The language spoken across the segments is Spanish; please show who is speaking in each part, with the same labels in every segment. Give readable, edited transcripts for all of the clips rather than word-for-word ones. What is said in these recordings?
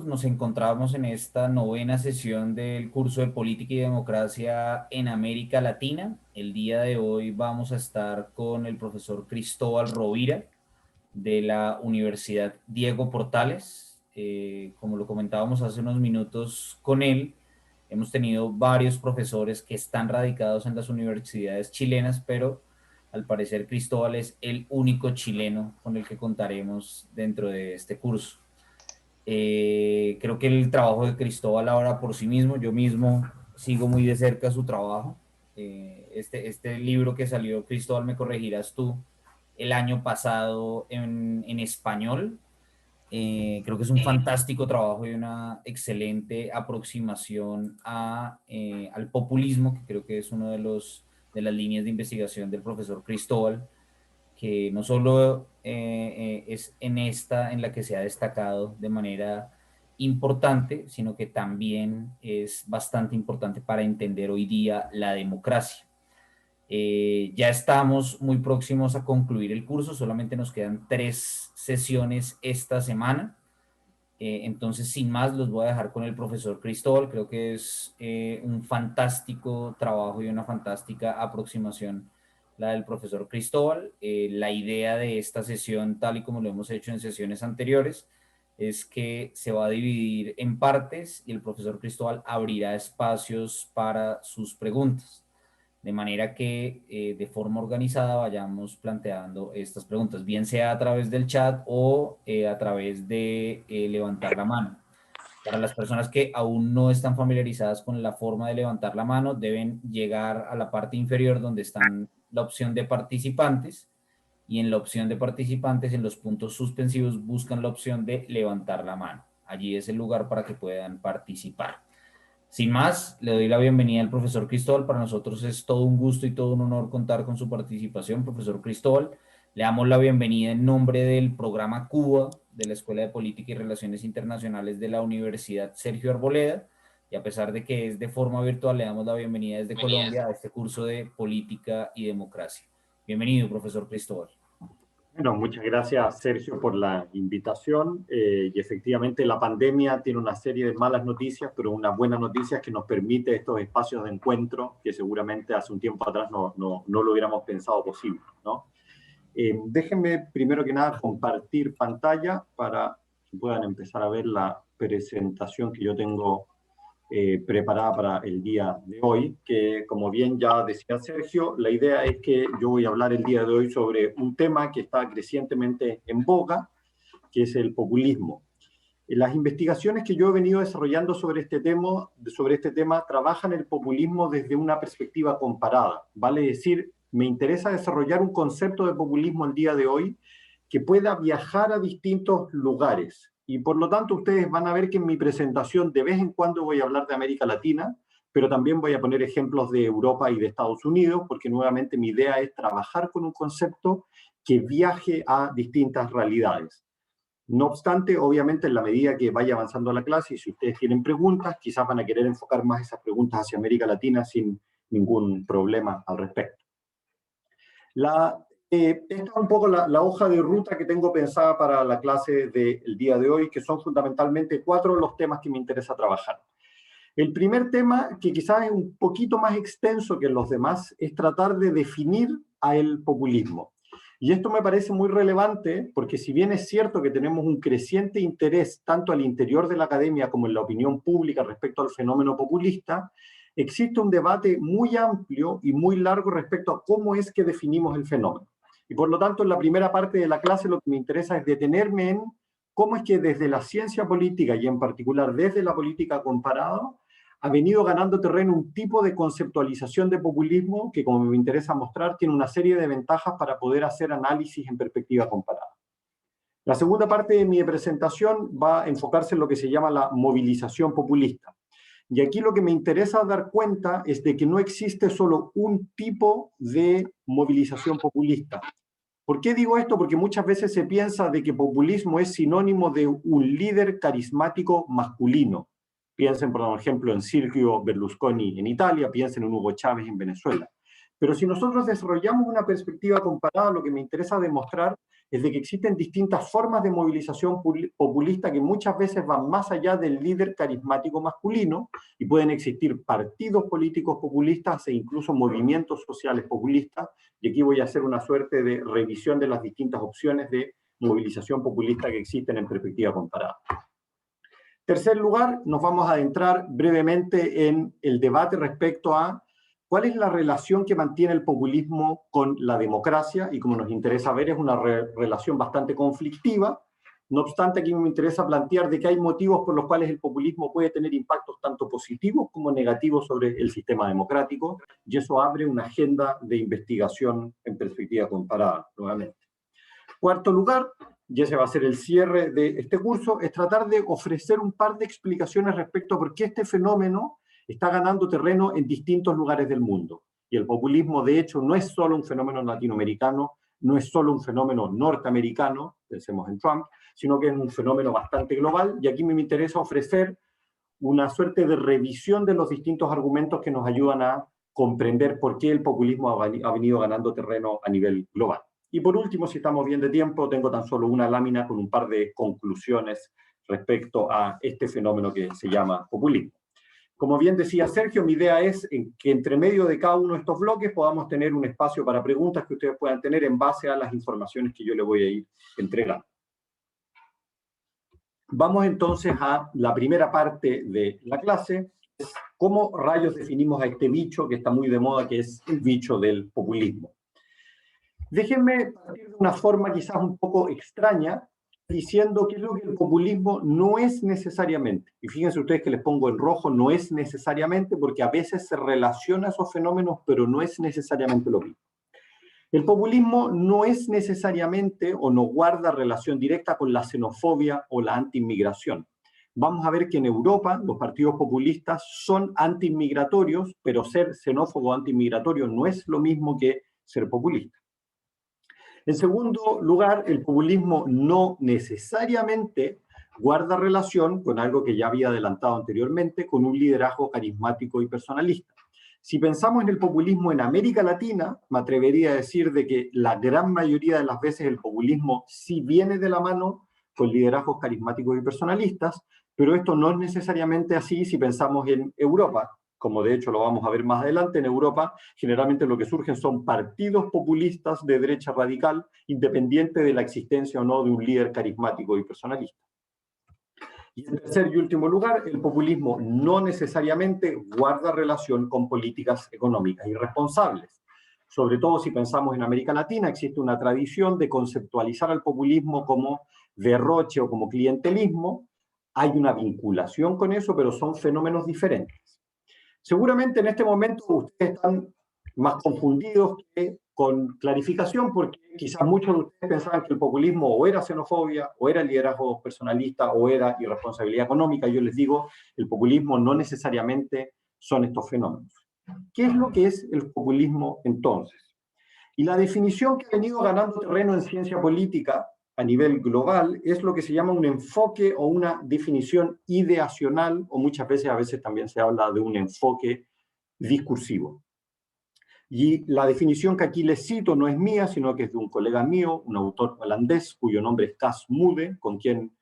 Speaker 1: Nos encontramos en esta novena sesión del curso de Política y Democracia en América Latina. El día de hoy vamos a estar con el profesor Cristóbal Rovira de la Universidad Diego Portales. Como lo comentábamos hace unos minutos con él, hemos tenido varios profesores que están radicados en las universidades chilenas, pero al parecer Cristóbal es el único chileno con el que contaremos dentro de este curso. Creo que el trabajo de Cristóbal ahora por sí mismo, yo mismo sigo muy de cerca su trabajo. Este libro que salió, Cristóbal, me corregirás tú, el año pasado en español, creo que es un fantástico trabajo y una excelente aproximación al populismo, que creo que es uno de las líneas de investigación del profesor Cristóbal, que no solo es en esta en la que se ha destacado de manera importante, sino que también es bastante importante para entender hoy día la democracia. Ya estamos muy próximos a concluir el curso, solamente nos quedan 3 sesiones esta semana. Entonces, sin más, los voy a dejar con el profesor Cristóbal. Creo que es un fantástico trabajo y una fantástica aproximación la del profesor Cristóbal. La idea de esta sesión, tal y como lo hemos hecho en sesiones anteriores, es que se va a dividir en partes y el profesor Cristóbal abrirá espacios para sus preguntas, de manera que de forma organizada vayamos planteando estas preguntas, bien sea a través del chat o a través de levantar la mano. Para las personas que aún no están familiarizadas con la forma de levantar la mano, deben llegar a la parte inferior donde están la opción de participantes, y en la opción de participantes, en los puntos suspensivos, buscan la opción de levantar la mano. Allí es el lugar para que puedan participar. Sin más, le doy la bienvenida al profesor Cristóbal. Para nosotros es todo un gusto y todo un honor contar con su participación, profesor Cristóbal. Le damos la bienvenida en nombre del programa Cuba de la Escuela de Política y Relaciones Internacionales de la Universidad Sergio Arboleda. Y a pesar de que es de forma virtual, le damos la bienvenida desde Colombia a este curso de Política y Democracia. Bienvenido, profesor Cristóbal.
Speaker 2: Bueno, muchas gracias, Sergio, por la invitación. Y efectivamente la pandemia tiene una serie de malas noticias, pero una buena noticia es que nos permite estos espacios de encuentro que seguramente hace un tiempo atrás no lo hubiéramos pensado posible, ¿no? Déjenme primero que nada compartir pantalla para que puedan empezar a ver la presentación que yo tengo preparada para el día de hoy, que como bien ya decía Sergio, la idea es que yo voy a hablar el día de hoy sobre un tema que está crecientemente en boga, que es el populismo. Las investigaciones que yo he venido desarrollando sobre este tema trabajan el populismo desde una perspectiva comparada. Vale decir, me interesa desarrollar un concepto de populismo el día de hoy que pueda viajar a distintos lugares. Y por lo tanto, ustedes van a ver que en mi presentación de vez en cuando voy a hablar de América Latina, pero también voy a poner ejemplos de Europa y de Estados Unidos, porque nuevamente mi idea es trabajar con un concepto que viaje a distintas realidades. No obstante, obviamente, en la medida que vaya avanzando la clase y si ustedes tienen preguntas, quizás van a querer enfocar más esas preguntas hacia América Latina sin ningún problema al respecto. Esta es un poco la hoja de ruta que tengo pensada para la clase del día de hoy, que son fundamentalmente 4 los temas que me interesa trabajar. El primer tema, que quizás es un poquito más extenso que los demás, es tratar de definir al populismo. Y esto me parece muy relevante porque si bien es cierto que tenemos un creciente interés tanto al interior de la academia como en la opinión pública respecto al fenómeno populista, existe un debate muy amplio y muy largo respecto a cómo es que definimos el fenómeno. Y por lo tanto, en la primera parte de la clase lo que me interesa es detenerme en cómo es que desde la ciencia política y en particular desde la política comparada ha venido ganando terreno un tipo de conceptualización de populismo que, como me interesa mostrar, tiene una serie de ventajas para poder hacer análisis en perspectiva comparada. La segunda parte de mi presentación va a enfocarse en lo que se llama la movilización populista. Y aquí lo que me interesa dar cuenta es de que no existe solo un tipo de movilización populista. ¿Por qué digo esto? Porque muchas veces se piensa de que populismo es sinónimo de un líder carismático masculino. Piensen, por ejemplo, en Silvio Berlusconi en Italia, piensen en Hugo Chávez en Venezuela. Pero si nosotros desarrollamos una perspectiva comparada, lo que me interesa demostrar es de que existen distintas formas de movilización populista que muchas veces van más allá del líder carismático masculino y pueden existir partidos políticos populistas e incluso movimientos sociales populistas. Y aquí voy a hacer una suerte de revisión de las distintas opciones de movilización populista que existen en perspectiva comparada. Tercer lugar, nos vamos a adentrar brevemente en el debate respecto a cuál es la relación que mantiene el populismo con la democracia, y como nos interesa ver, es una relación bastante conflictiva. No obstante, aquí me interesa plantear de que hay motivos por los cuales el populismo puede tener impactos tanto positivos como negativos sobre el sistema democrático, y eso abre una agenda de investigación en perspectiva comparada, nuevamente. Cuarto lugar, y ese va a ser el cierre de este curso, es tratar de ofrecer un par de explicaciones respecto a por qué este fenómeno está ganando terreno en distintos lugares del mundo. Y el populismo, de hecho, no es solo un fenómeno latinoamericano, no es solo un fenómeno norteamericano, pensemos en Trump, sino que es un fenómeno bastante global, y aquí me interesa ofrecer una suerte de revisión de los distintos argumentos que nos ayudan a comprender por qué el populismo ha venido ganando terreno a nivel global. Y por último, si estamos bien de tiempo, tengo tan solo una lámina con un par de conclusiones respecto a este fenómeno que se llama populismo. Como bien decía Sergio, mi idea es que entre medio de cada uno de estos bloques podamos tener un espacio para preguntas que ustedes puedan tener en base a las informaciones que yo les voy a ir entregando. Vamos entonces a la primera parte de la clase, es cómo rayos definimos a este bicho que está muy de moda, que es el bicho del populismo. Déjenme partir de una forma quizás un poco extraña, diciendo que es lo que el populismo no es necesariamente. Y fíjense ustedes que les pongo en rojo, no es necesariamente, porque a veces se relaciona a esos fenómenos, pero no es necesariamente lo mismo. El populismo no es necesariamente o no guarda relación directa con la xenofobia o la antiinmigración. Vamos a ver que en Europa los partidos populistas son antiinmigratorios, pero ser xenófobo o antiinmigratorio no es lo mismo que ser populista. En segundo lugar, el populismo no necesariamente guarda relación con algo que ya había adelantado anteriormente, con un liderazgo carismático y personalista. Si pensamos en el populismo en América Latina, me atrevería a decir de que la gran mayoría de las veces el populismo sí viene de la mano con liderazgos carismáticos y personalistas, pero esto no es necesariamente así si pensamos en Europa. Como de hecho lo vamos a ver más adelante, en Europa generalmente lo que surgen son partidos populistas de derecha radical, independiente de la existencia o no de un líder carismático y personalista. Y en tercer y último lugar, el populismo no necesariamente guarda relación con políticas económicas irresponsables. Sobre todo si pensamos en América Latina, existe una tradición de conceptualizar al populismo como derroche o como clientelismo. Hay una vinculación con eso, pero son fenómenos diferentes. Seguramente en este momento ustedes están más confundidos que con clarificación, porque quizás muchos de ustedes pensaban que el populismo o era xenofobia, o era liderazgo personalista, o era irresponsabilidad económica. Yo les digo, el populismo no necesariamente son estos fenómenos. ¿Qué es lo que es el populismo entonces? Y la definición que ha venido ganando terreno en ciencia política a nivel global es lo que se llama un enfoque o una definición ideacional, o muchas veces, a veces también se habla de un enfoque discursivo. Y la definición que aquí les cito no es mía, sino que es de un colega mío, un autor holandés, cuyo nombre es Cas Mudde, con quien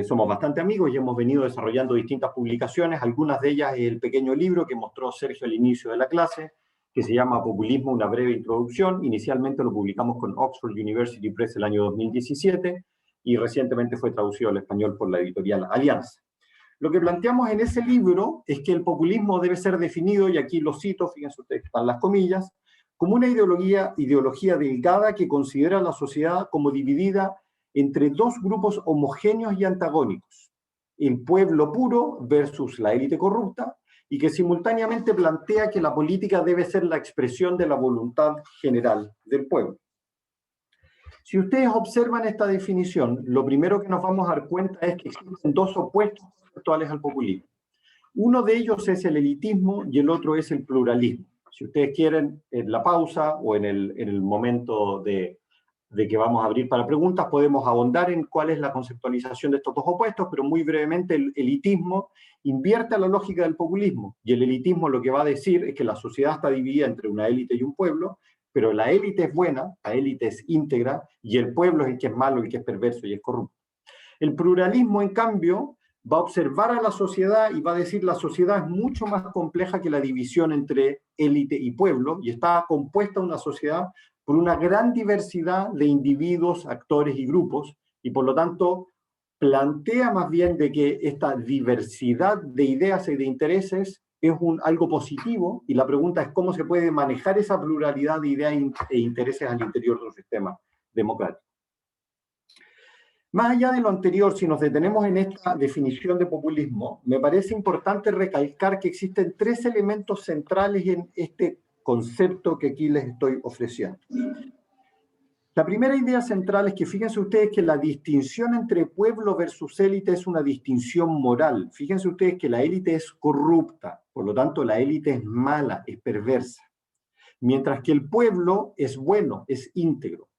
Speaker 2: somos bastante amigos y hemos venido desarrollando distintas publicaciones. Algunas de ellas es el pequeño libro que mostró Sergio al inicio de la clase, que se llama Populismo, una breve introducción. Inicialmente lo publicamos con Oxford University Press el año 2017 y recientemente fue traducido al español por la editorial Alianza. Lo que planteamos en ese libro es que el populismo debe ser definido, y aquí lo cito, fíjense ustedes que están las comillas, como una ideología delgada que considera a la sociedad como dividida entre dos grupos homogéneos y antagónicos, el pueblo puro versus la élite corrupta, y que simultáneamente plantea que la política debe ser la expresión de la voluntad general del pueblo. Si ustedes observan esta definición, lo primero que nos vamos a dar cuenta es que existen dos opuestos conceptuales al populismo. Uno de ellos es el elitismo y el otro es el pluralismo. Si ustedes quieren, en la pausa o en el momento de que vamos a abrir para preguntas, podemos ahondar en cuál es la conceptualización de estos dos opuestos, pero muy brevemente el elitismo invierte la lógica del populismo, y el elitismo lo que va a decir es que la sociedad está dividida entre una élite y un pueblo, pero la élite es buena, la élite es íntegra, y el pueblo es el que es malo, el que es perverso y es corrupto. El pluralismo, en cambio, va a observar a la sociedad y va a decir la sociedad es mucho más compleja que la división entre élite y pueblo, y está compuesta una sociedad por una gran diversidad de individuos, actores y grupos, y por lo tanto plantea más bien de que esta diversidad de ideas y de intereses es algo positivo, y la pregunta es cómo se puede manejar esa pluralidad de ideas e intereses al interior de un sistema democrático. Más allá de lo anterior, si nos detenemos en esta definición de populismo, me parece importante recalcar que existen tres elementos centrales en este concepto que aquí les estoy ofreciendo. La primera idea central es que fíjense ustedes que la distinción entre pueblo versus élite es una distinción moral. Fíjense ustedes que la élite es corrupta, por lo tanto la élite es mala, es perversa, mientras que el pueblo es bueno, es íntegro.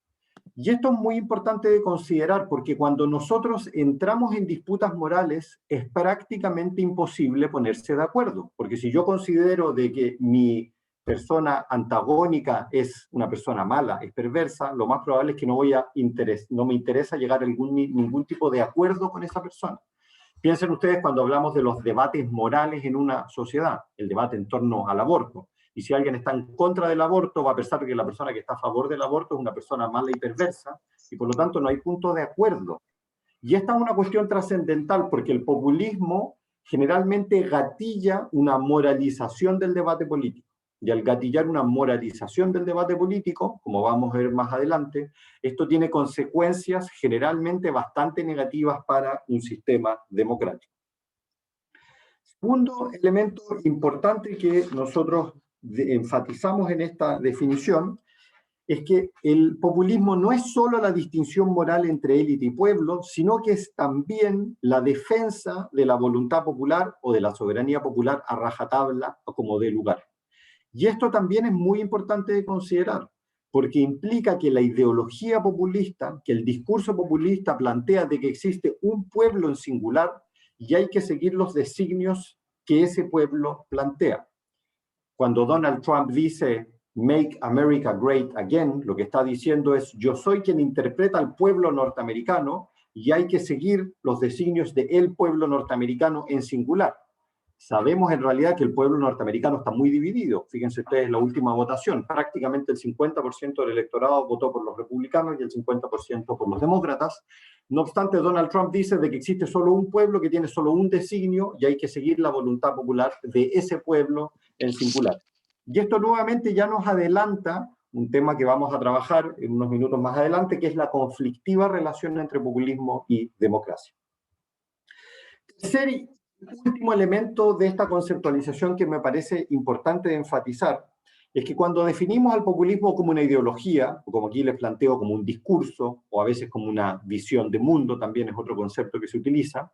Speaker 2: Y esto es muy importante de considerar porque cuando nosotros entramos en disputas morales es prácticamente imposible ponerse de acuerdo, porque si yo considero de que mi persona antagónica es una persona mala, es perversa, lo más probable es que no me interesa llegar a ningún tipo de acuerdo con esa persona. Piensen ustedes cuando hablamos de los debates morales en una sociedad, el debate en torno al aborto. Y si alguien está en contra del aborto, va a pensar que la persona que está a favor del aborto es una persona mala y perversa, y por lo tanto no hay punto de acuerdo. Y esta es una cuestión trascendental, porque el populismo generalmente gatilla una moralización del debate político. Y al gatillar una moralización del debate político, como vamos a ver más adelante, esto tiene consecuencias generalmente bastante negativas para un sistema democrático. Segundo elemento importante que nosotros enfatizamos en esta definición es que el populismo no es solo la distinción moral entre élite y pueblo, sino que es también la defensa de la voluntad popular o de la soberanía popular a rajatabla o como dé lugar. Y esto también es muy importante de considerar, porque implica que la ideología populista, que el discurso populista plantea de que existe un pueblo en singular y hay que seguir los designios que ese pueblo plantea. Cuando Donald Trump dice Make America Great Again, lo que está diciendo es yo soy quien interpreta al pueblo norteamericano y hay que seguir los designios del pueblo norteamericano en singular. Sabemos en realidad que el pueblo norteamericano está muy dividido. Fíjense ustedes la última votación. Prácticamente el 50% del electorado votó por los republicanos y el 50% por los demócratas. No obstante, Donald Trump dice de que existe solo un pueblo que tiene solo un designio y hay que seguir la voluntad popular de ese pueblo en singular. Y esto nuevamente ya nos adelanta un tema que vamos a trabajar en unos minutos más adelante, que es la conflictiva relación entre populismo y democracia. Tercer último elemento de esta conceptualización que me parece importante de enfatizar es que cuando definimos al populismo como una ideología, o como aquí les planteo como un discurso, o a veces como una visión de mundo, también es otro concepto que se utiliza,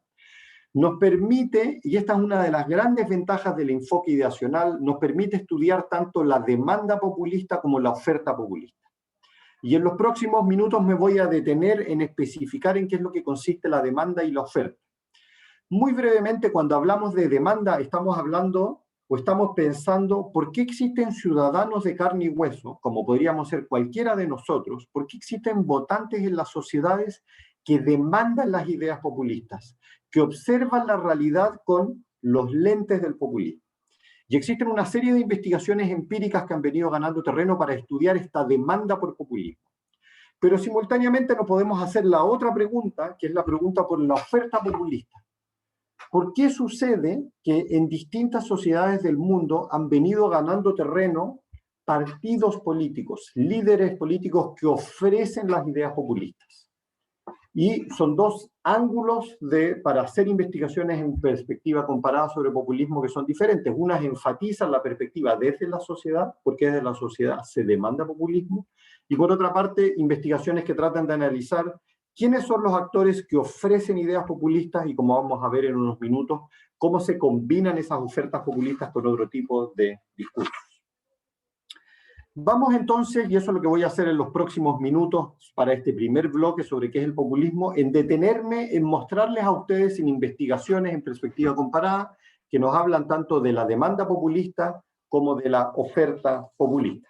Speaker 2: nos permite, y esta es una de las grandes ventajas del enfoque ideacional, nos permite estudiar tanto la demanda populista como la oferta populista. Y en los próximos minutos me voy a detener en especificar en qué es lo que consiste la demanda y la oferta. Muy brevemente, cuando hablamos de demanda, estamos hablando o estamos pensando por qué existen ciudadanos de carne y hueso, como podríamos ser cualquiera de nosotros, por qué existen votantes en las sociedades que demandan las ideas populistas, que observan la realidad con los lentes del populismo. Y existen una serie de investigaciones empíricas que han venido ganando terreno para estudiar esta demanda por populismo. Pero simultáneamente no podemos hacer la otra pregunta, que es la pregunta por la oferta populista. ¿Por qué sucede que en distintas sociedades del mundo han venido ganando terreno partidos políticos, líderes políticos que ofrecen las ideas populistas? Y son dos ángulos para hacer investigaciones en perspectiva comparada sobre populismo que son diferentes. Unas enfatizan la perspectiva desde la sociedad, porque desde la sociedad se demanda populismo, y por otra parte, investigaciones que tratan de analizar quiénes son los actores que ofrecen ideas populistas y, como vamos a ver en unos minutos, cómo se combinan esas ofertas populistas con otro tipo de discursos. Vamos entonces, y eso es lo que voy a hacer en los próximos minutos para este primer bloque sobre qué es el populismo, en detenerme en mostrarles a ustedes en investigaciones en perspectiva comparada que nos hablan tanto de la demanda populista como de la oferta populista.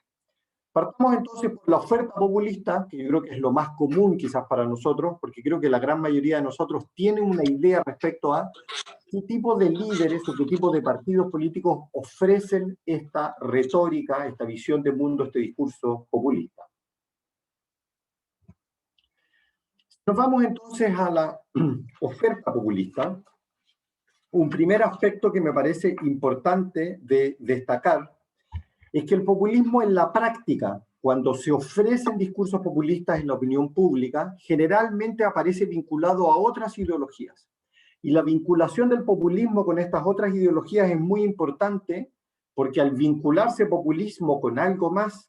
Speaker 2: Partamos entonces por la oferta populista, que yo creo que es lo más común quizás para nosotros, porque creo que la gran mayoría de nosotros tiene una idea respecto a qué tipo de líderes o qué tipo de partidos políticos ofrecen esta retórica, esta visión de mundo, este discurso populista. Nos vamos entonces a la oferta populista. Un primer aspecto que me parece importante de destacar es que el populismo en la práctica, cuando se ofrecen discursos populistas en la opinión pública, generalmente aparece vinculado a otras ideologías. Y la vinculación del populismo con estas otras ideologías es muy importante porque al vincularse populismo con algo más,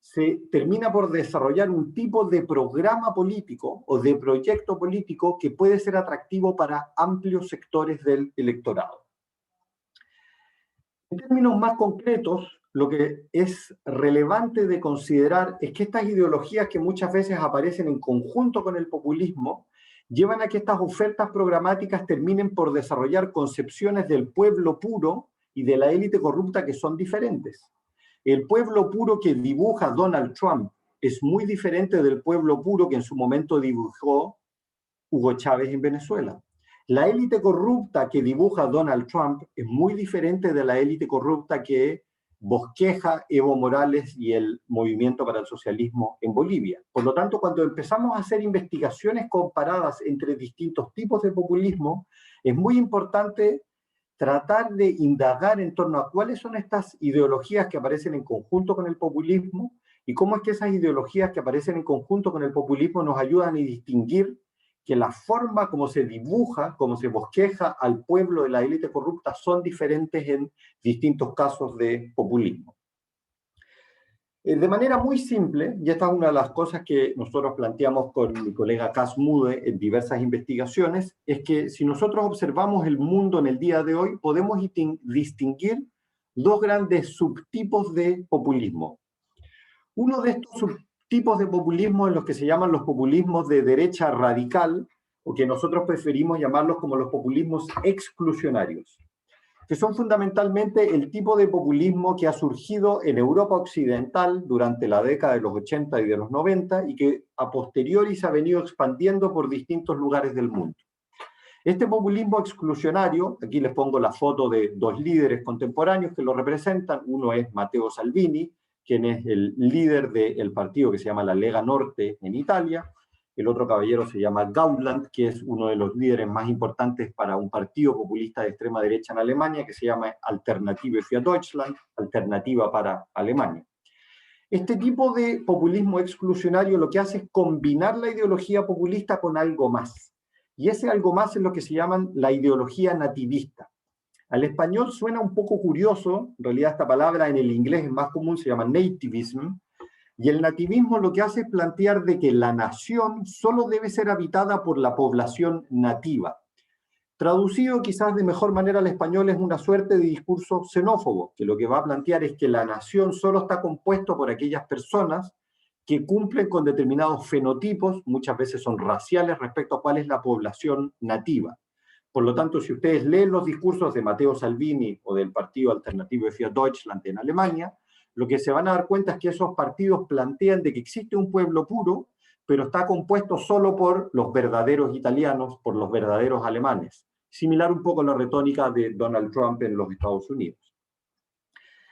Speaker 2: se termina por desarrollar un tipo de programa político o de proyecto político que puede ser atractivo para amplios sectores del electorado. En términos más concretos, lo que es relevante de considerar es que estas ideologías que muchas veces aparecen en conjunto con el populismo llevan a que estas ofertas programáticas terminen por desarrollar concepciones del pueblo puro y de la élite corrupta que son diferentes. El pueblo puro que dibuja Donald Trump es muy diferente del pueblo puro que en su momento dibujó Hugo Chávez en Venezuela. La élite corrupta que dibuja Donald Trump es muy diferente de la élite corrupta que bosqueja Evo Morales y el Movimiento para el Socialismo en Bolivia. Por lo tanto, cuando empezamos a hacer investigaciones comparadas entre distintos tipos de populismo, es muy importante tratar de indagar en torno a cuáles son estas ideologías que aparecen en conjunto con el populismo y cómo es que esas ideologías que aparecen en conjunto con el populismo nos ayudan a distinguir que la forma como se dibuja, como se bosqueja al pueblo de la élite corrupta son diferentes en distintos casos de populismo. De manera muy simple, y esta es una de las cosas que nosotros planteamos con mi colega Cas Mude en diversas investigaciones, es que si nosotros observamos el mundo en el día de hoy, podemos distinguir dos grandes subtipos de populismo. Uno de estos subtipos de populismo es los que se llaman los populismos de derecha radical, o que nosotros preferimos llamarlos como los populismos exclusionarios, que son fundamentalmente el tipo de populismo que ha surgido en Europa Occidental durante la década de los 80 y de los 90 y que a posteriori se ha venido expandiendo por distintos lugares del mundo. Este populismo exclusionario, aquí les pongo la foto de dos líderes contemporáneos que lo representan. Uno es Matteo Salvini, quien es el líder del partido que se llama la Lega Norte en Italia. El otro caballero se llama Gauland, que es uno de los líderes más importantes para un partido populista de extrema derecha en Alemania, que se llama Alternative für Deutschland, Alternativa para Alemania. Este tipo de populismo exclusionario lo que hace es combinar la ideología populista con algo más. Y ese algo más es lo que se llama la ideología nativista. Al español suena un poco curioso, en realidad esta palabra en el inglés es más común, se llama nativism, y el nativismo lo que hace es plantear de que la nación solo debe ser habitada por la población nativa. Traducido quizás de mejor manera al español es una suerte de discurso xenófobo, que lo que va a plantear es que la nación solo está compuesto por aquellas personas que cumplen con determinados fenotipos, muchas veces son raciales respecto a cuál es la población nativa. Por lo tanto, si ustedes leen los discursos de Matteo Salvini o del Partido Alternativo für Deutschland en Alemania, lo que se van a dar cuenta es que esos partidos plantean de que existe un pueblo puro, pero está compuesto solo por los verdaderos italianos, por los verdaderos alemanes. Similar un poco a la retórica de Donald Trump en los Estados Unidos.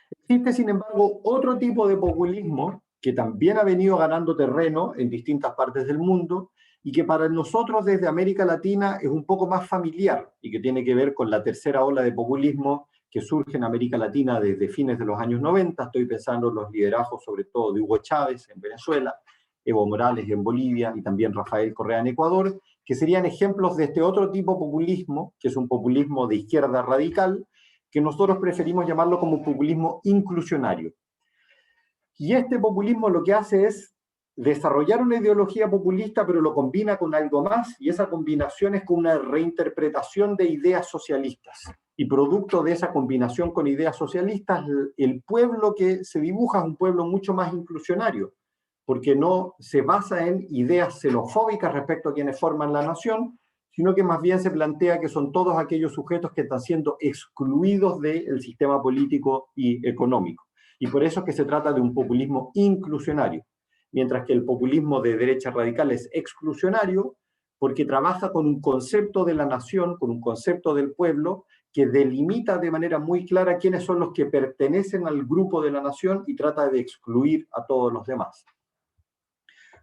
Speaker 2: Existe, sin embargo, otro tipo de populismo que también ha venido ganando terreno en distintas partes del mundo y que para nosotros desde América Latina es un poco más familiar y que tiene que ver con la tercera ola de populismo que surge en América Latina desde fines de los años 90. Estoy pensando en los liderazgos sobre todo de Hugo Chávez en Venezuela, Evo Morales en Bolivia y también Rafael Correa en Ecuador, que serían ejemplos de este otro tipo de populismo, que es un populismo de izquierda radical, que nosotros preferimos llamarlo como populismo inclusionario. Y este populismo lo que hace es desarrollar una ideología populista, pero lo combina con algo más, y esa combinación es con una reinterpretación de ideas socialistas. Y producto de esa combinación con ideas socialistas, el pueblo que se dibuja es un pueblo mucho más inclusionario, porque no se basa en ideas xenofóbicas respecto a quienes forman la nación, sino que más bien se plantea que son todos aquellos sujetos que están siendo excluidos del sistema político y económico. Y por eso es que se trata de un populismo inclusionario, mientras que el populismo de derecha radical es exclusionario, porque trabaja con un concepto de la nación, con un concepto del pueblo, que delimita de manera muy clara quiénes son los que pertenecen al grupo de la nación y trata de excluir a todos los demás.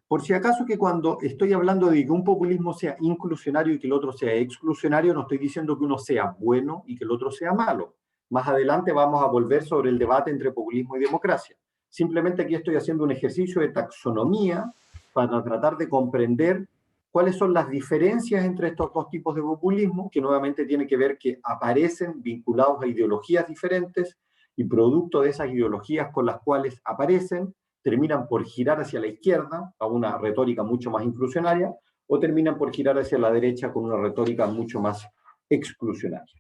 Speaker 2: Por si acaso, que cuando estoy hablando de que un populismo sea inclusionario y que el otro sea exclusionario, no estoy diciendo que uno sea bueno y que el otro sea malo. Más adelante vamos a volver sobre el debate entre populismo y democracia. Simplemente aquí estoy haciendo un ejercicio de taxonomía para tratar de comprender cuáles son las diferencias entre estos dos tipos de populismo, que nuevamente tiene que ver que aparecen vinculados a ideologías diferentes y producto de esas ideologías con las cuales aparecen, terminan por girar hacia la izquierda, a una retórica mucho más inclusionaria, o terminan por girar hacia la derecha con una retórica mucho más exclusionaria.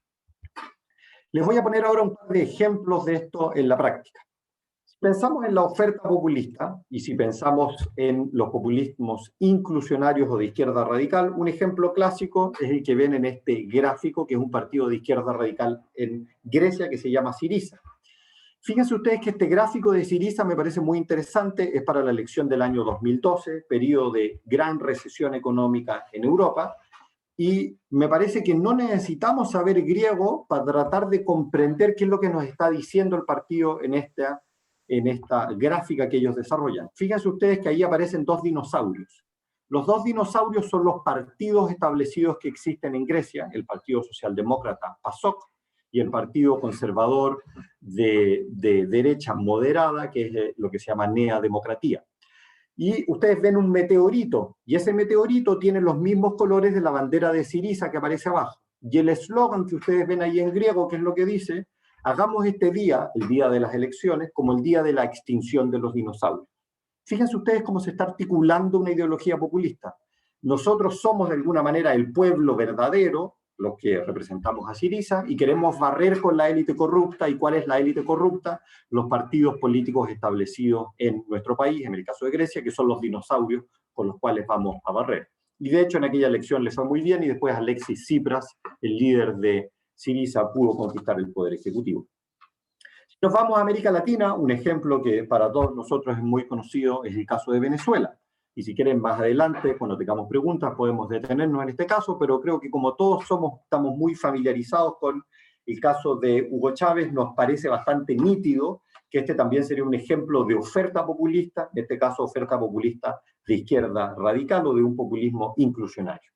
Speaker 2: Les voy a poner ahora un par de ejemplos de esto en la práctica. Si pensamos en la oferta populista, y si pensamos en los populismos inclusionarios o de izquierda radical, un ejemplo clásico es el que ven en este gráfico, que es un partido de izquierda radical en Grecia que se llama Syriza. Fíjense ustedes que este gráfico de Syriza me parece muy interesante, es para la elección del año 2012, periodo de gran recesión económica en Europa, y me parece que no necesitamos saber griego para tratar de comprender qué es lo que nos está diciendo el partido en esta gráfica que ellos desarrollan. Fíjense ustedes que ahí aparecen dos dinosaurios. Los dos dinosaurios son los partidos establecidos que existen en Grecia, el Partido Socialdemócrata PASOK, y el Partido Conservador de derecha moderada, que es lo que se llama Nea Democratía. Y ustedes ven un meteorito, y ese meteorito tiene los mismos colores de la bandera de Syriza que aparece abajo. Y el eslogan que ustedes ven ahí en griego, que es lo que dice: hagamos este día, el día de las elecciones, como el día de la extinción de los dinosaurios. Fíjense ustedes cómo se está articulando una ideología populista. Nosotros somos de alguna manera el pueblo verdadero, los que representamos a Syriza, y queremos barrer con la élite corrupta. ¿Y cuál es la élite corrupta? Los partidos políticos establecidos en nuestro país, en el caso de Grecia, que son los dinosaurios con los cuales vamos a barrer. Y de hecho en aquella elección les fue muy bien, y después Alexis Tsipras, el líder de Syriza, pudo conquistar el poder ejecutivo. Si nos vamos a América Latina, un ejemplo que para todos nosotros es muy conocido es el caso de Venezuela. Y si quieren, más adelante, cuando tengamos preguntas, podemos detenernos en este caso, pero creo que como todos estamos muy familiarizados con el caso de Hugo Chávez, nos parece bastante nítido que este también sería un ejemplo de oferta populista, en este caso oferta populista de izquierda radical o de un populismo inclusionario.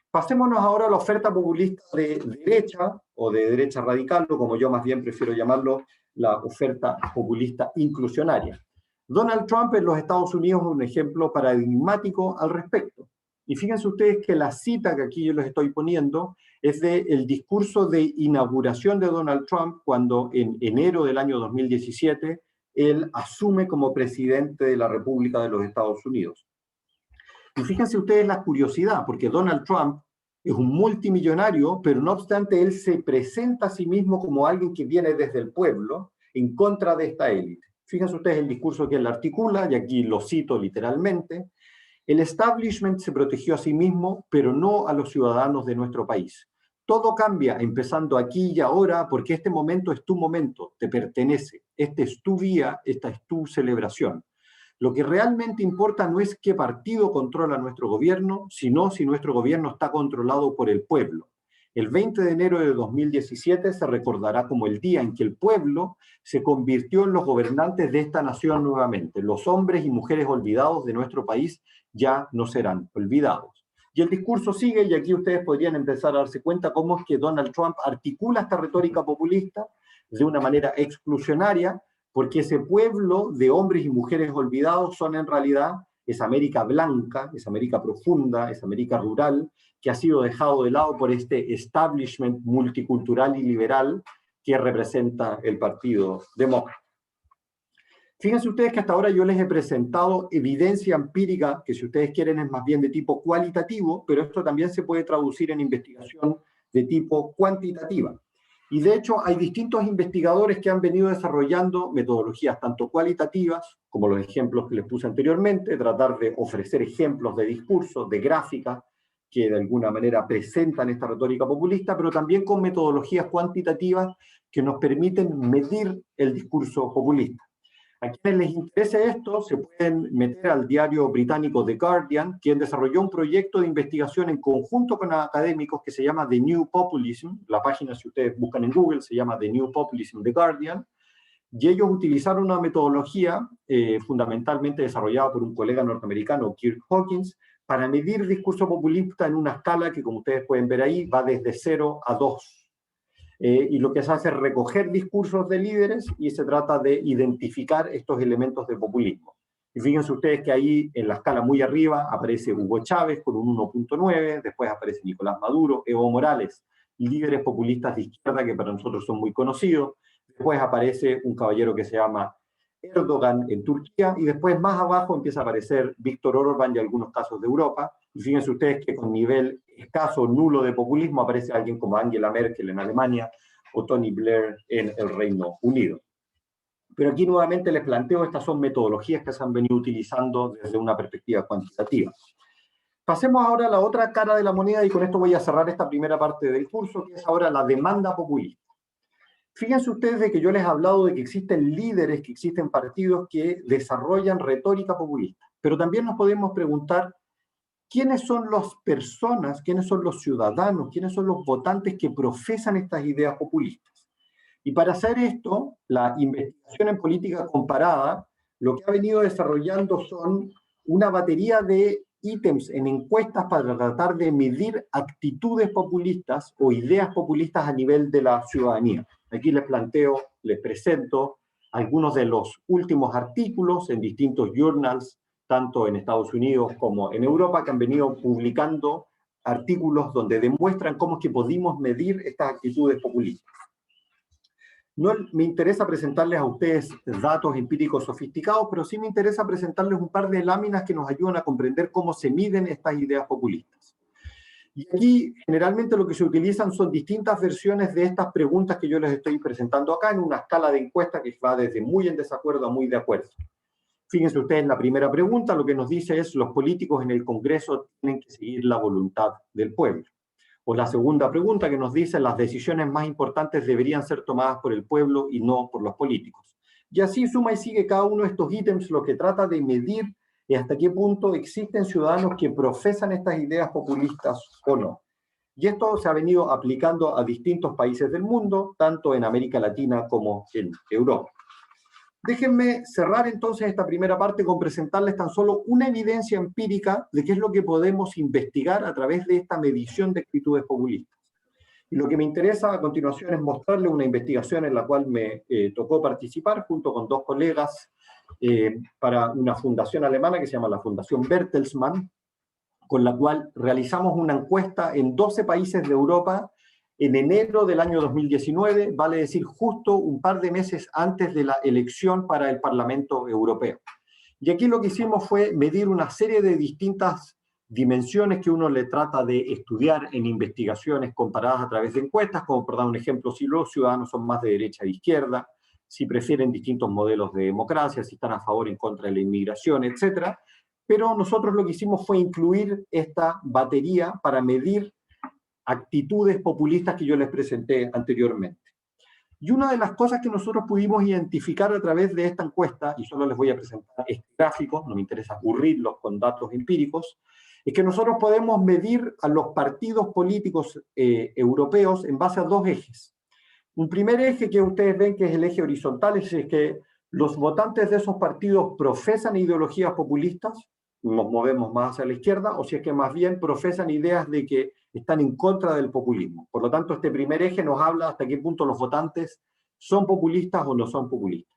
Speaker 2: Pasémonos ahora a la oferta populista de derecha o de derecha radical, o como yo más bien prefiero llamarlo, la oferta populista inclusionaria. Donald Trump en los Estados Unidos es un ejemplo paradigmático al respecto. Y fíjense ustedes que la cita que aquí yo les estoy poniendo es del discurso de inauguración de Donald Trump cuando en enero del año 2017 él asume como presidente de la República de los Estados Unidos. Y fíjense ustedes la curiosidad, porque Donald Trump es un multimillonario, pero no obstante él se presenta a sí mismo como alguien que viene desde el pueblo en contra de esta élite. Fíjense ustedes el discurso que él articula, y aquí lo cito literalmente: el establishment se protegió a sí mismo, pero no a los ciudadanos de nuestro país. Todo cambia empezando aquí y ahora, porque este momento es tu momento, te pertenece. Este es tu día, esta es tu celebración. Lo que realmente importa no es qué partido controla nuestro gobierno, sino si nuestro gobierno está controlado por el pueblo. El 20 de enero de 2017 se recordará como el día en que el pueblo se convirtió en los gobernantes de esta nación nuevamente. Los hombres y mujeres olvidados de nuestro país ya no serán olvidados. Y el discurso sigue, y aquí ustedes podrían empezar a darse cuenta cómo es que Donald Trump articula esta retórica populista de una manera exclusionaria, porque ese pueblo de hombres y mujeres olvidados son en realidad esa América blanca, esa América profunda, esa América rural, que ha sido dejado de lado por este establishment multicultural y liberal que representa el Partido Demócrata. Fíjense ustedes que hasta ahora yo les he presentado evidencia empírica, que si ustedes quieren es más bien de tipo cualitativo, pero esto también se puede traducir en investigación de tipo cuantitativa. Y de hecho hay distintos investigadores que han venido desarrollando metodologías tanto cualitativas, como los ejemplos que les puse anteriormente, tratar de ofrecer ejemplos de discursos, de gráficas, que de alguna manera presentan esta retórica populista, pero también con metodologías cuantitativas que nos permiten medir el discurso populista. A quienes les interese esto, se pueden meter al diario británico The Guardian, quien desarrolló un proyecto de investigación en conjunto con académicos que se llama The New Populism. La página, si ustedes buscan en Google, se llama The New Populism The Guardian. Y ellos utilizaron una metodología fundamentalmente desarrollada por un colega norteamericano, Kirk Hawkins, para medir discurso populista en una escala que, como ustedes pueden ver ahí, va desde 0 a 2. Y lo que se hace es recoger discursos de líderes y se trata de identificar estos elementos de populismo. Y fíjense ustedes que ahí en la escala muy arriba aparece Hugo Chávez con un 1.9, después aparece Nicolás Maduro, Evo Morales, líderes populistas de izquierda que para nosotros son muy conocidos. Después aparece un caballero que se llama Erdogan en Turquía, y después más abajo empieza a aparecer Víctor Orbán y algunos casos de Europa. Y fíjense ustedes que con nivel escaso, nulo de populismo, aparece alguien como Angela Merkel en Alemania o Tony Blair en el Reino Unido. Pero aquí nuevamente les planteo, estas son metodologías que se han venido utilizando desde una perspectiva cuantitativa. Pasemos ahora a la otra cara de la moneda, y con esto voy a cerrar esta primera parte del curso, que es ahora la demanda populista. Fíjense ustedes de que yo les he hablado de que existen líderes, que existen partidos que desarrollan retórica populista, pero también nos podemos preguntar quiénes son las personas, quiénes son los ciudadanos, quiénes son los votantes que profesan estas ideas populistas. Y para hacer esto, la investigación en política comparada lo que ha venido desarrollando son una batería de ítems en encuestas para tratar de medir actitudes populistas o ideas populistas a nivel de la ciudadanía. Aquí les planteo, les presento algunos de los últimos artículos en distintos journals, tanto en Estados Unidos como en Europa, que han venido publicando artículos donde demuestran cómo es que podemos medir estas actitudes populistas. No me interesa presentarles a ustedes datos empíricos sofisticados, pero sí me interesa presentarles un par de láminas que nos ayudan a comprender cómo se miden estas ideas populistas. Y aquí generalmente lo que se utilizan son distintas versiones de estas preguntas que yo les estoy presentando acá en una escala de encuesta que va desde muy en desacuerdo a muy de acuerdo. Fíjense ustedes, la primera pregunta lo que nos dice es: los políticos en el Congreso tienen que seguir la voluntad del pueblo. O la segunda pregunta que nos dice: las decisiones más importantes deberían ser tomadas por el pueblo y no por los políticos. Y así suma y sigue cada uno de estos ítems, lo que trata de medir y hasta qué punto existen ciudadanos que profesan estas ideas populistas o no. Y esto se ha venido aplicando a distintos países del mundo, tanto en América Latina como en Europa. Déjenme cerrar entonces esta primera parte con presentarles tan solo una evidencia empírica de qué es lo que podemos investigar a través de esta medición de actitudes populistas. Y lo que me interesa a continuación es mostrarles una investigación en la cual me tocó participar junto con dos colegas para una fundación alemana que se llama la Fundación Bertelsmann, con la cual realizamos una encuesta en 12 países de Europa en enero del año 2019, vale decir justo un par de meses antes de la elección para el Parlamento Europeo. Y aquí lo que hicimos fue medir una serie de distintas dimensiones que uno le trata de estudiar en investigaciones comparadas a través de encuestas, como por dar un ejemplo, si los ciudadanos son más de derecha o de izquierda, si prefieren distintos modelos de democracia, si están a favor o en contra de la inmigración, etc. Pero nosotros lo que hicimos fue incluir esta batería para medir actitudes populistas que yo les presenté anteriormente. Y una de las cosas que nosotros pudimos identificar a través de esta encuesta, y solo les voy a presentar este gráfico, no me interesa aburrirlos con datos empíricos, es que nosotros podemos medir a los partidos políticos europeos en base a dos ejes. Un primer eje que ustedes ven que es el eje horizontal, es que los votantes de esos partidos profesan ideologías populistas, nos movemos más hacia la izquierda, o si es que más bien profesan ideas de que están en contra del populismo. Por lo tanto, este primer eje nos habla hasta qué punto los votantes son populistas o no son populistas.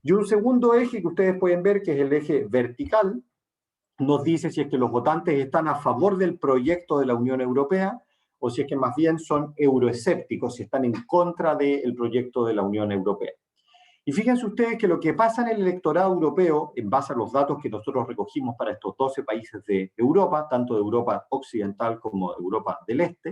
Speaker 2: Y un segundo eje que ustedes pueden ver, que es el eje vertical, nos dice si es que los votantes están a favor del proyecto de la Unión Europea o si es que más bien son euroescépticos, si están en contra del proyecto de la Unión Europea. Y fíjense ustedes que lo que pasa en el electorado europeo, en base a los datos que nosotros recogimos para estos 12 países de Europa, tanto de Europa occidental como de Europa del Este,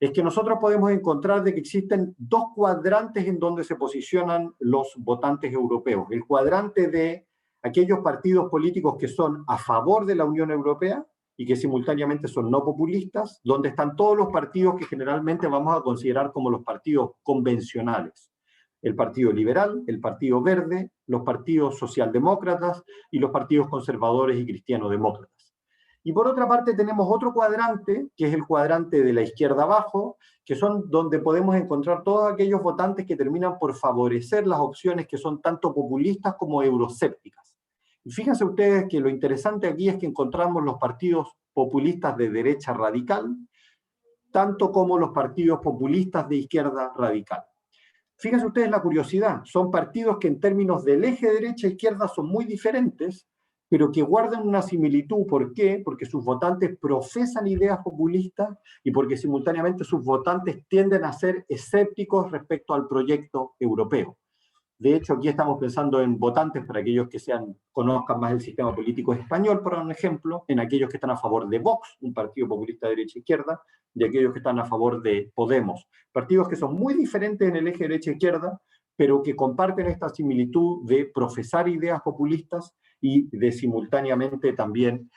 Speaker 2: es que nosotros podemos encontrar de que existen dos cuadrantes en donde se posicionan los votantes europeos. El cuadrante de aquellos partidos políticos que son a favor de la Unión Europea y que simultáneamente son no populistas, donde están todos los partidos que generalmente vamos a considerar como los partidos convencionales. El Partido Liberal, el Partido Verde, los partidos socialdemócratas y los partidos conservadores y cristiano-demócratas. Y por otra parte tenemos otro cuadrante, que es el cuadrante de la izquierda abajo, que son donde podemos encontrar todos aquellos votantes que terminan por favorecer las opciones que son tanto populistas como euroscépticas. Y fíjense ustedes que lo interesante aquí es que encontramos los partidos populistas de derecha radical, tanto como los partidos populistas de izquierda radical. Fíjense ustedes la curiosidad, son partidos que en términos del eje derecha-izquierda son muy diferentes, pero que guardan una similitud. ¿Por qué? Porque sus votantes profesan ideas populistas y porque simultáneamente sus votantes tienden a ser escépticos respecto al proyecto europeo. De hecho, aquí estamos pensando en votantes, para aquellos que conozcan más el sistema político español, por un ejemplo, en aquellos que están a favor de Vox, un partido populista de derecha-izquierda, y aquellos que están a favor de Podemos. Partidos que son muy diferentes en el eje derecha-izquierda, pero que comparten esta similitud de profesar ideas populistas y de simultáneamente también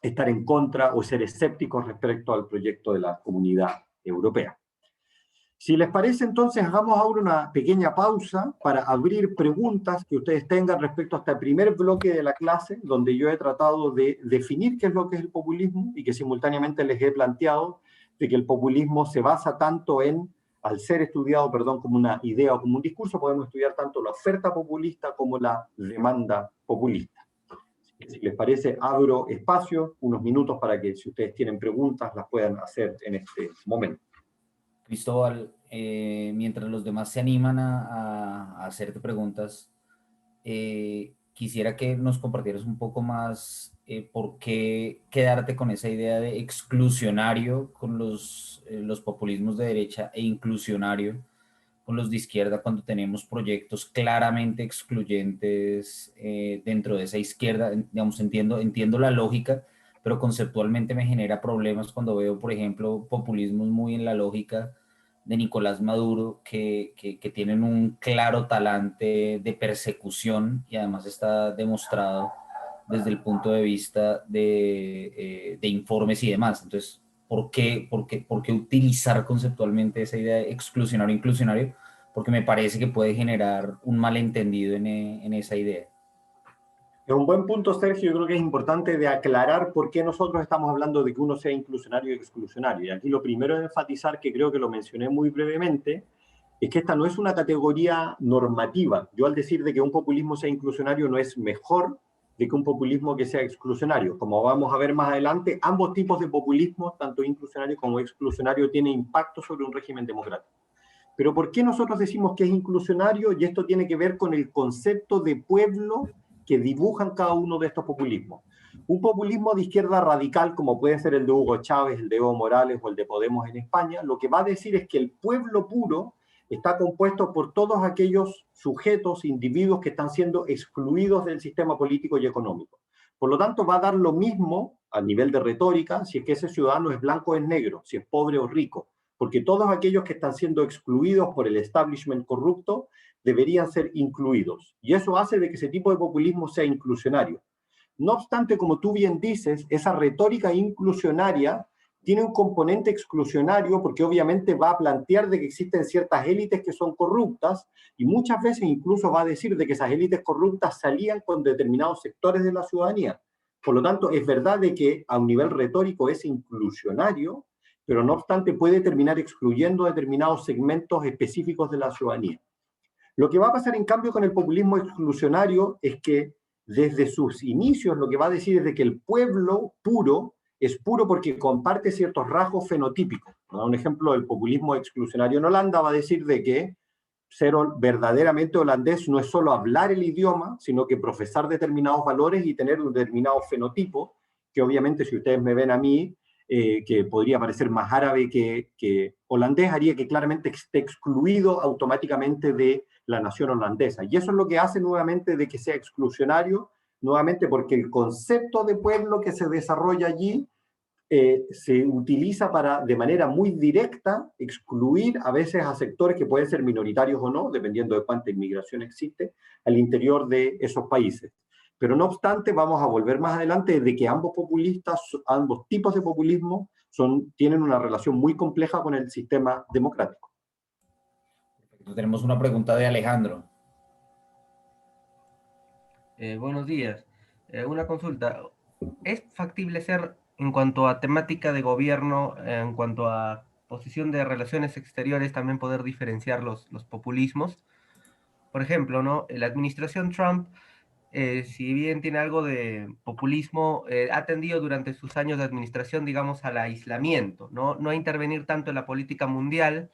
Speaker 2: estar en contra o ser escépticos respecto al proyecto de la Comunidad Europea. Si les parece, entonces hagamos ahora una pequeña pausa para abrir preguntas que ustedes tengan respecto a este primer bloque de la clase, donde yo he tratado de definir qué es lo que es el populismo y que simultáneamente les he planteado de que el populismo se basa tanto en, al ser estudiado, como una idea o como un discurso, podemos estudiar tanto la oferta populista como la demanda populista. Si les parece, abro espacio, unos minutos para que si ustedes tienen preguntas las puedan hacer en este momento.
Speaker 1: Cristóbal, mientras los demás se animan a hacerte preguntas, quisiera que nos compartieras un poco más por qué quedarte con esa idea de exclusionario con los populismos de derecha e inclusionario con los de izquierda cuando tenemos proyectos claramente excluyentes dentro de esa izquierda. Digamos, entiendo la lógica, pero conceptualmente me genera problemas cuando veo, por ejemplo, populismos muy en la lógica de Nicolás Maduro, que tienen un claro talante de persecución y además está demostrado desde el punto de vista de informes y demás. Entonces, ¿por qué utilizar conceptualmente esa idea de exclusionario-inclusionario? Porque me parece que puede generar un malentendido en esa idea.
Speaker 2: Es un buen punto, Sergio. Yo creo que es importante de aclarar por qué nosotros estamos hablando de que uno sea inclusionario y exclusionario. Y aquí lo primero es enfatizar, que creo que lo mencioné muy brevemente, es que esta no es una categoría normativa. Yo al decir de que un populismo sea inclusionario no es mejor de que un populismo que sea exclusionario. Como vamos a ver más adelante, ambos tipos de populismo, tanto inclusionario como exclusionario, tienen impacto sobre un régimen democrático. Pero ¿por qué nosotros decimos que es inclusionario? Y esto tiene que ver con el concepto de pueblo que dibujan cada uno de estos populismos. Un populismo de izquierda radical, como puede ser el de Hugo Chávez, el de Evo Morales o el de Podemos en España, lo que va a decir es que el pueblo puro está compuesto por todos aquellos sujetos, individuos que están siendo excluidos del sistema político y económico. Por lo tanto, va a dar lo mismo a nivel de retórica si es que ese ciudadano es blanco o es negro, si es pobre o rico, porque todos aquellos que están siendo excluidos por el establishment corrupto deberían ser incluidos. Y eso hace de que ese tipo de populismo sea inclusionario. No obstante, como tú bien dices, esa retórica inclusionaria tiene un componente exclusionario porque obviamente va a plantear de que existen ciertas élites que son corruptas y muchas veces incluso va a decir de que esas élites corruptas salían con determinados sectores de la ciudadanía. Por lo tanto, es verdad de que a un nivel retórico es inclusionario, pero no obstante puede terminar excluyendo determinados segmentos específicos de la ciudadanía. Lo que va a pasar en cambio con el populismo exclusionario es que desde sus inicios lo que va a decir es de que el pueblo puro es puro porque comparte ciertos rasgos fenotípicos. Un ejemplo del populismo exclusionario en Holanda va a decir de que ser verdaderamente holandés no es solo hablar el idioma, sino que profesar determinados valores y tener un determinado fenotipo, que obviamente si ustedes me ven a mí, que podría parecer más árabe que holandés, haría que claramente esté excluido automáticamente de la nación holandesa. Y eso es lo que hace nuevamente de que sea exclusionario, nuevamente porque el concepto de pueblo que se desarrolla allí se utiliza para, de manera muy directa, excluir a veces a sectores que pueden ser minoritarios o no, dependiendo de cuánta inmigración existe al interior de esos países. pero no obstante vamos a volver más adelante de que ambos populistas, ambos tipos de populismo tienen una relación muy compleja con el sistema democrático.
Speaker 1: Tenemos una pregunta de Alejandro.
Speaker 3: Buenos días. Una consulta. ¿Es factible ser, en cuanto a temática de gobierno, en cuanto a posición de relaciones exteriores, también poder diferenciar los populismos? Por ejemplo, ¿no? La administración Trump, si bien tiene algo de populismo, ha tendido durante sus años de administración, digamos, al aislamiento, ¿no? No a intervenir tanto en la política mundial.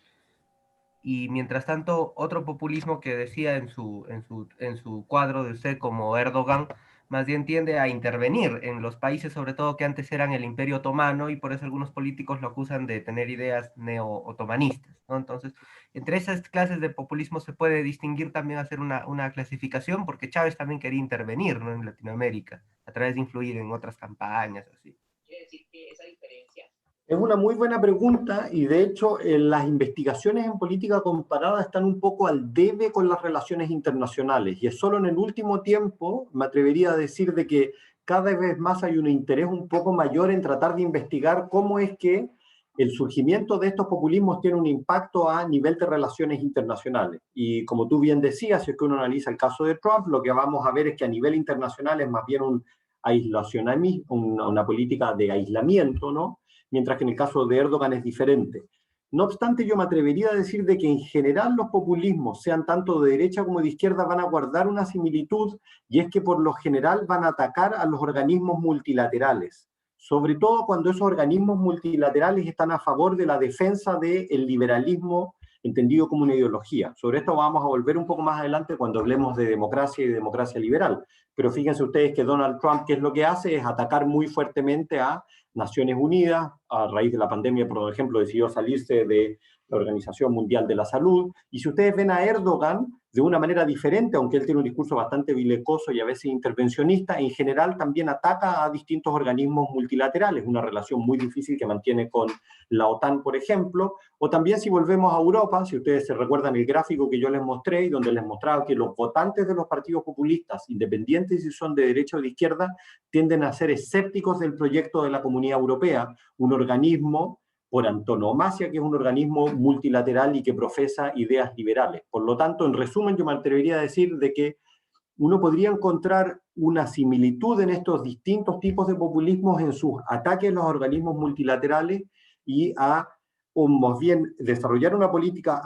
Speaker 3: Y mientras tanto, otro populismo que decía en su cuadro de usted como Erdogan, más bien tiende a intervenir en los países, sobre todo que antes eran el Imperio Otomano, y por eso algunos políticos lo acusan de tener ideas neo-otomanistas, ¿no? Entonces, entre esas clases de populismo se puede distinguir también, hacer una clasificación, porque Chávez también quería intervenir, ¿no?, en Latinoamérica, a través de influir en otras campañas, así. Quiere decir que esa diferencia.
Speaker 2: Es una muy buena pregunta y de hecho las investigaciones en política comparada están un poco al debe con las relaciones internacionales y es solo en el último tiempo, me atrevería a decir, de que cada vez más hay un interés un poco mayor en tratar de investigar cómo es que el surgimiento de estos populismos tiene un impacto a nivel de relaciones internacionales. Y como tú bien decías, si es que uno analiza el caso de Trump, lo que vamos a ver es que a nivel internacional es más bien un aislacionismo, una política de aislamiento, ¿no? Mientras que en el caso de Erdogan es diferente. No obstante, yo me atrevería a decir de que en general los populismos, sean tanto de derecha como de izquierda, van a guardar una similitud, y es que por lo general van a atacar a los organismos multilaterales, sobre todo cuando esos organismos multilaterales están a favor de la defensa del liberalismo entendido como una ideología. Sobre esto vamos a volver un poco más adelante cuando hablemos de democracia y de democracia liberal. Pero fíjense ustedes que Donald Trump, ¿qué es lo que hace? Es atacar muy fuertemente a Naciones Unidas. A raíz de la pandemia, por ejemplo, decidió salirse de la Organización Mundial de la Salud. Y si ustedes ven a Erdogan de una manera diferente, aunque él tiene un discurso bastante belicoso y a veces intervencionista, en general también ataca a distintos organismos multilaterales, una relación muy difícil que mantiene con la OTAN, por ejemplo. O también si volvemos a Europa, si ustedes se recuerdan el gráfico que yo les mostré y donde les mostraba que los votantes de los partidos populistas, independientes si son de derecha o de izquierda, tienden a ser escépticos del proyecto de la Comunidad Europea, un organismo por antonomasia que es un organismo multilateral y que profesa ideas liberales. Por lo tanto, en resumen, yo me atrevería a decir de que uno podría encontrar una similitud en estos distintos tipos de populismos en sus ataques a los organismos multilaterales y o más bien desarrollar una política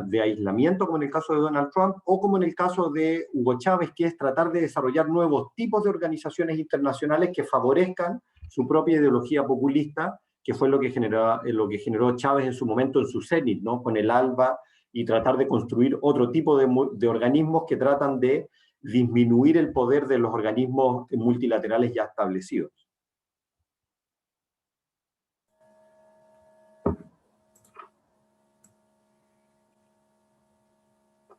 Speaker 2: de aislamiento, como en el caso de Donald Trump, o como en el caso de Hugo Chávez, que es tratar de desarrollar nuevos tipos de organizaciones internacionales que favorezcan su propia ideología populista, que fue lo que generó Chávez en su momento en su cenit, ¿no? Con el ALBA, y tratar de construir otro tipo de organismos que tratan de disminuir el poder de los organismos multilaterales ya establecidos.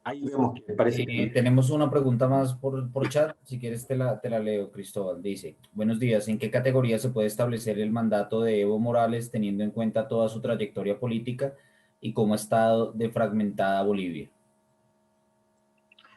Speaker 2: Ahí vemos que parece que...
Speaker 1: Tenemos una pregunta más por chat, si quieres te la leo, Cristóbal. Dice, buenos días, ¿en qué categoría se puede establecer el mandato de Evo Morales teniendo en cuenta toda su trayectoria política y cómo ha estado de fragmentada Bolivia?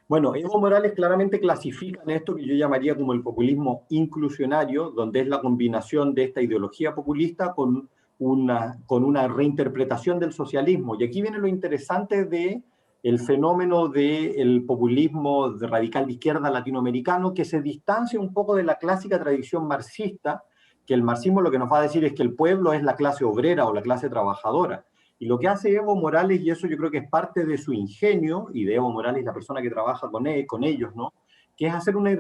Speaker 2: Bueno, Evo Morales claramente clasifica en esto que yo llamaría como el populismo inclusionario, donde es la combinación de esta ideología populista con una reinterpretación del socialismo. Y aquí viene lo interesante de el fenómeno del populismo radical de izquierda latinoamericano, que se distancia un poco de la clásica tradición marxista, que el marxismo lo que nos va a decir es que el pueblo es la clase obrera o la clase trabajadora. Y lo que hace Evo Morales, y eso yo creo que es parte de su ingenio, y de Evo Morales, la persona que trabaja con ellos, ¿no?, que es hacer una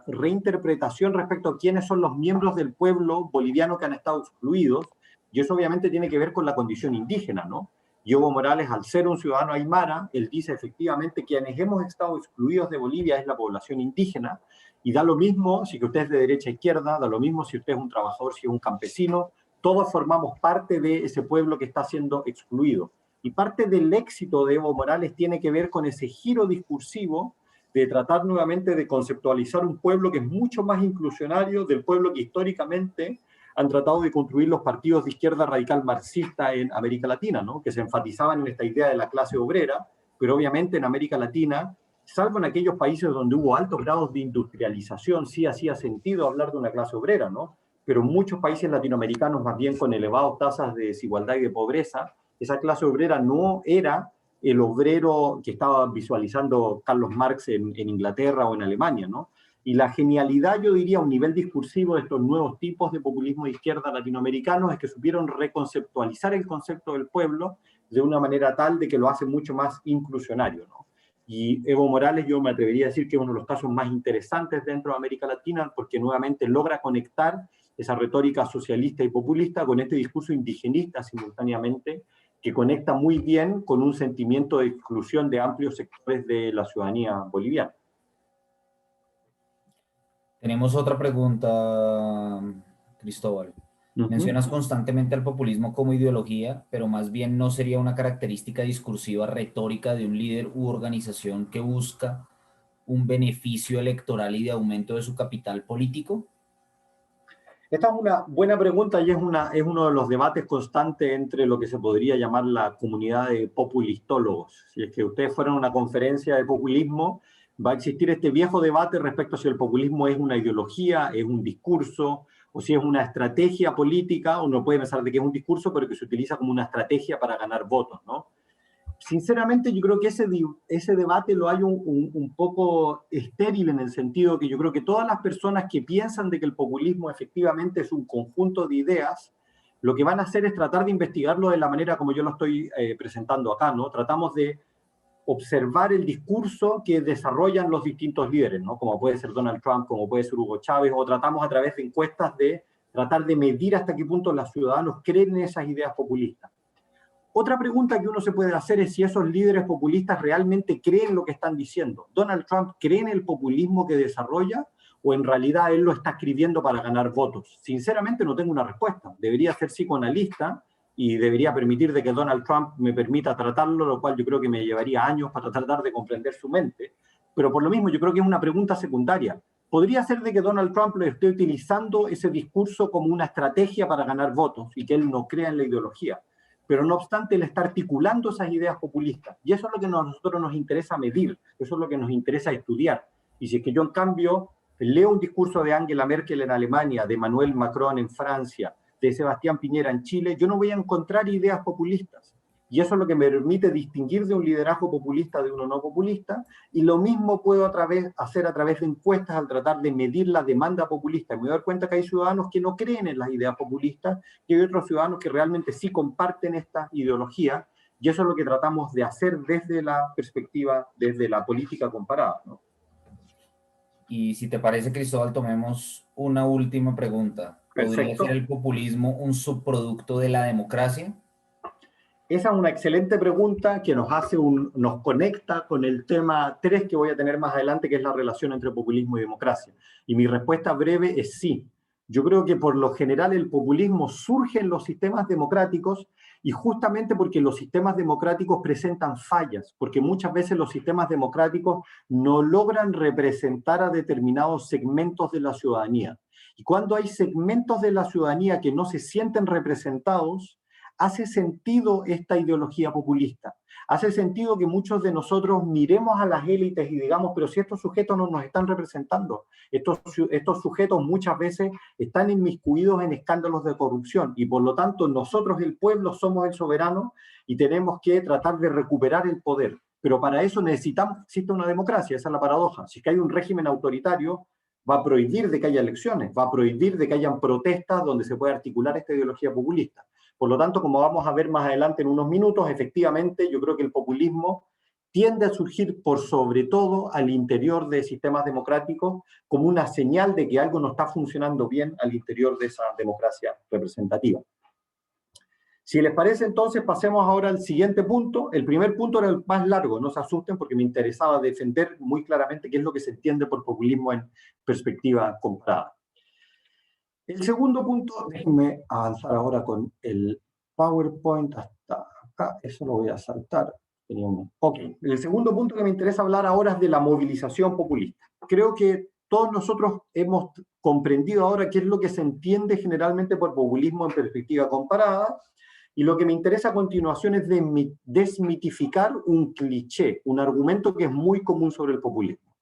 Speaker 2: reinterpretación respecto a quiénes son los miembros del pueblo boliviano que han estado excluidos, y eso obviamente tiene que ver con la condición indígena, ¿no? Y Evo Morales, al ser un ciudadano aymara, él dice efectivamente que quienes hemos estado excluidos de Bolivia es la población indígena, y da lo mismo si que usted es de derecha a izquierda, da lo mismo si usted es un trabajador, si es un campesino, todos formamos parte de ese pueblo que está siendo excluido. Y parte del éxito de Evo Morales tiene que ver con ese giro discursivo de tratar nuevamente de conceptualizar un pueblo que es mucho más inclusionario del pueblo que históricamente han tratado de construir los partidos de izquierda radical marxista en América Latina, ¿no?, que se enfatizaban en esta idea de la clase obrera, pero obviamente en América Latina salvo en aquellos países donde hubo altos grados de industrialización, sí hacía sentido hablar de una clase obrera, ¿no? Pero en muchos países latinoamericanos, más bien con elevadas tasas de desigualdad y de pobreza, esa clase obrera no era el obrero que estaba visualizando Carlos Marx en Inglaterra o en Alemania, ¿no? Y la genialidad, yo diría, a un nivel discursivo de estos nuevos tipos de populismo de izquierda latinoamericanos es que supieron reconceptualizar el concepto del pueblo de una manera tal de que lo hace mucho más inclusionario, ¿no? Y Evo Morales, yo me atrevería a decir que es uno de los casos más interesantes dentro de América Latina, porque nuevamente logra conectar esa retórica socialista y populista con este discurso indigenista simultáneamente, que conecta muy bien con un sentimiento de exclusión de amplios sectores de la ciudadanía boliviana.
Speaker 1: Tenemos otra pregunta, Cristóbal. Mencionas constantemente al populismo como ideología, pero más bien no sería una característica discursiva retórica de un líder u organización que busca un beneficio electoral y de aumento de su capital político.
Speaker 2: Esta es una buena pregunta y es uno de los debates constantes entre lo que se podría llamar la comunidad de populistólogos. Si es que ustedes fueran a una conferencia de populismo, va a existir este viejo debate respecto a si el populismo es una ideología, es un discurso, o si es una estrategia política. Uno puede pensar de que es un discurso, pero que se utiliza como una estrategia para ganar votos, ¿no? Sinceramente, yo creo que ese debate lo hay un poco estéril en el sentido que yo creo que todas las personas que piensan de que el populismo efectivamente es un conjunto de ideas, lo que van a hacer es tratar de investigarlo de la manera como yo lo estoy presentando acá, ¿no? Tratamos de observar el discurso que desarrollan los distintos líderes, ¿no? Como puede ser Donald Trump, como puede ser Hugo Chávez, o tratamos a través de encuestas de tratar de medir hasta qué punto los ciudadanos creen en esas ideas populistas. Otra pregunta que uno se puede hacer es si esos líderes populistas realmente creen lo que están diciendo. ¿Donald Trump cree en el populismo que desarrolla o en realidad él lo está escribiendo para ganar votos? Sinceramente no tengo una respuesta. Debería ser psicoanalista y debería permitir de que Donald Trump me permita tratarlo, lo cual yo creo que me llevaría años para tratar de comprender su mente. Pero por lo mismo yo creo que es una pregunta secundaria. Podría ser de que Donald Trump lo esté utilizando ese discurso como una estrategia para ganar votos y que él no crea en la ideología. Pero no obstante, él está articulando esas ideas populistas. Y eso es lo que a nosotros nos interesa medir, eso es lo que nos interesa estudiar. Y si es que yo, en cambio, leo un discurso de Angela Merkel en Alemania, de Emmanuel Macron en Francia, de Sebastián Piñera en Chile, yo no voy a encontrar ideas populistas. Y eso es lo que me permite distinguir de un liderazgo populista de uno no populista, y lo mismo puedo hacer a través de encuestas al tratar de medir la demanda populista. Me voy a dar cuenta que hay ciudadanos que no creen en las ideas populistas y hay otros ciudadanos que realmente sí comparten esta ideología, y eso es lo que tratamos de hacer desde la perspectiva, desde la política comparada, ¿no?
Speaker 1: Y si te parece, Cristóbal, tomemos una última pregunta. ¿Podría
Speaker 2: Perfecto.
Speaker 1: ser el populismo un subproducto de la democracia?
Speaker 2: Esa es una excelente pregunta que nos conecta con el tema 3 que voy a tener más adelante, que es la relación entre populismo y democracia. Y mi respuesta breve es sí. Yo creo que por lo general el populismo surge en los sistemas democráticos y justamente porque los sistemas democráticos presentan fallas, porque muchas veces los sistemas democráticos no logran representar a determinados segmentos de la ciudadanía. Y cuando hay segmentos de la ciudadanía que no se sienten representados, hace sentido esta ideología populista. Hace sentido que muchos de nosotros miremos a las élites y digamos, pero si estos sujetos no nos están representando, estos sujetos muchas veces están inmiscuidos en escándalos de corrupción y por lo tanto nosotros, el pueblo, somos el soberano y tenemos que tratar de recuperar el poder. Pero para eso necesitamos que exista una democracia, esa es la paradoja. Si es que hay un régimen autoritario, va a prohibir de que haya elecciones, va a prohibir de que hayan protestas donde se pueda articular esta ideología populista. Por lo tanto, como vamos a ver más adelante en unos minutos, efectivamente yo creo que el populismo tiende a surgir por sobre todo al interior de sistemas democráticos como una señal de que algo no está funcionando bien al interior de esa democracia representativa. Si les parece, entonces pasemos ahora al siguiente punto. El primer punto era el más largo, no se asusten porque me interesaba defender muy claramente qué es lo que se entiende por populismo en perspectiva comparada. El segundo punto, déjenme avanzar ahora con el PowerPoint hasta acá, eso lo voy a saltar. Ok, el segundo punto que me interesa hablar ahora es de la movilización populista. Creo que todos nosotros hemos comprendido ahora qué es lo que se entiende generalmente por populismo en perspectiva comparada, Y lo que me interesa a continuación es desmitificar un cliché, un argumento que es muy común sobre el populismo.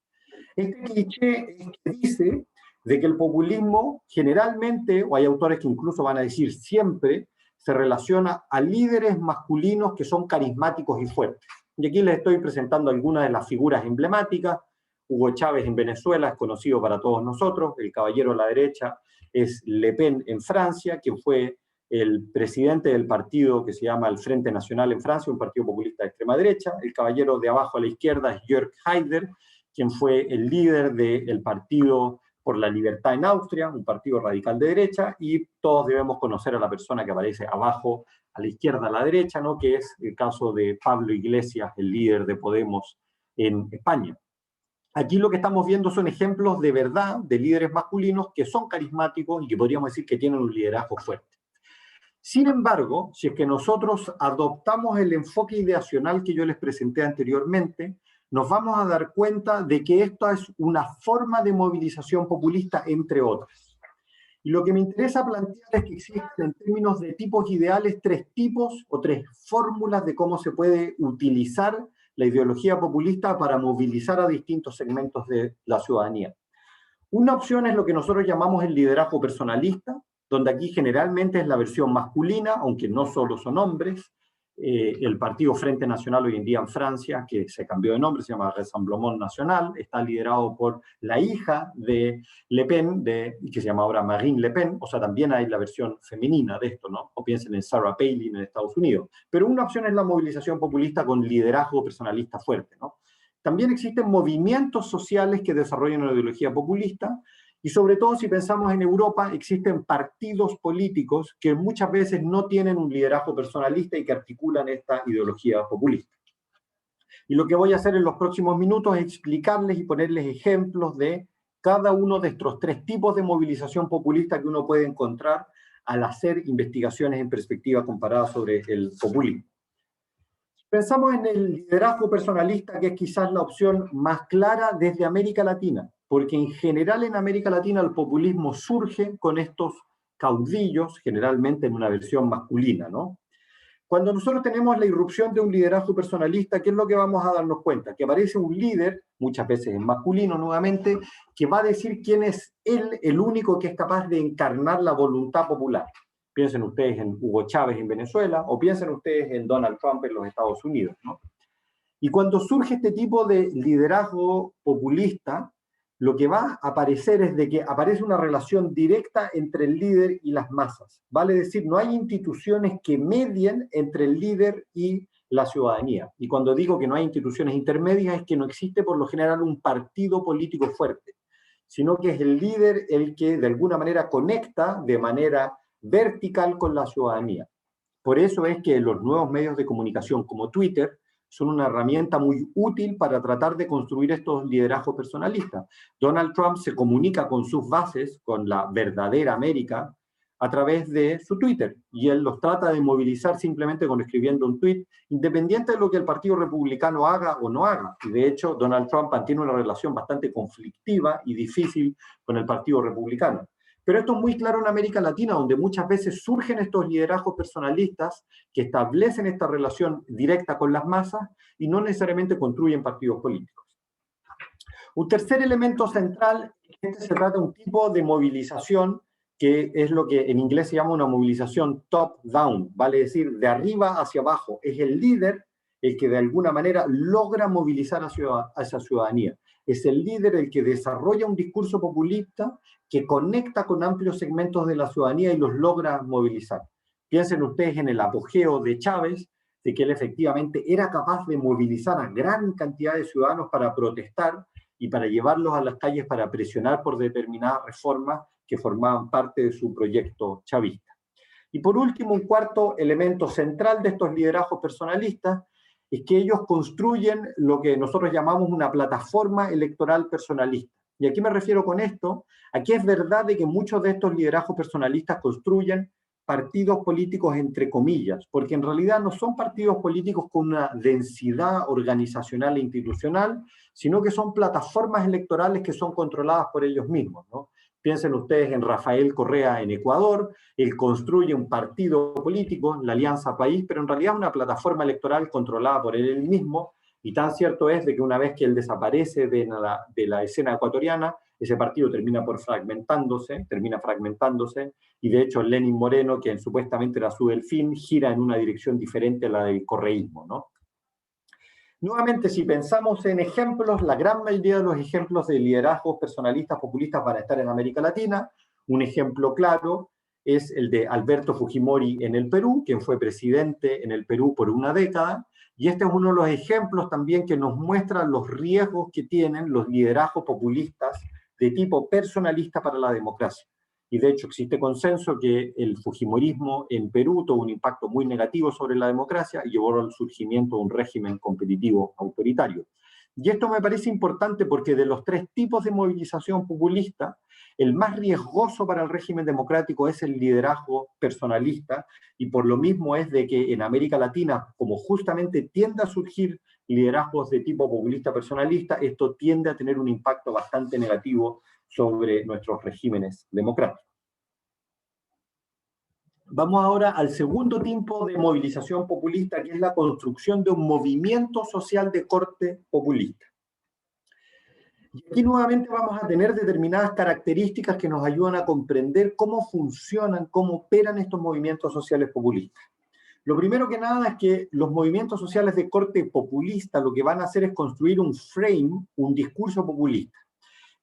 Speaker 2: Este cliché es que dice de que el populismo generalmente, o hay autores que incluso van a decir siempre, se relaciona a líderes masculinos que son carismáticos y fuertes. Y aquí les estoy presentando algunas de las figuras emblemáticas. Hugo Chávez en Venezuela es conocido para todos nosotros, el caballero a la derecha es Le Pen en Francia, quien fue el presidente del partido que se llama el Frente Nacional en Francia, un partido populista de extrema derecha. El caballero de abajo a la izquierda es Jörg Haider, quien fue el líder del Partido por la Libertad en Austria, un partido radical de derecha, y todos debemos conocer a la persona que aparece abajo a la izquierda a la derecha, ¿no? Que es el caso de Pablo Iglesias, el líder de Podemos en España. Aquí lo que estamos viendo son ejemplos de verdad de líderes masculinos que son carismáticos y que podríamos decir que tienen un liderazgo fuerte. Sin embargo, si es que nosotros adoptamos el enfoque ideacional que yo les presenté anteriormente, nos vamos a dar cuenta de que esto es una forma de movilización populista, entre otras. Y lo que me interesa plantear es que existen en términos de tipos ideales tres tipos o tres fórmulas de cómo se puede utilizar la ideología populista para movilizar a distintos segmentos de la ciudadanía. Una opción es lo que nosotros llamamos el liderazgo personalista, donde aquí generalmente es la versión masculina, aunque no solo son hombres. El partido Frente Nacional hoy en día en Francia, que se cambió de nombre, se llama Rassemblement National, está liderado por la hija de Le Pen, que se llama ahora Marine Le Pen, o sea, también hay la versión femenina de esto, ¿no? O piensen en Sarah Palin en Estados Unidos. Pero una opción es la movilización populista con liderazgo personalista fuerte, ¿no? También existen movimientos sociales que desarrollan una ideología populista, y sobre todo si pensamos en Europa, existen partidos políticos que muchas veces no tienen un liderazgo personalista y que articulan esta ideología populista. Y lo que voy a hacer en los próximos minutos es explicarles y ponerles ejemplos de cada uno de estos tres tipos de movilización populista que uno puede encontrar al hacer investigaciones en perspectiva comparada sobre el populismo. Pensamos en el liderazgo personalista, que es quizás la opción más clara desde América Latina, porque en general en América Latina el populismo surge con estos caudillos, generalmente en una versión masculina, ¿no? Cuando nosotros tenemos la irrupción de un liderazgo personalista, ¿qué es lo que vamos a darnos cuenta? Que aparece un líder, muchas veces en masculino nuevamente, que va a decir quién es él, el único que es capaz de encarnar la voluntad popular. Piensen ustedes en Hugo Chávez en Venezuela, o piensen ustedes en Donald Trump en los Estados Unidos, ¿no? Y cuando surge este tipo de liderazgo populista, lo que va a aparecer es de que aparece una relación directa entre el líder y las masas. Vale decir, no hay instituciones que medien entre el líder y la ciudadanía. Y cuando digo que no hay instituciones intermedias, es que no existe por lo general un partido político fuerte, sino que es el líder el que de alguna manera conecta de manera vertical con la ciudadanía. Por eso es que los nuevos medios de comunicación como Twitter son una herramienta muy útil para tratar de construir estos liderazgos personalistas. Donald Trump se comunica con sus bases, con la verdadera América, a través de su Twitter, y él los trata de movilizar simplemente con escribiendo un tweet, independiente de lo que el Partido Republicano haga o no haga. Y de hecho, Donald Trump mantiene una relación bastante conflictiva y difícil con el Partido Republicano. Pero esto es muy claro en América Latina, donde muchas veces surgen estos liderazgos personalistas que establecen esta relación directa con las masas y no necesariamente construyen partidos políticos. Un tercer elemento central es que se trata de un tipo de movilización que es lo que en inglés se llama una movilización top-down, vale decir, de arriba hacia abajo. Es el líder el que de alguna manera logra movilizar a esa ciudadanía. Es el líder el que desarrolla un discurso populista que conecta con amplios segmentos de la ciudadanía y los logra movilizar. Piensen ustedes en el apogeo de Chávez, de que él efectivamente era capaz de movilizar a gran cantidad de ciudadanos para protestar y para llevarlos a las calles para presionar por determinadas reformas que formaban parte de su proyecto chavista. Y por último, un cuarto elemento central de estos liderazgos personalistas es que ellos construyen lo que nosotros llamamos una plataforma electoral personalista. ¿Y a qué me refiero con esto? Aquí es verdad de que muchos de estos liderazgos personalistas construyen partidos políticos entre comillas, porque en realidad no son partidos políticos con una densidad organizacional e institucional, sino que son plataformas electorales que son controladas por ellos mismos, ¿no? Piensen ustedes en Rafael Correa en Ecuador, él construye un partido político, la Alianza País, pero en realidad es una plataforma electoral controlada por él mismo, y tan cierto es de que una vez que él desaparece de la escena ecuatoriana, ese partido termina fragmentándose, y de hecho Lenín Moreno, quien supuestamente era su delfín, gira en una dirección diferente a la del correísmo, ¿no? Nuevamente, si pensamos en ejemplos, la gran mayoría de los ejemplos de liderazgos personalistas populistas van a estar en América Latina. Un ejemplo claro es el de Alberto Fujimori en el Perú, quien fue presidente en el Perú por una década, y este es uno de los ejemplos también que nos muestra los riesgos que tienen los liderazgos populistas de tipo personalista para la democracia. Y de hecho existe consenso que el fujimorismo en Perú tuvo un impacto muy negativo sobre la democracia y llevó al surgimiento de un régimen competitivo autoritario. Y esto me parece importante porque de los tres tipos de movilización populista, el más riesgoso para el régimen democrático es el liderazgo personalista, y por lo mismo es de que en América Latina, como justamente tiende a surgir liderazgos de tipo populista personalista, esto tiende a tener un impacto bastante negativo sobre nuestros regímenes democráticos. Vamos ahora al segundo tipo de movilización populista, que es la construcción de un movimiento social de corte populista. Y aquí nuevamente vamos a tener determinadas características que nos ayudan a comprender cómo funcionan, cómo operan estos movimientos sociales populistas. Lo primero que nada es que los movimientos sociales de corte populista lo que van a hacer es construir un frame, un discurso populista.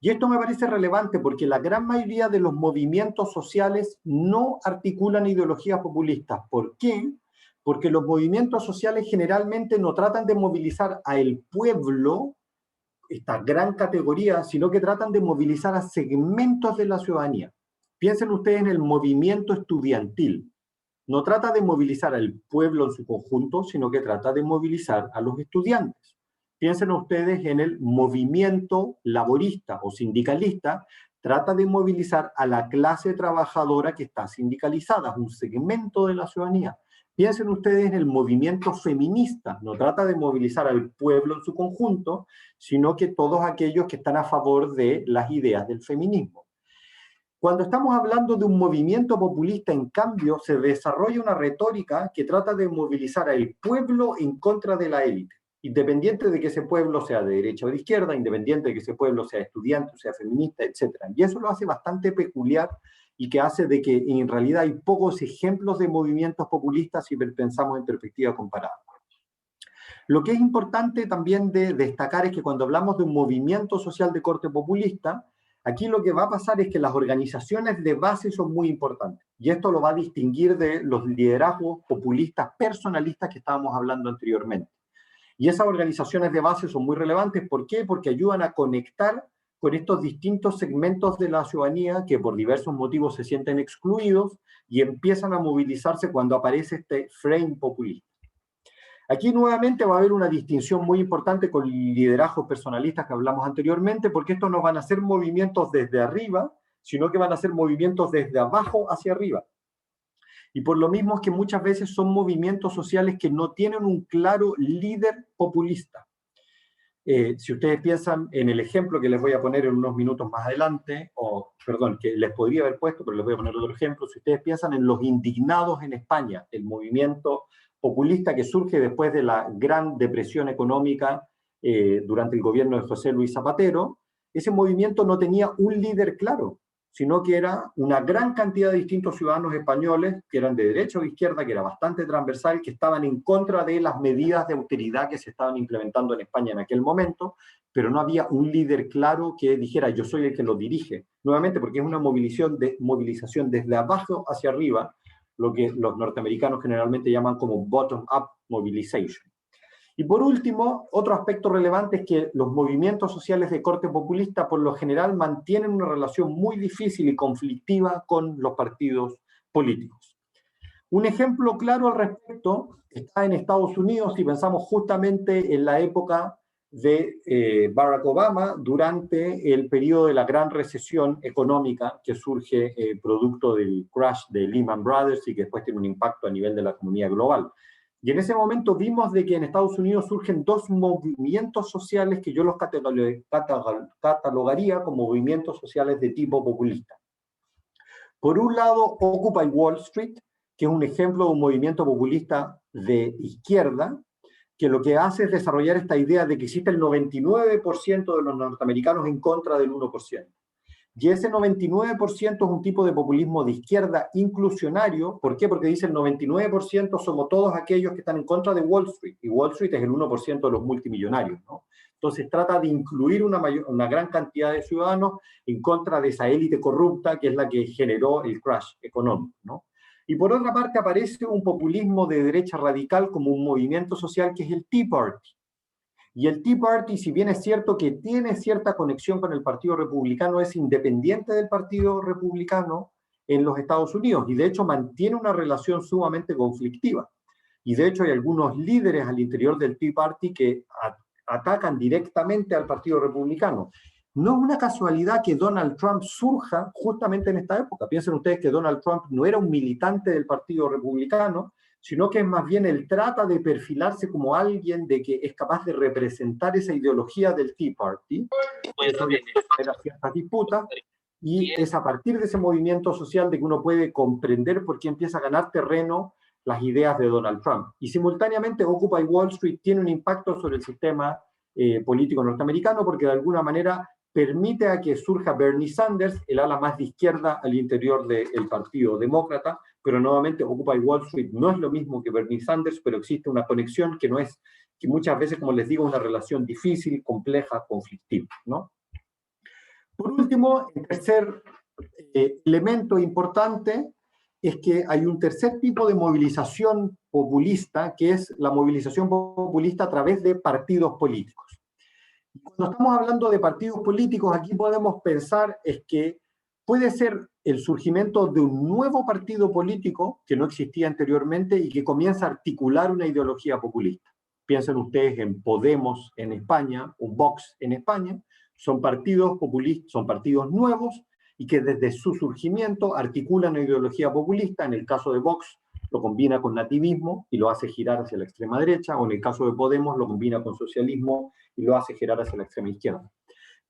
Speaker 2: Y esto me parece relevante porque la gran mayoría de los movimientos sociales no articulan ideologías populistas. ¿Por qué? Porque los movimientos sociales generalmente no tratan de movilizar al pueblo, esta gran categoría, sino que tratan de movilizar a segmentos de la ciudadanía. Piensen ustedes en el movimiento estudiantil. No trata de movilizar al pueblo en su conjunto, sino que trata de movilizar a los estudiantes. Piensen ustedes en el movimiento laborista o sindicalista, trata de movilizar a la clase trabajadora que está sindicalizada, un segmento de la ciudadanía. Piensen ustedes en el movimiento feminista, no trata de movilizar al pueblo en su conjunto, sino que todos aquellos que están a favor de las ideas del feminismo. Cuando estamos hablando de un movimiento populista, en cambio, se desarrolla una retórica que trata de movilizar al pueblo en contra de la élite, independiente de que ese pueblo sea de derecha o de izquierda, independiente de que ese pueblo sea estudiante o sea feminista, etc. Y eso lo hace bastante peculiar y que hace de que en realidad hay pocos ejemplos de movimientos populistas si pensamos en perspectiva comparada. Lo que es importante también de destacar es que cuando hablamos de un movimiento social de corte populista, aquí lo que va a pasar es que las organizaciones de base son muy importantes. Y esto lo va a distinguir de los liderazgos populistas personalistas que estábamos hablando anteriormente. Y esas organizaciones de base son muy relevantes. ¿Por qué? Porque ayudan a conectar con estos distintos segmentos de la ciudadanía que por diversos motivos se sienten excluidos y empiezan a movilizarse cuando aparece este frame populista. Aquí nuevamente va a haber una distinción muy importante con liderazgos personalistas que hablamos anteriormente, porque estos no van a ser movimientos desde arriba, sino que van a ser movimientos desde abajo hacia arriba. Y por lo mismo es que muchas veces son movimientos sociales que no tienen un claro líder populista. Si ustedes piensan en el ejemplo que les voy a poner en unos minutos más adelante, que les podría haber puesto, pero les voy a poner otro ejemplo, si ustedes piensan en los indignados en España, el movimiento populista que surge después de la gran depresión económica durante el gobierno de José Luis Zapatero, ese movimiento no tenía un líder claro, sino que era una gran cantidad de distintos ciudadanos españoles que eran de derecha o de izquierda, que era bastante transversal, que estaban en contra de las medidas de austeridad que se estaban implementando en España en aquel momento, pero no había un líder claro que dijera yo soy el que lo dirige. Nuevamente porque es una movilización desde abajo hacia arriba, lo que los norteamericanos generalmente llaman como bottom-up mobilization. Y por último, otro aspecto relevante es que los movimientos sociales de corte populista por lo general mantienen una relación muy difícil y conflictiva con los partidos políticos. Un ejemplo claro al respecto está en Estados Unidos, si pensamos justamente en la época de Barack Obama, durante el periodo de la gran recesión económica que surge producto del crash de Lehman Brothers y que después tiene un impacto a nivel de la economía global. Y en ese momento vimos de que en Estados Unidos surgen dos movimientos sociales que yo los catalogaría como movimientos sociales de tipo populista. Por un lado, Occupy Wall Street, que es un ejemplo de un movimiento populista de izquierda, que lo que hace es desarrollar esta idea de que existe el 99% de los norteamericanos en contra del 1%. Y ese 99% es un tipo de populismo de izquierda inclusionario. ¿Por qué? Porque dice el 99% somos todos aquellos que están en contra de Wall Street, y Wall Street es el 1% de los multimillonarios, ¿no? Entonces trata de incluir una gran cantidad de ciudadanos en contra de esa élite corrupta que es la que generó el crash económico, ¿no? Y por otra parte aparece un populismo de derecha radical como un movimiento social que es el Tea Party. Y el Tea Party, si bien es cierto que tiene cierta conexión con el Partido Republicano, es independiente del Partido Republicano en los Estados Unidos y de hecho mantiene una relación sumamente conflictiva. Y de hecho hay algunos líderes al interior del Tea Party que atacan directamente al Partido Republicano. No es una casualidad que Donald Trump surja justamente en esta época. Piensen ustedes que Donald Trump no era un militante del Partido Republicano, sino que más bien él trata de perfilarse como alguien de que es capaz de representar esa ideología del Tea Party, eso genera ciertas disputas, y es a partir de ese movimiento social de que uno puede comprender por qué empieza a ganar terreno las ideas de Donald Trump. Y simultáneamente Occupy Wall Street tiene un impacto sobre el sistema político norteamericano porque de alguna manera permite a que surja Bernie Sanders, el ala más de izquierda al interior del Partido Demócrata, pero nuevamente Occupy Wall Street no es lo mismo que Bernie Sanders, pero existe una conexión que no es, que muchas veces, como les digo, es una relación difícil, compleja, conflictiva, ¿no? Por último, el tercer elemento importante es que hay un tercer tipo de movilización populista, que es la movilización populista a través de partidos políticos. Cuando estamos hablando de partidos políticos, aquí podemos pensar es que puede ser el surgimiento de un nuevo partido político que no existía anteriormente y que comienza a articular una ideología populista. Piensen ustedes en Podemos en España, o Vox en España, son partidos populistas, son partidos nuevos y que desde su surgimiento articulan una ideología populista. En el caso de Vox lo combina con nativismo y lo hace girar hacia la extrema derecha, o en el caso de Podemos lo combina con socialismo y lo hace girar hacia la extrema izquierda.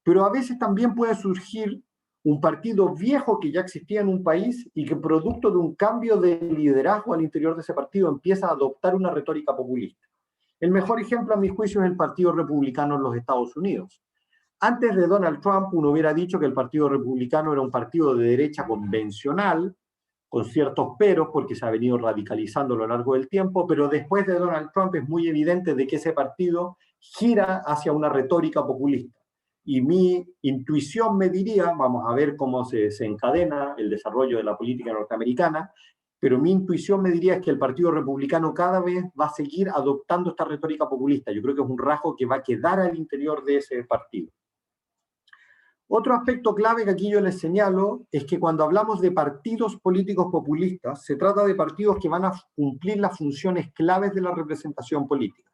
Speaker 2: Pero a veces también puede surgir un partido viejo que ya existía en un país y que producto de un cambio de liderazgo al interior de ese partido empieza a adoptar una retórica populista. El mejor ejemplo a mi juicio es el Partido Republicano en los Estados Unidos. Antes de Donald Trump uno hubiera dicho que el Partido Republicano era un partido de derecha convencional, con ciertos peros porque se ha venido radicalizando a lo largo del tiempo, pero después de Donald Trump es muy evidente de que ese partido gira hacia una retórica populista. Y mi intuición me diría, vamos a ver cómo se encadena el desarrollo de la política norteamericana, pero mi intuición me diría es que el Partido Republicano cada vez va a seguir adoptando esta retórica populista. Yo creo que es un rasgo que va a quedar al interior de ese partido. Otro aspecto clave que aquí yo les señalo es que cuando hablamos de partidos políticos populistas, se trata de partidos que van a cumplir las funciones claves de la representación política.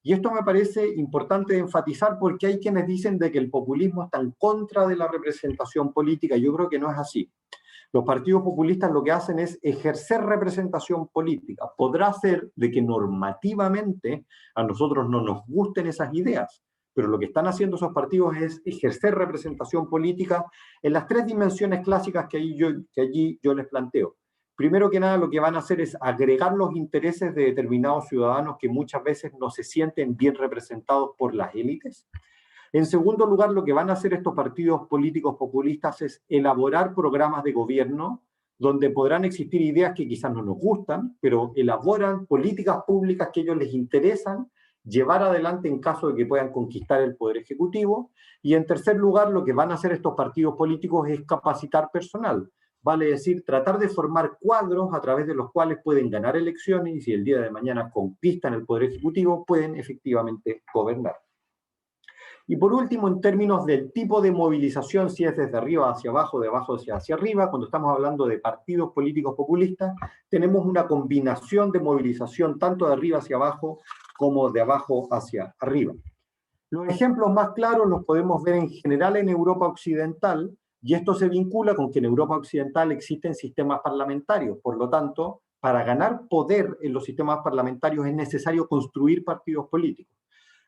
Speaker 2: Y esto me parece importante enfatizar porque hay quienes dicen de que el populismo está en contra de la representación política. Yo creo que no es así. Los partidos populistas lo que hacen es ejercer representación política. Podrá ser de que normativamente a nosotros no nos gusten esas ideas, pero lo que están haciendo esos partidos es ejercer representación política en las tres dimensiones clásicas que allí yo les planteo. Primero que nada, lo que van a hacer es agregar los intereses de determinados ciudadanos que muchas veces no se sienten bien representados por las élites. En segundo lugar, lo que van a hacer estos partidos políticos populistas es elaborar programas de gobierno donde podrán existir ideas que quizás no nos gustan, pero elaboran políticas públicas que a ellos les interesan llevar adelante en caso de que puedan conquistar el poder ejecutivo. Y en tercer lugar, lo que van a hacer estos partidos políticos es capacitar personal. Vale decir, tratar de formar cuadros a través de los cuales pueden ganar elecciones y si el día de mañana conquistan el poder ejecutivo, pueden efectivamente gobernar. Y por último, en términos del tipo de movilización, si es desde arriba hacia abajo, de abajo hacia arriba, cuando estamos hablando de partidos políticos populistas, tenemos una combinación de movilización tanto de arriba hacia abajo como de abajo hacia arriba. Los ejemplos más claros los podemos ver en general en Europa Occidental, y esto se vincula con que en Europa Occidental existen sistemas parlamentarios, por lo tanto, para ganar poder en los sistemas parlamentarios es necesario construir partidos políticos.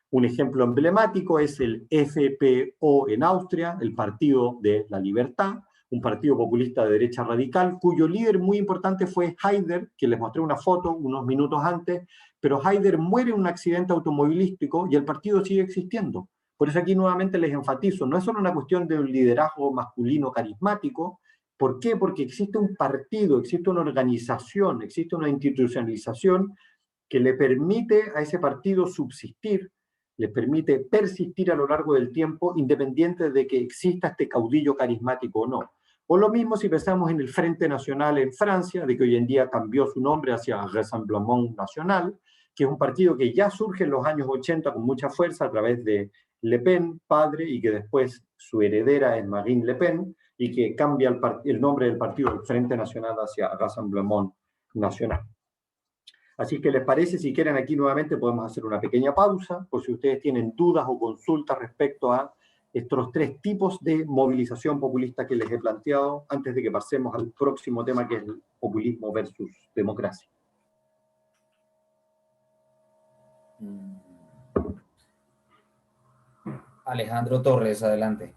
Speaker 2: Un ejemplo emblemático es el FPO en Austria, el Partido de la Libertad, un partido populista de derecha radical, cuyo líder muy importante fue Haider, que les mostré una foto unos minutos antes, pero Haider muere en un accidente automovilístico y el partido sigue existiendo. Por eso aquí nuevamente les enfatizo, no es solo una cuestión de un liderazgo masculino carismático. ¿Por qué? Porque existe un partido, existe una organización, existe una institucionalización que le permite a ese partido subsistir, le permite persistir a lo largo del tiempo, independiente de que exista este caudillo carismático o no. O lo mismo si pensamos en el Frente Nacional en Francia, de que hoy en día cambió su nombre hacia Rassemblement National, que es un partido que ya surge en los años 80 con mucha fuerza a través de Le Pen, padre, y que después su heredera es Marine Le Pen, y que cambia el nombre del partido del Frente Nacional hacia Rassemblement National. Así que les parece, si quieren aquí nuevamente podemos hacer una pequeña pausa, por si ustedes tienen dudas o consultas respecto a estos tres tipos de movilización populista que les he planteado, antes de que pasemos al próximo tema, que es el populismo versus democracia.
Speaker 1: Alejandro Torres, adelante.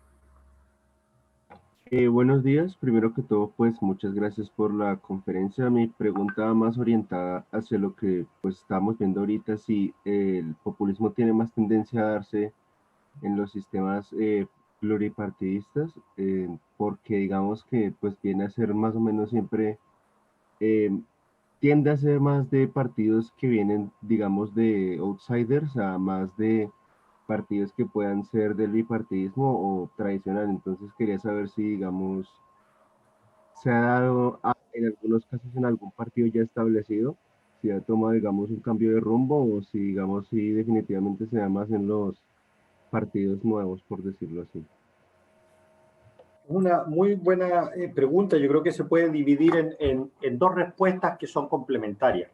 Speaker 4: Buenos días. Primero que todo, pues muchas gracias por la conferencia. Mi pregunta va más orientada hacia lo que pues estamos viendo ahorita, si el populismo tiene más tendencia a darse en los sistemas pluripartidistas, porque digamos que pues viene a ser más o menos siempre, tiende a ser más de partidos que vienen, digamos, de outsiders a más de partidos que puedan ser del bipartidismo o tradicional. Entonces quería saber si, digamos, se ha dado en algunos casos en algún partido ya establecido, si ha tomado, digamos, un cambio de rumbo o si, digamos, si definitivamente se da más en los partidos nuevos, por decirlo así.
Speaker 2: Una muy buena pregunta. Yo creo que se puede dividir en dos respuestas que son complementarias.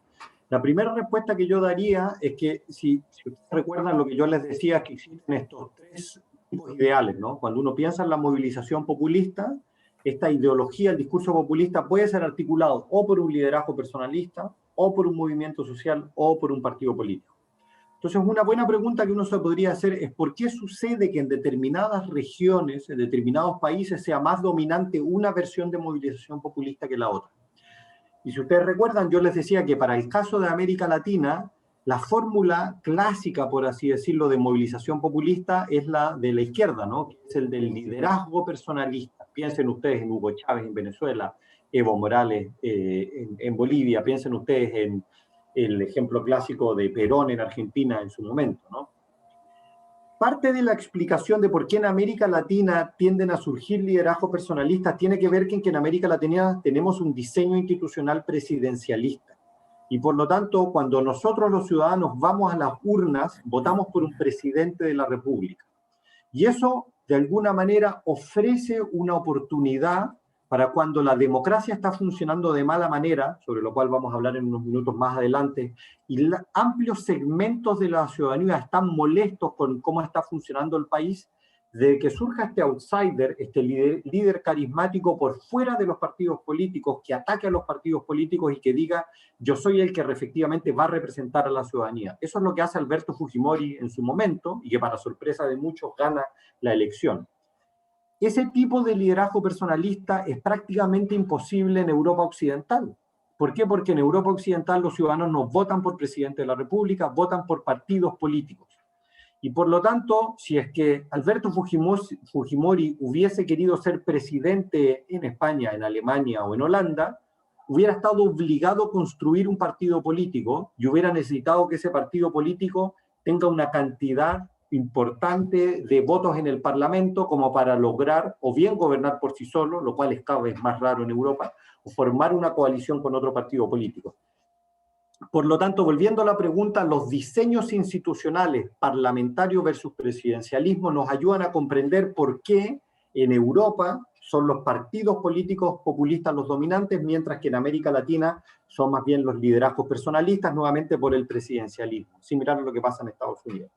Speaker 2: La primera respuesta que yo daría es que, si ustedes recuerdan lo que yo les decía, que existen estos tres tipos ideales, ¿no? Cuando uno piensa en la movilización populista, esta ideología, el discurso populista puede ser articulado o por un liderazgo personalista, o por un movimiento social, o por un partido político. Entonces, una buena pregunta que uno se podría hacer es ¿por qué sucede que en determinadas regiones, en determinados países, sea más dominante una versión de movilización populista que la otra? Y si ustedes recuerdan, yo les decía que para el caso de América Latina, la fórmula clásica, por así decirlo, de movilización populista es la de la izquierda, ¿no? Que es el del liderazgo personalista. Piensen ustedes en Hugo Chávez en Venezuela, Evo Morales en Bolivia, piensen ustedes en el ejemplo clásico de Perón en Argentina en su momento, ¿no? Parte de la explicación de por qué en América Latina tienden a surgir liderazgos personalistas tiene que ver que en América Latina tenemos un diseño institucional presidencialista. Y por lo tanto, cuando nosotros los ciudadanos vamos a las urnas, votamos por un presidente de la República. Y eso, de alguna manera, ofrece una oportunidad para cuando la democracia está funcionando de mala manera, sobre lo cual vamos a hablar en unos minutos más adelante, y amplios segmentos de la ciudadanía están molestos con cómo está funcionando el país, de que surja este outsider, este líder carismático por fuera de los partidos políticos, que ataque a los partidos políticos y que diga, yo soy el que efectivamente va a representar a la ciudadanía. Eso es lo que hace Alberto Fujimori en su momento, y que para sorpresa de muchos gana la elección. Ese tipo de liderazgo personalista es prácticamente imposible en Europa Occidental. ¿Por qué? Porque en Europa Occidental los ciudadanos no votan por presidente de la República, votan por partidos políticos. Y por lo tanto, si es que Alberto Fujimori hubiese querido ser presidente en España, en Alemania o en Holanda, hubiera estado obligado a construir un partido político y hubiera necesitado que ese partido político tenga una cantidad importante de votos en el Parlamento como para lograr o bien gobernar por sí solo, lo cual es cada vez más raro en Europa, o formar una coalición con otro partido político. Por lo tanto, volviendo a la pregunta, los diseños institucionales parlamentario versus presidencialismo nos ayudan a comprender por qué en Europa son los partidos políticos populistas los dominantes, mientras que en América Latina son más bien los liderazgos personalistas, nuevamente por el presidencialismo, similar a lo que pasa en Estados Unidos.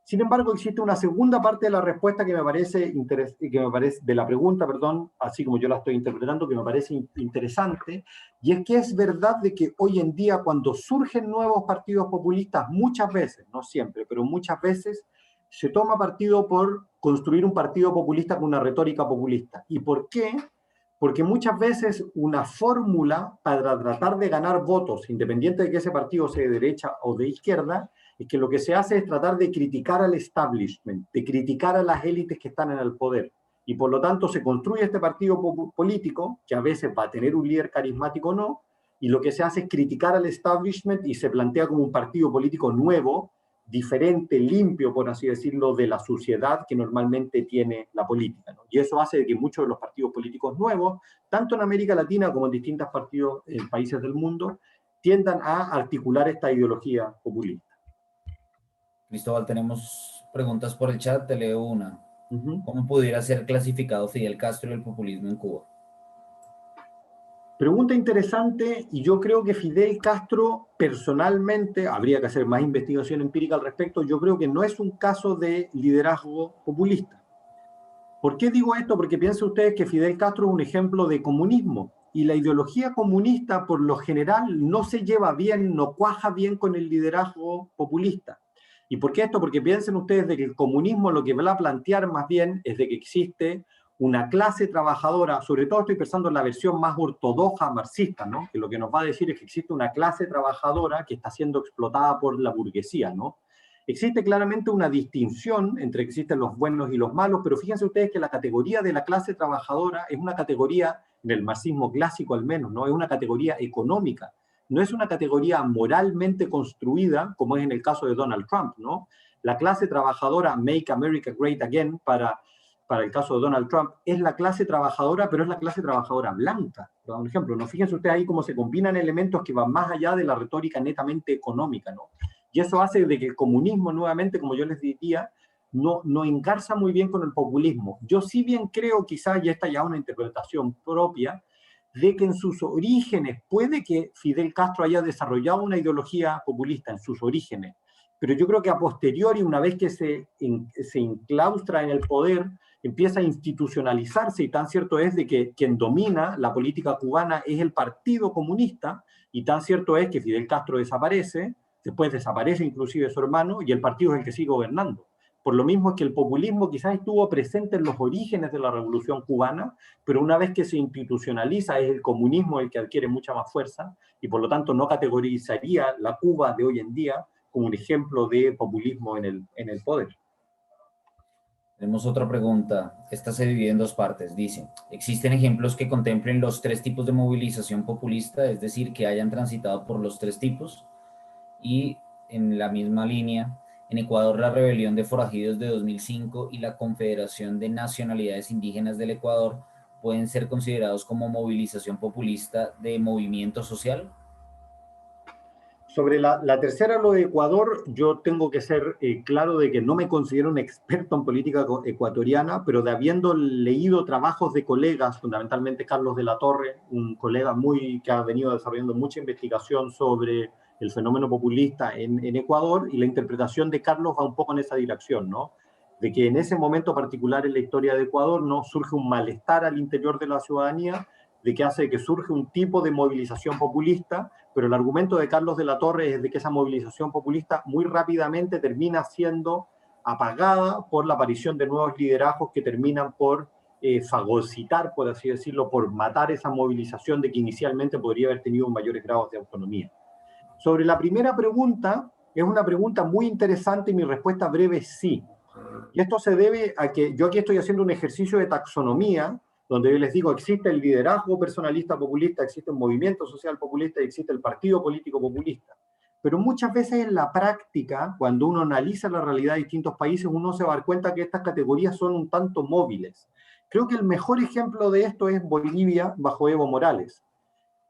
Speaker 2: Sin embargo, existe una segunda parte de la respuesta que me parece, de la pregunta, perdón, así como yo la estoy interpretando, que me parece interesante, y es que es verdad de que hoy en día cuando surgen nuevos partidos populistas, muchas veces, no siempre, pero muchas veces, se toma partido por construir un partido populista con una retórica populista. ¿Y por qué? Porque muchas veces una fórmula para tratar de ganar votos, independiente de que ese partido sea de derecha o de izquierda, es que lo que se hace es tratar de criticar al establishment, de criticar a las élites que están en el poder. Y por lo tanto se construye este partido político, que a veces va a tener un líder carismático o no, y lo que se hace es criticar al establishment y se plantea como un partido político nuevo, diferente, limpio, por así decirlo, de la suciedad que normalmente tiene la política, ¿no? Y eso hace que muchos de los partidos políticos nuevos, tanto en América Latina como en distintos países del mundo, tiendan a articular esta ideología populista.
Speaker 1: Cristóbal, tenemos preguntas por el chat, te leo una.
Speaker 2: Uh-huh.
Speaker 1: ¿Cómo pudiera ser clasificado Fidel Castro y el populismo en Cuba?
Speaker 2: Pregunta interesante, y yo creo que Fidel Castro, personalmente, habría que hacer más investigación empírica al respecto, yo creo que no es un caso de liderazgo populista. ¿Por qué digo esto? Porque piensen ustedes que Fidel Castro es un ejemplo de comunismo, y la ideología comunista, por lo general, no se lleva bien, no cuaja bien con el liderazgo populista. ¿Y por qué esto? Porque piensen ustedes de que el comunismo lo que va a plantear más bien es de que existe una clase trabajadora, sobre todo estoy pensando en la versión más ortodoxa marxista, ¿no? Que lo que nos va a decir es que existe una clase trabajadora que está siendo explotada por la burguesía, ¿no? Existe claramente una distinción entre que existen los buenos y los malos, pero fíjense ustedes que la categoría de la clase trabajadora es una categoría, en el marxismo clásico al menos, ¿no? Es una categoría económica. No es una categoría moralmente construida, como es en el caso de Donald Trump, ¿no? La clase trabajadora, Make America Great Again, para el caso de Donald Trump, es la clase trabajadora, pero es la clase trabajadora blanca. Por un ejemplo, ¿no? Fíjense ustedes ahí cómo se combinan elementos que van más allá de la retórica netamente económica, ¿no? Y eso hace de que el comunismo, nuevamente, como yo les diría, no engarza muy bien con el populismo. Yo sí bien creo, quizás, y esta ya es una interpretación propia, de que en sus orígenes, puede que Fidel Castro haya desarrollado una ideología populista en sus orígenes, pero yo creo que a posteriori, una vez que se enclaustra en el poder, empieza a institucionalizarse, y tan cierto es de que quien domina la política cubana es el Partido Comunista, y tan cierto es que Fidel Castro desaparece, después desaparece inclusive su hermano, y el partido es el que sigue gobernando. Por lo mismo es que el populismo quizás estuvo presente en los orígenes de la Revolución Cubana, pero una vez que se institucionaliza es el comunismo el que adquiere mucha más fuerza, y por lo tanto no categorizaría la Cuba de hoy en día como un ejemplo de populismo en el poder.
Speaker 1: Tenemos otra pregunta. Esta se divide en dos partes. Dice, ¿existen ejemplos que contemplen los tres tipos de movilización populista, es decir, que hayan transitado por los tres tipos? Y en la misma línea, en Ecuador la rebelión de forajidos de 2005 y la Confederación de Nacionalidades Indígenas del Ecuador pueden ser considerados como movilización populista de movimiento social.
Speaker 2: Sobre la tercera, lo de Ecuador, yo tengo que ser claro de que no me considero un experto en política ecuatoriana, pero de habiendo leído trabajos de colegas, fundamentalmente Carlos de la Torre, un colega que ha venido desarrollando mucha investigación sobre el fenómeno populista en Ecuador, y la interpretación de Carlos va un poco en esa dirección, ¿no? De que en ese momento particular en la historia de Ecuador no surge un malestar al interior de la ciudadanía, de que hace que surge un tipo de movilización populista, pero el argumento de Carlos de la Torre es de que esa movilización populista muy rápidamente termina siendo apagada por la aparición de nuevos liderazgos que terminan por fagocitar, por así decirlo, por matar esa movilización de que inicialmente podría haber tenido mayores grados de autonomía. Sobre la primera pregunta, es una pregunta muy interesante y mi respuesta breve es sí. Y esto se debe a que yo aquí estoy haciendo un ejercicio de taxonomía, donde yo les digo, existe el liderazgo personalista populista, existe el movimiento social populista y existe el partido político populista. Pero muchas veces en la práctica, cuando uno analiza la realidad de distintos países, uno se va a dar cuenta que estas categorías son un tanto móviles. Creo que el mejor ejemplo de esto es Bolivia bajo Evo Morales.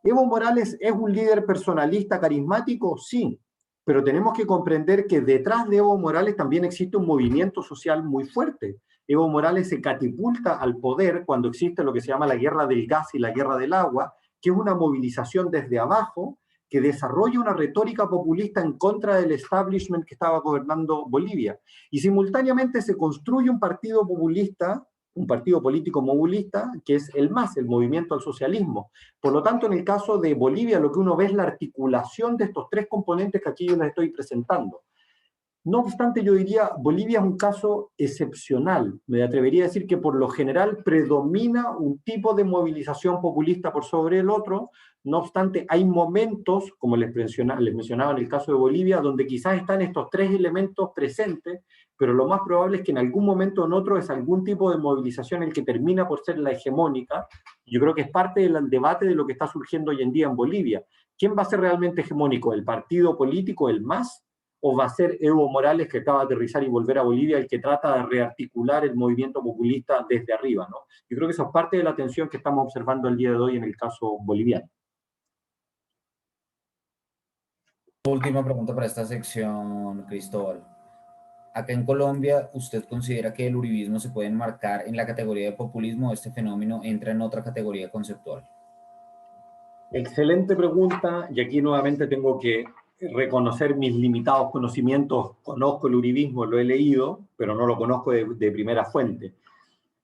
Speaker 2: ¿Evo Morales es un líder personalista carismático? Sí, pero tenemos que comprender que detrás de Evo Morales también existe un movimiento social muy fuerte. Evo Morales se catapulta al poder cuando existe lo que se llama la guerra del gas y la guerra del agua, que es una movilización desde abajo que desarrolla una retórica populista en contra del establishment que estaba gobernando Bolivia. Y simultáneamente se construye un partido populista, un partido político populista, que es el MAS, el Movimiento al Socialismo. Por lo tanto, en el caso de Bolivia, lo que uno ve es la articulación de estos tres componentes que aquí yo les estoy presentando. No obstante, yo diría, Bolivia es un caso excepcional. Me atrevería a decir que por lo general predomina un tipo de movilización populista por sobre el otro. No obstante, hay momentos, como les mencionaba en el caso de Bolivia, donde quizás están estos tres elementos presentes, pero lo más probable es que en algún momento o en otro es algún tipo de movilización el que termina por ser la hegemónica. Yo creo que es parte del debate de lo que está surgiendo hoy en día en Bolivia. ¿Quién va a ser realmente hegemónico? ¿El partido político, el MAS? ¿O va a ser Evo Morales, que acaba de aterrizar y volver a Bolivia, el que trata de rearticular el movimiento populista desde arriba, ¿no? Yo creo que eso es parte de la tensión que estamos observando el día de hoy en el caso boliviano.
Speaker 1: Última pregunta para esta sección, Cristóbal. Acá en Colombia, ¿usted considera que el uribismo se puede enmarcar en la categoría de populismo o este fenómeno entra en otra categoría conceptual?
Speaker 2: Excelente pregunta, y aquí nuevamente tengo que reconocer mis limitados conocimientos. Conozco el uribismo, lo he leído, pero no lo conozco de primera fuente.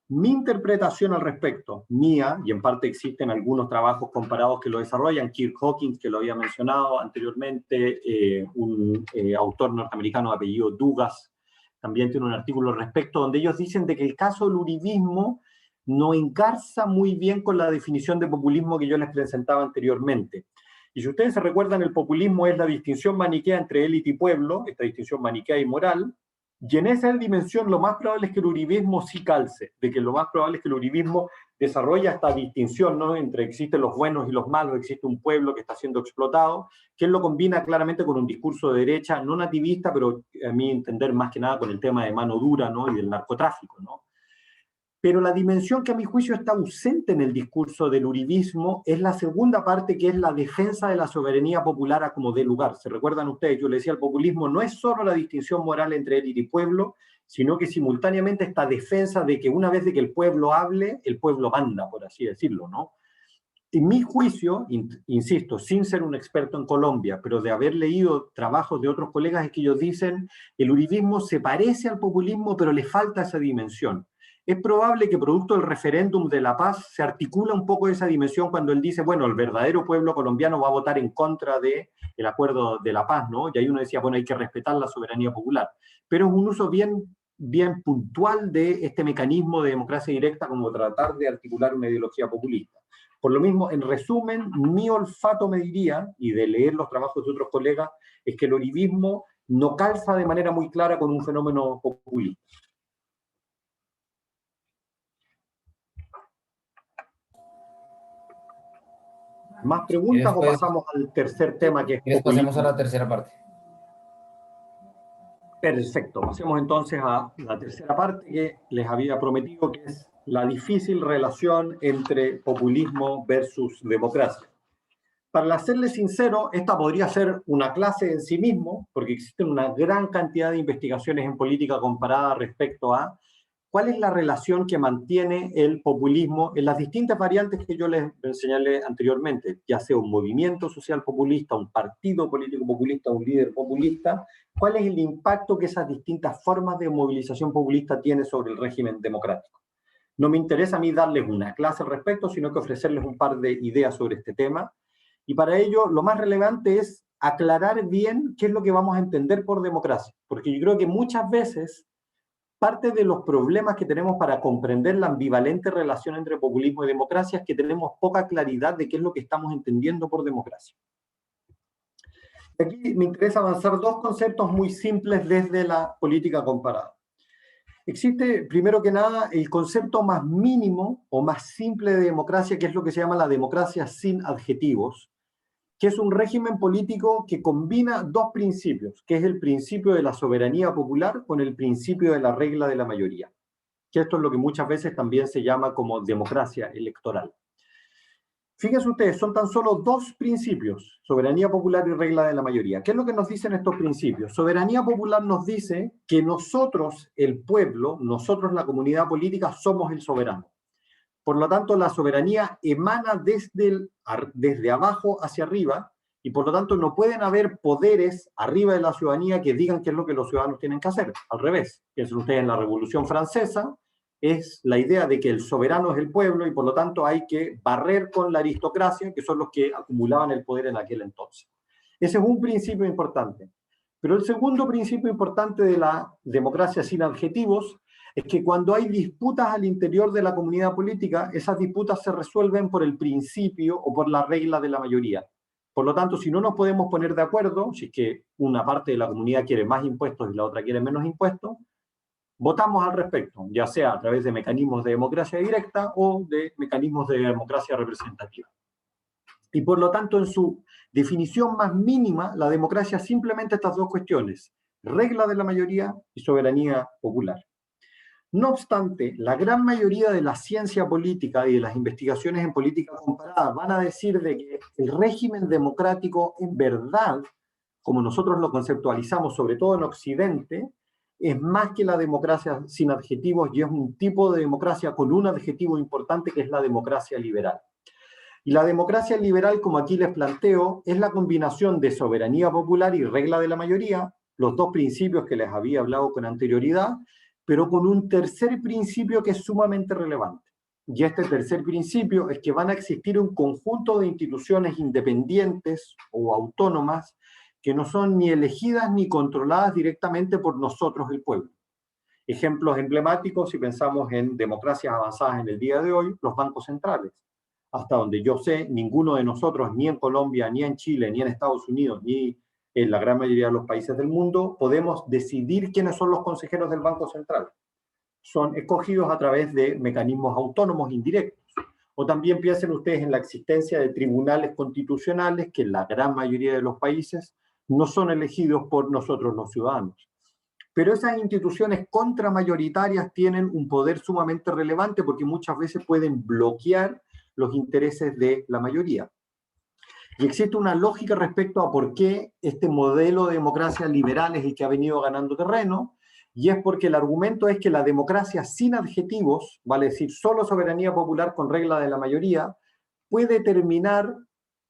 Speaker 2: Mi interpretación al respecto, mía, y en parte existen algunos trabajos comparados que lo desarrollan, Kirk Hawkins, que lo había mencionado anteriormente, un autor norteamericano de apellido Dugas, también tiene un artículo al respecto, donde ellos dicen de que el caso del uribismo no engarza muy bien con la definición de populismo que yo les presentaba anteriormente. Y si ustedes se recuerdan, el populismo es la distinción maniquea entre élite y pueblo, esta distinción maniquea y moral, y en esa dimensión lo más probable es que el uribismo sí calce, de que lo más probable es que el uribismo desarrolla esta distinción, ¿no?, entre existen los buenos y los malos, existe un pueblo que está siendo explotado, que él lo combina claramente con un discurso de derecha, no nativista, pero a mi entender más que nada con el tema de mano dura, ¿no?, y del narcotráfico, ¿no? Pero la dimensión que a mi juicio está ausente en el discurso del uribismo es la segunda parte, que es la defensa de la soberanía popular a como dé lugar. ¿Se recuerdan ustedes? Yo les decía, el populismo no es solo la distinción moral entre élite y pueblo, sino que simultáneamente esta defensa de que una vez de que el pueblo hable, el pueblo manda, por así decirlo, ¿no? En mi juicio, insisto, sin ser un experto en Colombia, pero de haber leído trabajos de otros colegas, es que ellos dicen el uribismo se parece al populismo, pero le falta esa dimensión. Es probable que producto del referéndum de La Paz se articula un poco esa dimensión cuando él dice, bueno, el verdadero pueblo colombiano va a votar en contra del acuerdo de La Paz, ¿no? Y ahí uno decía, bueno, hay que respetar la soberanía popular. Pero es un uso bien puntual de este mecanismo de democracia directa como tratar de articular una ideología populista. Por lo mismo, en resumen, mi olfato me diría, y de leer los trabajos de otros colegas, es que el uribismo no calza de manera muy clara con un fenómeno populista. ¿Más preguntas o pasamos al tercer tema, que es populismo?
Speaker 1: Pasemos a la tercera parte.
Speaker 2: Perfecto, pasemos entonces a la tercera parte que les había prometido, que es la difícil relación entre populismo versus democracia. Para serles sincero, esta podría ser una clase en sí mismo, porque existen una gran cantidad de investigaciones en política comparada respecto a cuál es la relación que mantiene el populismo en las distintas variantes que yo les señalé anteriormente, ya sea un movimiento social populista, un partido político populista, un líder populista. ¿Cuál es el impacto que esas distintas formas de movilización populista tienen sobre el régimen democrático? No me interesa a mí darles una clase al respecto, sino que ofrecerles un par de ideas sobre este tema. Y para ello, lo más relevante es aclarar bien qué es lo que vamos a entender por democracia. Porque yo creo que muchas veces parte de los problemas que tenemos para comprender la ambivalente relación entre populismo y democracia es que tenemos poca claridad de qué es lo que estamos entendiendo por democracia. Aquí me interesa avanzar dos conceptos muy simples desde la política comparada. Existe, primero que nada, el concepto más mínimo o más simple de democracia, que es lo que se llama la democracia sin adjetivos, que es un régimen político que combina dos principios, que es el principio de la soberanía popular con el principio de la regla de la mayoría, que esto es lo que muchas veces también se llama como democracia electoral. Fíjense ustedes, son tan solo dos principios, soberanía popular y regla de la mayoría. ¿Qué es lo que nos dicen estos principios? Soberanía popular nos dice que nosotros, el pueblo, nosotros la comunidad política, somos el soberano. Por lo tanto, la soberanía emana desde abajo hacia arriba, Y por lo tanto no pueden haber poderes arriba de la ciudadanía que digan qué es lo que los ciudadanos tienen que hacer. Al revés, piensen ustedes en la Revolución Francesa, es la idea de que el soberano es el pueblo y por lo tanto hay que barrer con la aristocracia, que son los que acumulaban el poder en aquel entonces. Ese es un principio importante. Pero el segundo principio importante de la democracia sin adjetivos es que cuando hay disputas al interior de la comunidad política, esas disputas se resuelven por el principio o por la regla de la mayoría. Por lo tanto, si no nos podemos poner de acuerdo, si es que una parte de la comunidad quiere más impuestos y la otra quiere menos impuestos, votamos al respecto, ya sea a través de mecanismos de democracia directa o de mecanismos de democracia representativa. Y por lo tanto, en su definición más mínima, la democracia es simplemente estas dos cuestiones, regla de la mayoría y soberanía popular. No obstante, la gran mayoría de la ciencia política y de las investigaciones en política comparada van a decir de que el régimen democrático en verdad, como nosotros lo conceptualizamos, sobre todo en Occidente, es más que la democracia sin adjetivos y es un tipo de democracia con un adjetivo importante que es la democracia liberal. Y la democracia liberal, como aquí les planteo, es la combinación de soberanía popular y regla de la mayoría, los dos principios que les había hablado con anterioridad, pero con un tercer principio que es sumamente relevante. Y este tercer principio es que van a existir un conjunto de instituciones independientes o autónomas que no son ni elegidas ni controladas directamente por nosotros, el pueblo. Ejemplos emblemáticos, si pensamos en democracias avanzadas en el día de hoy, los bancos centrales. Hasta donde yo sé, ninguno de nosotros, ni en Colombia, ni en Chile, ni en Estados Unidos, ni en la gran mayoría de los países del mundo, podemos decidir quiénes son los consejeros del Banco Central. Son escogidos a través de mecanismos autónomos indirectos. O también piensen ustedes en la existencia de tribunales constitucionales que en la gran mayoría de los países no son elegidos por nosotros los ciudadanos. Pero esas instituciones contramayoritarias tienen un poder sumamente relevante porque muchas veces pueden bloquear los intereses de la mayoría. Y existe una lógica respecto a por qué este modelo de democracia liberal es el que ha venido ganando terreno, y es porque el argumento es que la democracia sin adjetivos, vale decir, solo soberanía popular con regla de la mayoría, puede terminar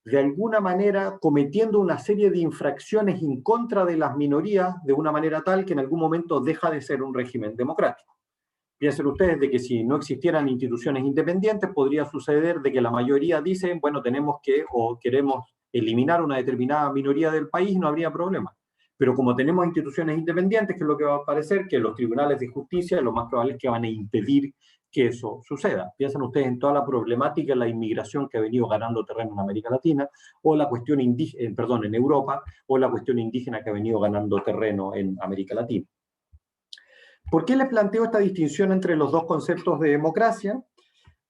Speaker 2: de alguna manera cometiendo una serie de infracciones en contra de las minorías de una manera tal que en algún momento deja de ser un régimen democrático. Piensen ustedes de que si no existieran instituciones independientes, podría suceder de que la mayoría dice, bueno, tenemos que o queremos eliminar una determinada minoría del país, no habría problema. Pero como tenemos instituciones independientes, que es lo que va a parecer, que los tribunales de justicia lo más probable es que van a impedir que eso suceda. Piensen ustedes en toda la problemática de la inmigración que ha venido ganando terreno en América Latina, o la cuestión indígena, en Europa, o la cuestión indígena que ha venido ganando terreno en América Latina. ¿Por qué les planteo esta distinción entre los dos conceptos de democracia?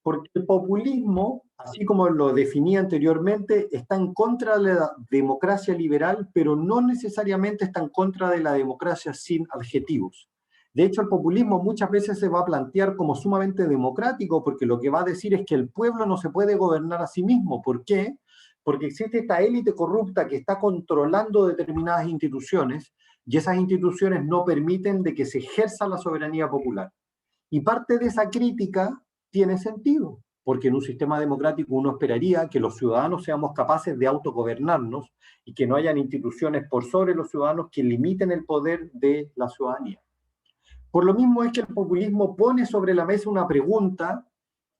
Speaker 2: Porque el populismo, así como lo definí anteriormente, está en contra de la democracia liberal, pero no necesariamente está en contra de la democracia sin adjetivos. De hecho, el populismo muchas veces se va a plantear como sumamente democrático, porque lo que va a decir es que el pueblo no se puede gobernar a sí mismo. ¿Por qué? Porque existe esta élite corrupta que está controlando determinadas instituciones, y esas instituciones no permiten de que se ejerza la soberanía popular. Y parte de esa crítica tiene sentido, porque en un sistema democrático uno esperaría que los ciudadanos seamos capaces de autogobernarnos y que no hayan instituciones por sobre los ciudadanos que limiten el poder de la ciudadanía. Por lo mismo es que el populismo pone sobre la mesa una pregunta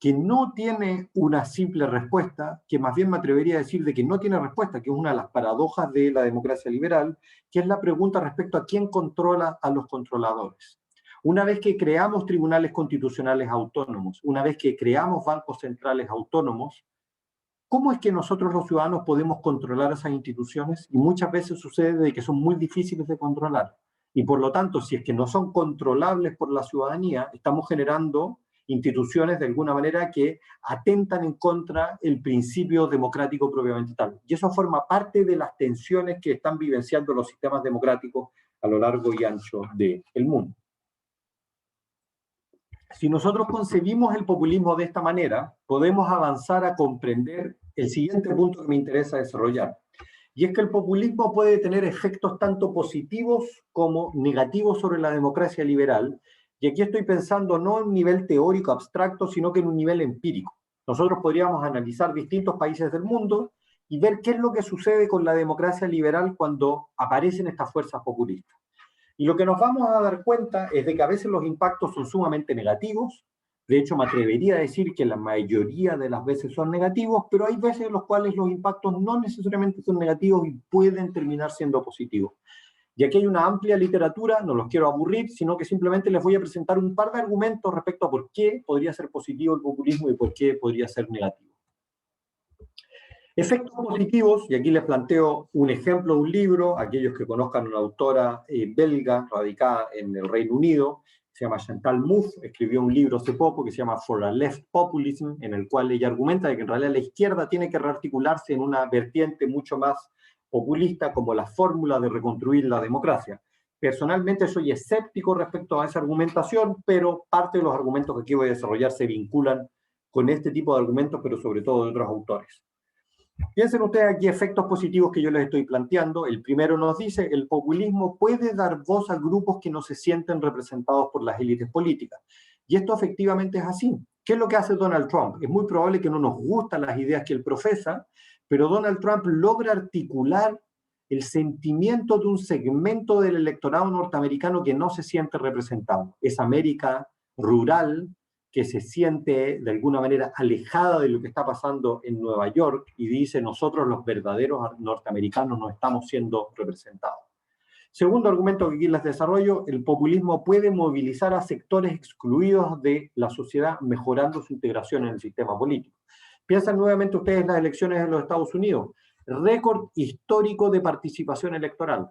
Speaker 2: que no tiene una simple respuesta, que más bien me atrevería a decir de que no tiene respuesta, que es una de las paradojas de la democracia liberal, que es la pregunta respecto a quién controla a los controladores. Una vez que creamos tribunales constitucionales autónomos, una vez que creamos bancos centrales autónomos, ¿cómo es que nosotros los ciudadanos podemos controlar esas instituciones? Y muchas veces sucede de que son muy difíciles de controlar. Y por lo tanto, si es que no son controlables por la ciudadanía, estamos generando instituciones de alguna manera que atentan en contra del principio democrático propiamente tal. Y eso forma parte de las tensiones que están vivenciando los sistemas democráticos a lo largo y ancho del mundo. Si nosotros concebimos el populismo de esta manera, podemos avanzar a comprender el siguiente punto que me interesa desarrollar. Y es que el populismo puede tener efectos tanto positivos como negativos sobre la democracia liberal. Y aquí estoy pensando no en un nivel teórico abstracto, sino que en un nivel empírico. Nosotros podríamos analizar distintos países del mundo y ver qué es lo que sucede con la democracia liberal cuando aparecen estas fuerzas populistas. Y lo que nos vamos a dar cuenta es de que a veces los impactos son sumamente negativos. De hecho, me atrevería a decir que la mayoría de las veces son negativos, pero hay veces en los cuales los impactos no necesariamente son negativos y pueden terminar siendo positivos. Y aquí hay una amplia literatura, no los quiero aburrir, sino que simplemente les voy a presentar un par de argumentos respecto a por qué podría ser positivo el populismo y por qué podría ser negativo. Efectos positivos, y aquí les planteo un ejemplo de un libro, aquellos que conozcan una autora belga radicada en el Reino Unido, se llama Chantal Mouffe, escribió un libro hace poco que se llama For a Left Populism, en el cual ella argumenta de que en realidad la izquierda tiene que rearticularse en una vertiente mucho más populista como la fórmula de reconstruir la democracia. Personalmente soy escéptico respecto a esa argumentación, pero parte de los argumentos que aquí voy a desarrollar se vinculan con este tipo de argumentos, pero sobre todo de otros autores. Piensen ustedes aquí efectos positivos que yo les estoy planteando. El primero nos dice, el populismo puede dar voz a grupos que no se sienten representados por las élites políticas. Y esto efectivamente es así. ¿Qué es lo que hace Donald Trump? Es muy probable que no nos gustan las ideas que él profesa, pero Donald Trump logra articular el sentimiento de un segmento del electorado norteamericano que no se siente representado. Es América rural, que se siente de alguna manera alejada de lo que está pasando en Nueva York y dice, nosotros los verdaderos norteamericanos no estamos siendo representados. Segundo argumento que aquí les desarrollo, el populismo puede movilizar a sectores excluidos de la sociedad, mejorando su integración en el sistema político. Piensan nuevamente ustedes en las elecciones en los Estados Unidos, récord histórico de participación electoral.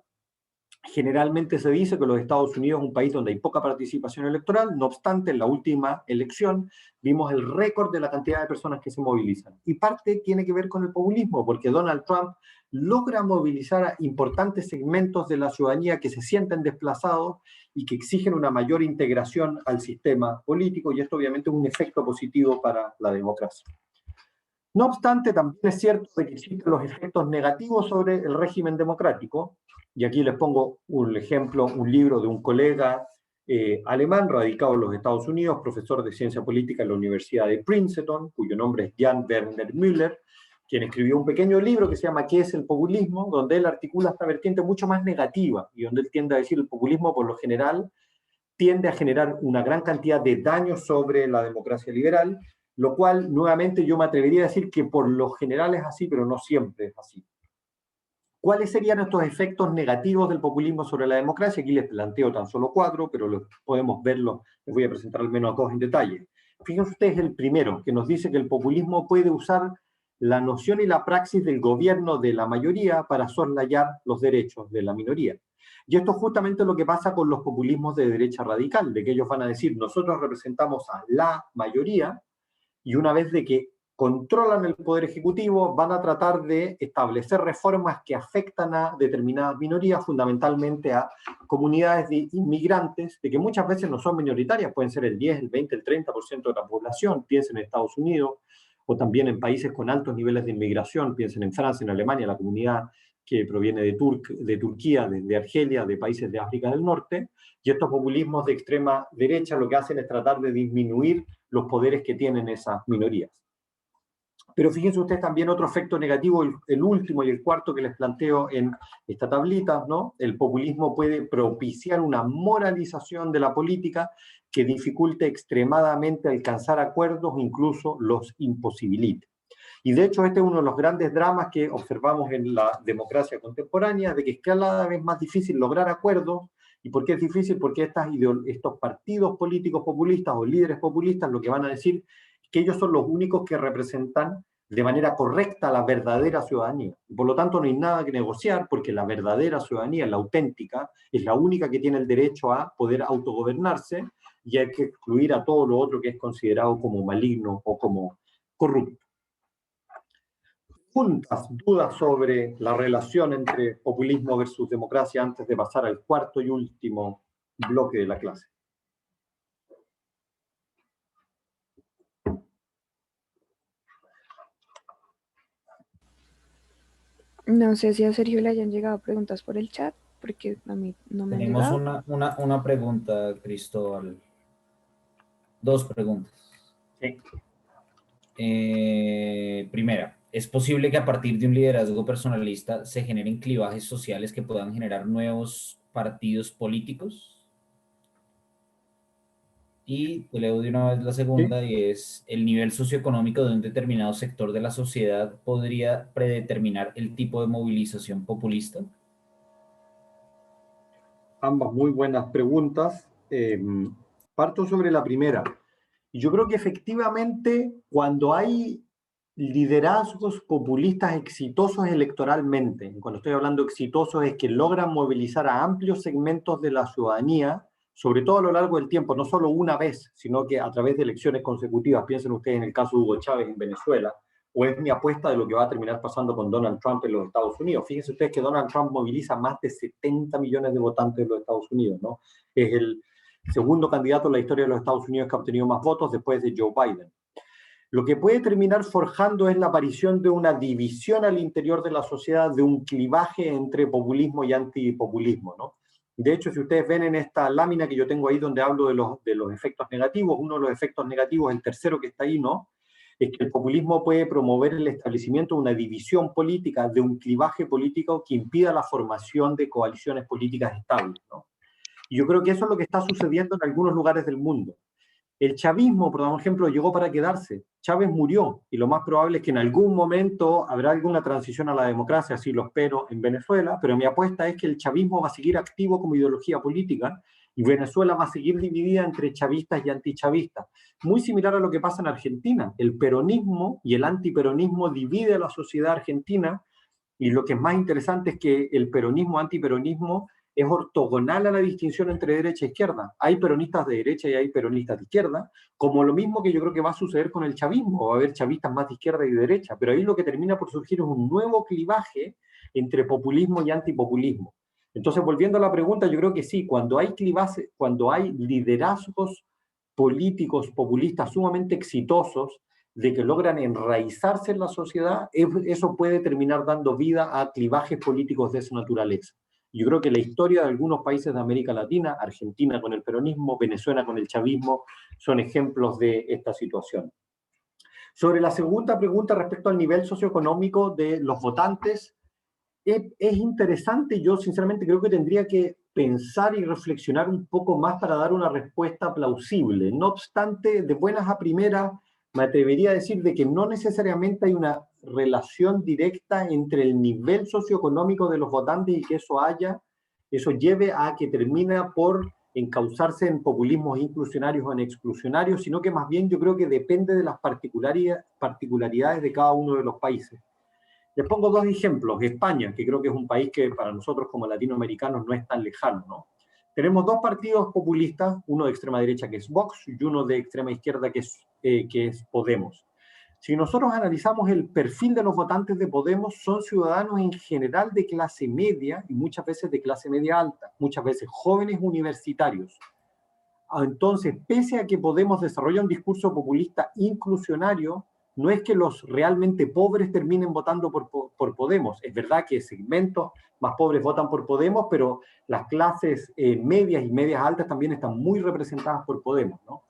Speaker 2: Generalmente se dice que los Estados Unidos es un país donde hay poca participación electoral, no obstante, en la última elección vimos el récord de la cantidad de personas que se movilizan. Y parte tiene que ver con el populismo, porque Donald Trump logra movilizar a importantes segmentos de la ciudadanía que se sienten desplazados y que exigen una mayor integración al sistema político, y esto obviamente es un efecto positivo para la democracia. No obstante, también es cierto de que existen los efectos negativos sobre el régimen democrático, y aquí les pongo un ejemplo, un libro de un colega alemán radicado en los Estados Unidos, profesor de ciencia política en la Universidad de Princeton, cuyo nombre es Jan Werner Müller, quien escribió un pequeño libro que se llama ¿Qué es el populismo?, donde él articula esta vertiente mucho más negativa, y donde él tiende a decir el populismo por lo general tiende a generar una gran cantidad de daños sobre la democracia liberal, lo cual nuevamente yo me atrevería a decir que por lo general es así, pero no siempre es así. ¿Cuáles serían estos efectos negativos del populismo sobre la democracia? Aquí les planteo tan solo 4, pero podemos verlo, les voy a presentar al menos 2 en detalle. Fíjense ustedes el primero, que nos dice que el populismo puede usar la noción y la praxis del gobierno de la mayoría para soslayar los derechos de la minoría. Y esto es justamente lo que pasa con los populismos de derecha radical, de que ellos van a decir, nosotros representamos a la mayoría, y una vez de que controlan el poder ejecutivo, van a tratar de establecer reformas que afectan a determinadas minorías, fundamentalmente a comunidades de inmigrantes, de que muchas veces no son minoritarias, pueden ser el 10, el 20, el 30% de la población, piensen en Estados Unidos, o también en países con altos niveles de inmigración, piensen en Francia, en Alemania, la comunidad que proviene de Turquía, de Argelia, de países de África del Norte, y estos populismos de extrema derecha lo que hacen es tratar de disminuir los poderes que tienen esas minorías. Pero fíjense ustedes también otro efecto negativo, el último y el cuarto que les planteo en esta tablita, ¿no? El populismo puede propiciar una moralización de la política que dificulte extremadamente alcanzar acuerdos, incluso los imposibilite. Y de hecho este es uno de los grandes dramas que observamos en la democracia contemporánea, de que es cada vez más difícil lograr acuerdos. ¿Y por qué es difícil? Porque estos partidos políticos populistas o líderes populistas lo que van a decir es que ellos son los únicos que representan de manera correcta la verdadera ciudadanía. Por lo tanto, no hay nada que negociar porque la verdadera ciudadanía, la auténtica, es la única que tiene el derecho a poder autogobernarse y hay que excluir a todo lo otro que es considerado como maligno o como corrupto. Juntas dudas sobre la relación entre populismo versus democracia antes de pasar al cuarto y último bloque de la clase.
Speaker 5: No sé si a Sergio le hayan llegado preguntas por el chat, porque a mí no me han
Speaker 1: Tenemos
Speaker 5: llegado.
Speaker 1: una pregunta, Cristóbal. 2 preguntas.
Speaker 2: Sí.
Speaker 1: Primera, ¿Es posible que a partir de un liderazgo personalista se generen clivajes sociales que puedan generar nuevos partidos políticos? Y te leo de una vez la
Speaker 2: ¿Sí?
Speaker 1: segunda, y es: ¿el nivel socioeconómico de un determinado sector de la sociedad podría predeterminar el tipo de movilización populista?
Speaker 2: Ambas muy buenas preguntas. Parto sobre la primera. Yo creo que efectivamente cuando hay liderazgos populistas exitosos electoralmente, cuando estoy hablando exitosos es que logran movilizar a amplios segmentos de la ciudadanía, sobre todo a lo largo del tiempo, no solo una vez, sino que a través de elecciones consecutivas. Piensen ustedes en el caso de Hugo Chávez en Venezuela, o es mi apuesta de lo que va a terminar pasando con Donald Trump en los Estados Unidos. Fíjense ustedes que Donald Trump moviliza más de 70 millones de votantes de los Estados Unidos, ¿no? Es el segundo candidato en la historia de los Estados Unidos que ha obtenido más votos después de Joe Biden. Lo que puede terminar forjando es la aparición de una división al interior de la sociedad, de un clivaje entre populismo y antipopulismo, ¿no? De hecho, si ustedes ven en esta lámina que yo tengo ahí donde hablo de los efectos negativos, uno de los efectos negativos, el tercero que está ahí, ¿no? Es que el populismo puede promover el establecimiento de una división política, de un clivaje político que impida la formación de coaliciones políticas estables, ¿no? Y yo creo que eso es lo que está sucediendo en algunos lugares del mundo. El chavismo, por ejemplo, llegó para quedarse. Chávez murió y lo más probable es que en algún momento habrá alguna transición a la democracia, así lo espero en Venezuela, pero mi apuesta es que el chavismo va a seguir activo como ideología política y Venezuela va a seguir dividida entre chavistas y antichavistas. Muy similar a lo que pasa en Argentina. El peronismo y el antiperonismo divide a la sociedad argentina y lo que es más interesante es que el peronismo, antiperonismo, es ortogonal a la distinción entre derecha e izquierda. Hay peronistas de derecha y hay peronistas de izquierda, como lo mismo que yo creo que va a suceder con el chavismo. Va a haber chavistas más de izquierda y de derecha, pero ahí lo que termina por surgir es un nuevo clivaje entre populismo y antipopulismo. Entonces, volviendo a la pregunta, yo creo que sí, cuando hay clivaje, cuando hay liderazgos políticos populistas sumamente exitosos, de que logran enraizarse en la sociedad, eso puede terminar dando vida a clivajes políticos de esa naturaleza. Yo creo que la historia de algunos países de América Latina, Argentina con el peronismo, Venezuela con el chavismo, son ejemplos de esta situación. Sobre la segunda pregunta respecto al nivel socioeconómico de los votantes, es interesante. Yo sinceramente creo que tendría que pensar y reflexionar un poco más para dar una respuesta plausible. No obstante, de buenas a primeras, me atrevería a decir de que no necesariamente hay una relación directa entre el nivel socioeconómico de los votantes y que eso lleve a que termina por encauzarse en populismos inclusionarios o en exclusionarios, sino que más bien yo creo que depende de las particularidades de cada uno de los países. Les pongo dos ejemplos. España, que creo que es un país que para nosotros como latinoamericanos no es tan lejano, ¿no? Tenemos dos partidos populistas, uno de extrema derecha que es Vox y uno de extrema izquierda que es Podemos. Si nosotros analizamos el perfil de los votantes de Podemos, son ciudadanos en general de clase media y muchas veces de clase media alta, muchas veces jóvenes universitarios. Entonces, pese a que Podemos desarrolla un discurso populista inclusionario, no es que los realmente pobres terminen votando por Podemos. Es verdad que segmentos más pobres votan por Podemos, pero las clases medias y medias altas también están muy representadas por Podemos, ¿no?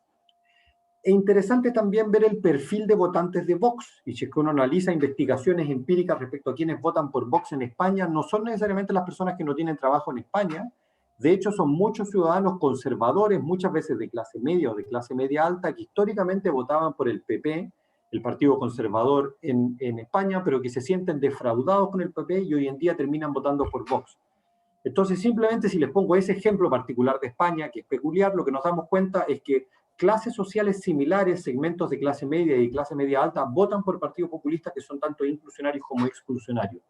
Speaker 2: Es interesante también ver el perfil de votantes de Vox. Y si es que uno analiza investigaciones empíricas respecto a quienes votan por Vox en España, no son necesariamente las personas que no tienen trabajo en España. De hecho, son muchos ciudadanos conservadores, muchas veces de clase media o de clase media alta, que históricamente votaban por el PP, el Partido Conservador en España, pero que se sienten defraudados con el PP y hoy en día terminan votando por Vox. Entonces, simplemente si les pongo ese ejemplo particular de España, que es peculiar, lo que nos damos cuenta es que clases sociales similares, segmentos de clase media y clase media alta, votan por partidos populistas que son tanto inclusionarios como exclusionarios.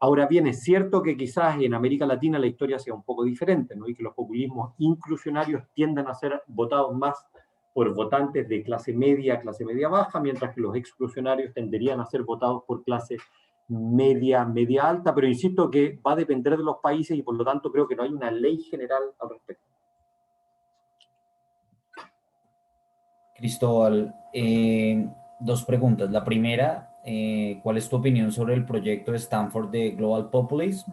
Speaker 2: Ahora bien, es cierto que quizás en América Latina la historia sea un poco diferente, ¿no? Y que los populismos inclusionarios tienden a ser votados más por votantes de clase media baja, mientras que los exclusionarios tenderían a ser votados por clase media alta, pero insisto que va a depender de los países y por lo tanto creo que no hay una ley general al respecto.
Speaker 1: Cristóbal, dos preguntas. La primera, ¿cuál es tu opinión sobre el proyecto de Stanford de Global Populism?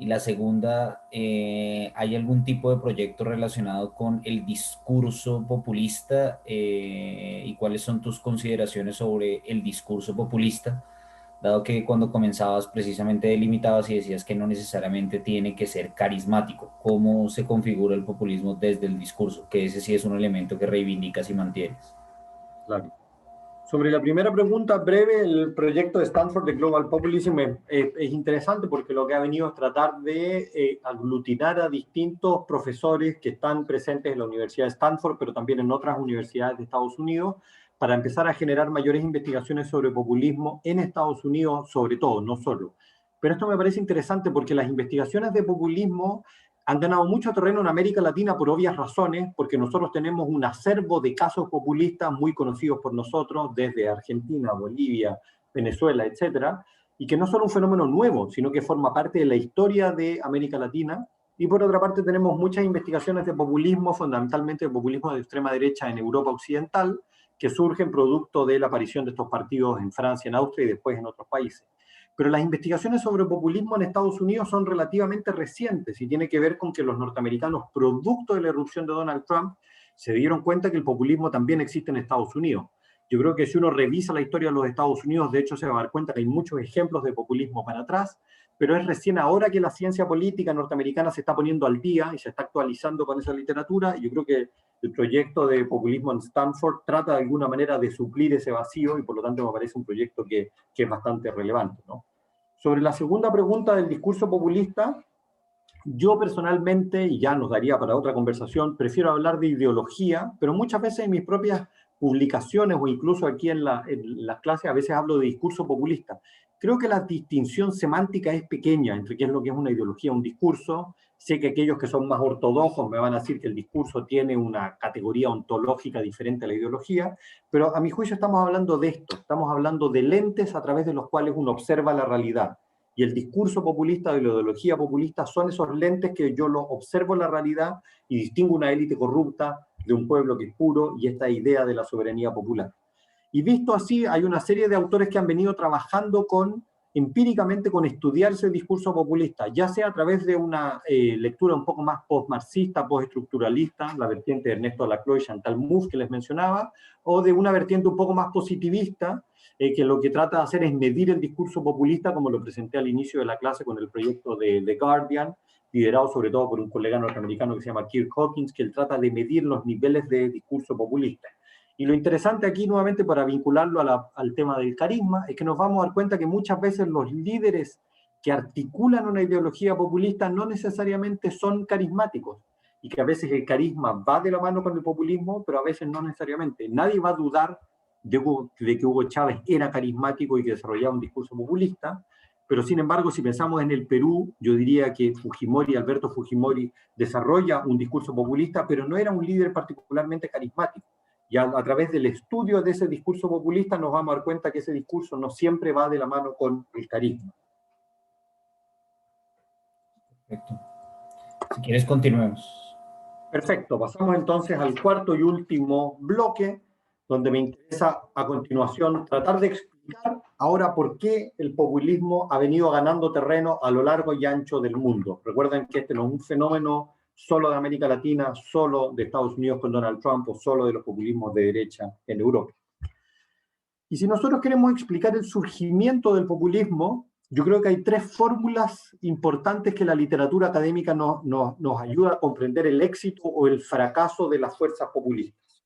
Speaker 1: Y la segunda, ¿hay algún tipo de proyecto relacionado con el discurso populista? ¿Y cuáles son tus consideraciones sobre el discurso populista? dado que cuando comenzabas precisamente delimitabas y decías que no necesariamente tiene que ser carismático. ¿Cómo se configura el populismo desde el discurso? Que ese sí es un elemento que reivindicas y mantienes.
Speaker 2: Claro. Sobre la primera pregunta breve, el proyecto de Stanford de Global Populism es interesante porque lo que ha venido es tratar de aglutinar a distintos profesores que están presentes en la Universidad de Stanford, pero también en otras universidades de Estados Unidos, para empezar a generar mayores investigaciones sobre populismo en Estados Unidos, sobre todo, no solo. Pero esto me parece interesante porque las investigaciones de populismo han ganado mucho terreno en América Latina por obvias razones, porque nosotros tenemos un acervo de casos populistas muy conocidos por nosotros, desde Argentina, Bolivia, Venezuela, etcétera, y que no son un fenómeno nuevo, sino que forma parte de la historia de América Latina. Y por otra parte tenemos muchas investigaciones de populismo, fundamentalmente de populismo de extrema derecha en Europa Occidental, que surgen producto de la aparición de estos partidos en Francia, en Austria y después en otros países. Pero las investigaciones sobre populismo en Estados Unidos son relativamente recientes y tiene que ver con que los norteamericanos, producto de la irrupción de Donald Trump, se dieron cuenta que el populismo también existe en Estados Unidos. Yo creo que si uno revisa la historia de los Estados Unidos, de hecho se va a dar cuenta que hay muchos ejemplos de populismo para atrás, pero es recién ahora que la ciencia política norteamericana se está poniendo al día y se está actualizando con esa literatura, y yo creo que el proyecto de populismo en Stanford trata de alguna manera de suplir ese vacío y por lo tanto me parece un proyecto que es bastante relevante, ¿no? Sobre la segunda pregunta del discurso populista, yo personalmente, y ya nos daría para otra conversación, prefiero hablar de ideología, pero muchas veces en mis propias publicaciones o incluso aquí en las clases a veces hablo de discurso populista. Creo que la distinción semántica es pequeña entre qué es lo que es una ideología, un discurso. Sé que aquellos que son más ortodoxos me van a decir que el discurso tiene una categoría ontológica diferente a la ideología, pero a mi juicio estamos hablando de esto, estamos hablando de lentes a través de los cuales uno observa la realidad. Y el discurso populista y la ideología populista son esos lentes que yo lo observo en la realidad y distingo una élite corrupta de un pueblo que es puro y esta idea de la soberanía popular. Y visto así, hay una serie de autores que han venido trabajando empíricamente con estudiarse el discurso populista, ya sea a través de una lectura un poco más post-marxista, post-estructuralista, la vertiente de Ernesto Lacroix y Chantal Mouffe que les mencionaba, o de una vertiente un poco más positivista, que lo que trata de hacer es medir el discurso populista, como lo presenté al inicio de la clase con el proyecto de The Guardian, liderado sobre todo por un colega norteamericano que se llama Kirk Hawkins, que él trata de medir los niveles de discurso populista. Y lo interesante aquí, nuevamente, para vincularlo al tema del carisma, es que nos vamos a dar cuenta que muchas veces los líderes que articulan una ideología populista no necesariamente son carismáticos, y que a veces el carisma va de la mano con el populismo, pero a veces no necesariamente. Nadie va a dudar de que Hugo Chávez era carismático y que desarrollaba un discurso populista, pero sin embargo, si pensamos en el Perú, yo diría que Alberto Fujimori, desarrolla un discurso populista, pero no era un líder particularmente carismático. Y a través del estudio de ese discurso populista nos vamos a dar cuenta que ese discurso no siempre va de la mano con el carisma.
Speaker 1: Perfecto. Si quieres, continuemos.
Speaker 2: Perfecto, pasamos entonces al cuarto y último bloque, donde me interesa a continuación tratar de explicar ahora por qué el populismo ha venido ganando terreno a lo largo y ancho del mundo. Recuerden que este no es un fenómeno solo de América Latina, solo de Estados Unidos con Donald Trump o solo de los populismos de derecha en Europa. Y si nosotros queremos explicar el surgimiento del populismo, yo creo que hay tres fórmulas importantes que la literatura académica nos ayuda a comprender el éxito o el fracaso de las fuerzas populistas.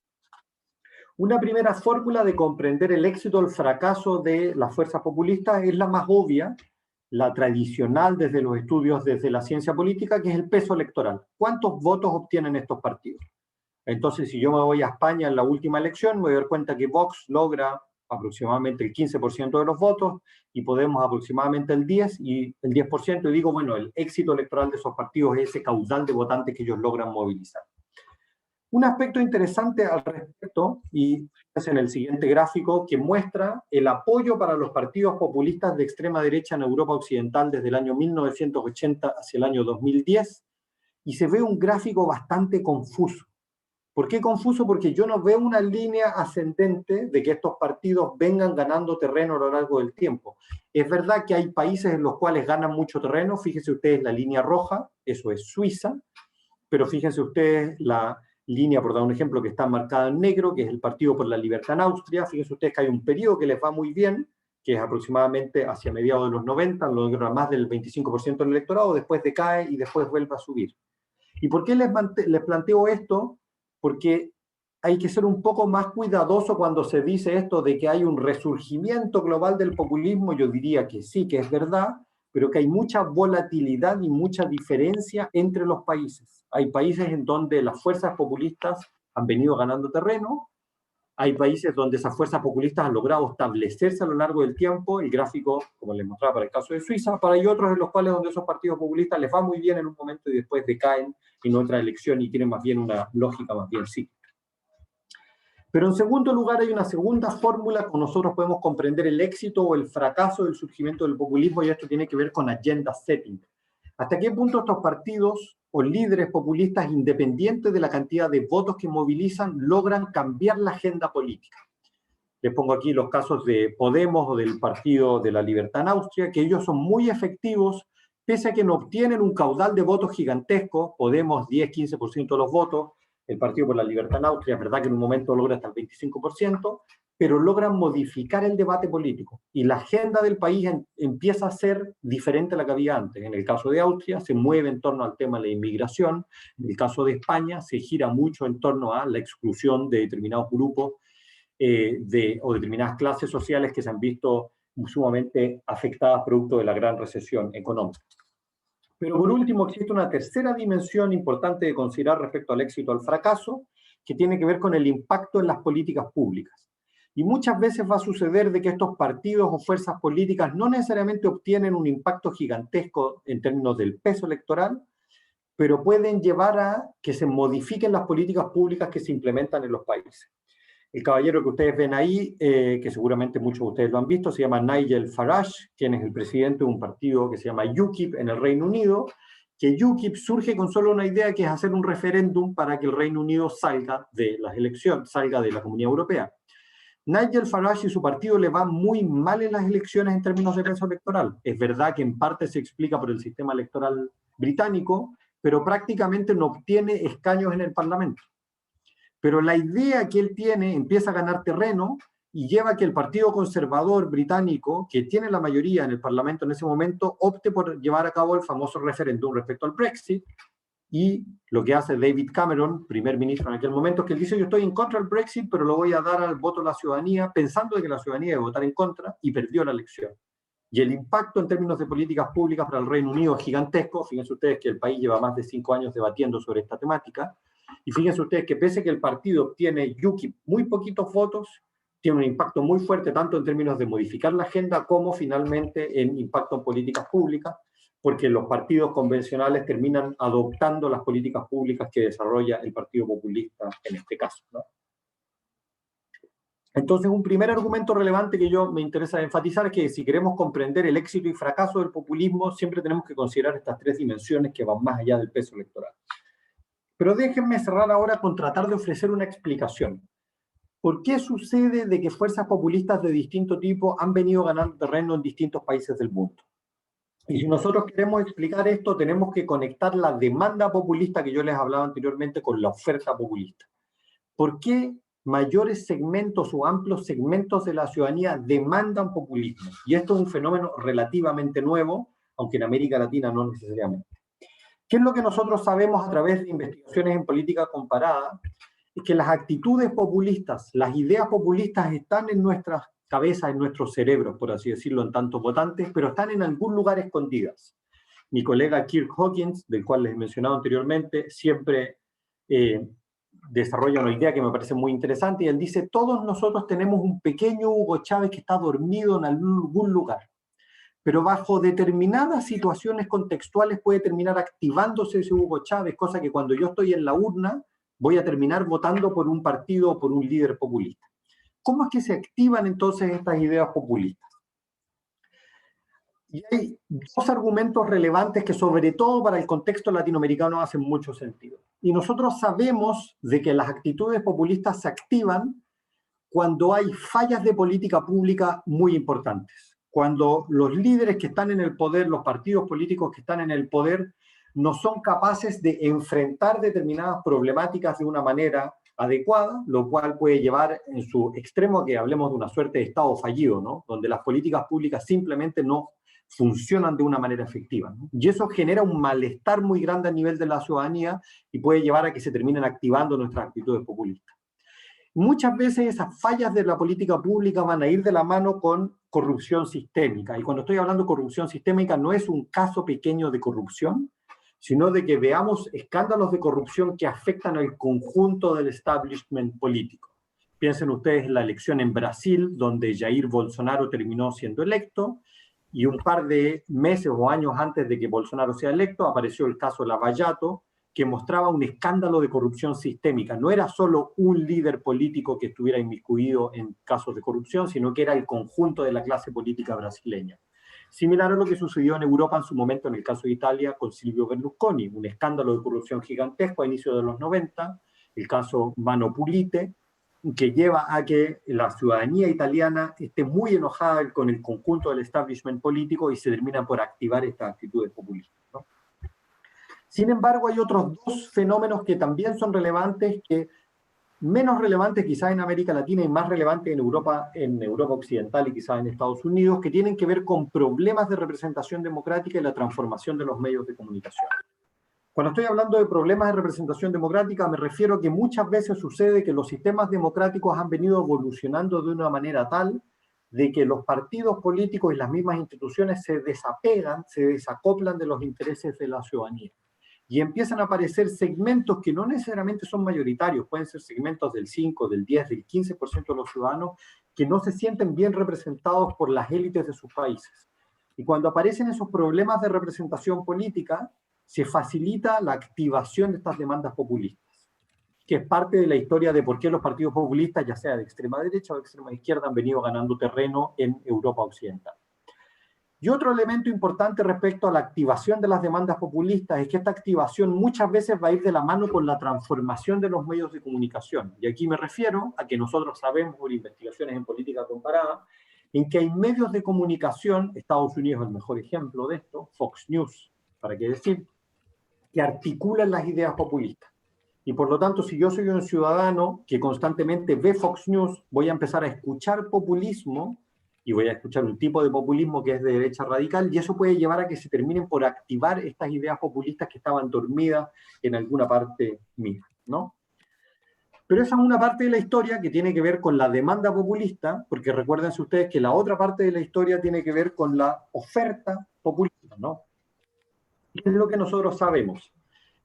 Speaker 2: Una primera fórmula de comprender el éxito o el fracaso de las fuerzas populistas es la más obvia, la tradicional desde los estudios, desde la ciencia política, que es el peso electoral. ¿Cuántos votos obtienen estos partidos? Entonces, si yo me voy a España en la última elección, me voy a dar cuenta que Vox logra aproximadamente el 15% de los votos y Podemos aproximadamente el 10%, y digo, bueno, el éxito electoral de esos partidos es ese caudal de votantes que ellos logran movilizar. Un aspecto interesante al respecto, y es en el siguiente gráfico, que muestra el apoyo para los partidos populistas de extrema derecha en Europa Occidental desde el año 1980 hacia el año 2010, y se ve un gráfico bastante confuso. ¿Por qué confuso? Porque yo no veo una línea ascendente de que estos partidos vengan ganando terreno a lo largo del tiempo. Es verdad que hay países en los cuales ganan mucho terreno, fíjense ustedes la línea roja, eso es Suiza, pero fíjense ustedes la línea, por dar un ejemplo, que está marcada en negro, que es el Partido por la Libertad en Austria. Fíjense ustedes que hay un periodo que les va muy bien, que es aproximadamente hacia mediados de los 90, logra más del 25% del electorado, después decae y después vuelve a subir. ¿Y por qué les planteo esto? Porque hay que ser un poco más cuidadoso cuando se dice esto de que hay un resurgimiento global del populismo. Yo diría que sí, que es verdad, pero que hay mucha volatilidad y mucha diferencia entre los países. Hay países en donde las fuerzas populistas han venido ganando terreno, hay países donde esas fuerzas populistas han logrado establecerse a lo largo del tiempo, el gráfico, como les mostraba para el caso de Suiza, para hay otros en los cuales donde esos partidos populistas les va muy bien en un momento y después decaen en otra elección y tienen más bien una lógica más bien cíclica. Pero en segundo lugar hay una segunda fórmula con nosotros podemos comprender el éxito o el fracaso del surgimiento del populismo, y esto tiene que ver con agenda setting. ¿Hasta qué punto estos partidos o líderes populistas, independientes de la cantidad de votos que movilizan, logran cambiar la agenda política? Les pongo aquí los casos de Podemos o del Partido de la Libertad en Austria, que ellos son muy efectivos, pese a que no obtienen un caudal de votos gigantesco. Podemos 10-15% de los votos, el Partido por la Libertad en Austria, es verdad que en un momento logra hasta el 25%, pero logran modificar el debate político y la agenda del país empieza a ser diferente a la que había antes. En el caso de Austria se mueve en torno al tema de la inmigración, en el caso de España se gira mucho en torno a la exclusión de determinados grupos o determinadas clases sociales que se han visto sumamente afectadas producto de la gran recesión económica. Pero por último existe una tercera dimensión importante de considerar respecto al éxito o al fracaso, que tiene que ver con el impacto en las políticas públicas. Y muchas veces va a suceder de que estos partidos o fuerzas políticas no necesariamente obtienen un impacto gigantesco en términos del peso electoral, pero pueden llevar a que se modifiquen las políticas públicas que se implementan en los países. El caballero que ustedes ven ahí, que seguramente muchos de ustedes lo han visto, se llama Nigel Farage, quien es el presidente de un partido que se llama UKIP en el Reino Unido, que UKIP surge con solo una idea, que es hacer un referéndum para que el Reino Unido salga de las elecciones, salga de la Comunidad Europea. Nigel Farage y su partido le van muy mal en las elecciones en términos de peso electoral. Es verdad que en parte se explica por el sistema electoral británico, pero prácticamente no obtiene escaños en el Parlamento. Pero la idea que él tiene empieza a ganar terreno y lleva a que el Partido Conservador británico, que tiene la mayoría en el Parlamento en ese momento, opte por llevar a cabo el famoso referéndum respecto al Brexit. Y lo que hace David Cameron, primer ministro en aquel momento, es que él dice: yo estoy en contra del Brexit, pero lo voy a dar al voto de la ciudadanía, pensando de que la ciudadanía debe votar en contra, y perdió la elección. Y el impacto en términos de políticas públicas para el Reino Unido es gigantesco. Fíjense ustedes que el país lleva más de 5 años debatiendo sobre esta temática. Y fíjense ustedes que pese a que el partido obtiene UKIP muy poquitos votos, tiene un impacto muy fuerte tanto en términos de modificar la agenda como finalmente en impacto en políticas públicas, porque los partidos convencionales terminan adoptando las políticas públicas que desarrolla el Partido Populista en este caso, ¿no? Entonces, un primer argumento relevante que yo me interesa enfatizar es que si queremos comprender el éxito y fracaso del populismo, siempre tenemos que considerar estas tres dimensiones que van más allá del peso electoral. Pero déjenme cerrar ahora con tratar de ofrecer una explicación. ¿Por qué sucede de que fuerzas populistas de distinto tipo han venido ganando terreno en distintos países del mundo? Y si nosotros queremos explicar esto, tenemos que conectar la demanda populista que yo les hablaba anteriormente con la oferta populista. ¿Por qué mayores segmentos o amplios segmentos de la ciudadanía demandan populismo? Y esto es un fenómeno relativamente nuevo, aunque en América Latina no necesariamente. ¿Qué es lo que nosotros sabemos a través de investigaciones en política comparada? Es que las actitudes populistas, las ideas populistas están en nuestras cabezas, en nuestros cerebros, por así decirlo, en tantos votantes, pero están en algún lugar escondidas. Mi colega Kirk Hawkins, del cual les he mencionado anteriormente, siempre desarrolla una idea que me parece muy interesante, y él dice: todos nosotros tenemos un pequeño Hugo Chávez que está dormido en algún lugar, pero bajo determinadas situaciones contextuales puede terminar activándose ese Hugo Chávez, cosa que cuando yo estoy en la urna voy a terminar votando por un partido o por un líder populista. ¿Cómo es que se activan entonces estas ideas populistas? Y hay dos argumentos relevantes que sobre todo para el contexto latinoamericano hacen mucho sentido. Y nosotros sabemos de que las actitudes populistas se activan cuando hay fallas de política pública muy importantes. Cuando los líderes que están en el poder, los partidos políticos que están en el poder, no son capaces de enfrentar determinadas problemáticas de una manera adecuada, lo cual puede llevar en su extremo a que hablemos de una suerte de Estado fallido, ¿no? Donde las políticas públicas simplemente no funcionan de una manera efectiva, ¿no? Y eso genera un malestar muy grande a nivel de la ciudadanía y puede llevar a que se terminen activando nuestras actitudes populistas. Muchas veces esas fallas de la política pública van a ir de la mano con corrupción sistémica. Y cuando estoy hablando de corrupción sistémica, no es un caso pequeño de corrupción, sino de que veamos escándalos de corrupción que afectan al conjunto del establishment político. Piensen ustedes en la elección en Brasil, donde Jair Bolsonaro terminó siendo electo, y un par de meses o años antes de que Bolsonaro sea electo, apareció el caso Lava Jato, que mostraba un escándalo de corrupción sistémica. No era solo un líder político que estuviera inmiscuido en casos de corrupción, sino que era el conjunto de la clase política brasileña. Similar a lo que sucedió en Europa en su momento, en el caso de Italia, con Silvio Berlusconi, un escándalo de corrupción gigantesco a inicios de los 90, el caso Mano Pulite, que lleva a que la ciudadanía italiana esté muy enojada con el conjunto del establishment político y se termina por activar estas actitudes populistas, ¿no? Sin embargo, hay otros dos fenómenos que también son relevantes, que menos relevantes quizás en América Latina y más relevantes en Europa Occidental y quizás en Estados Unidos, que tienen que ver con problemas de representación democrática y la transformación de los medios de comunicación. Cuando estoy hablando de problemas de representación democrática, me refiero a que muchas veces sucede que los sistemas democráticos han venido evolucionando de una manera tal de que los partidos políticos y las mismas instituciones se desapegan, se desacoplan de los intereses de la ciudadanía. Y empiezan a aparecer segmentos que no necesariamente son mayoritarios, pueden ser segmentos del 5, del 10, del 15% de los ciudadanos que no se sienten bien representados por las élites de sus países. Y cuando aparecen esos problemas de representación política, se facilita la activación de estas demandas populistas, que es parte de la historia de por qué los partidos populistas, ya sea de extrema derecha o de extrema izquierda, han venido ganando terreno en Europa Occidental. Y otro elemento importante respecto a la activación de las demandas populistas es que esta activación muchas veces va a ir de la mano con la transformación de los medios de comunicación. Y aquí me refiero a que nosotros sabemos por investigaciones en política comparada, en que hay medios de comunicación, Estados Unidos es el mejor ejemplo de esto, Fox News, para qué decir, que articulan las ideas populistas. Y por lo tanto, si yo soy un ciudadano que constantemente ve Fox News, voy a empezar a escuchar populismo y voy a escuchar un tipo de populismo que es de derecha radical, y eso puede llevar a que se terminen por activar estas ideas populistas que estaban dormidas en alguna parte mía, ¿no? Pero esa es una parte de la historia que tiene que ver con la demanda populista, porque recuérdense ustedes que la otra parte de la historia tiene que ver con la oferta populista, ¿no? ¿Qué es lo que nosotros sabemos?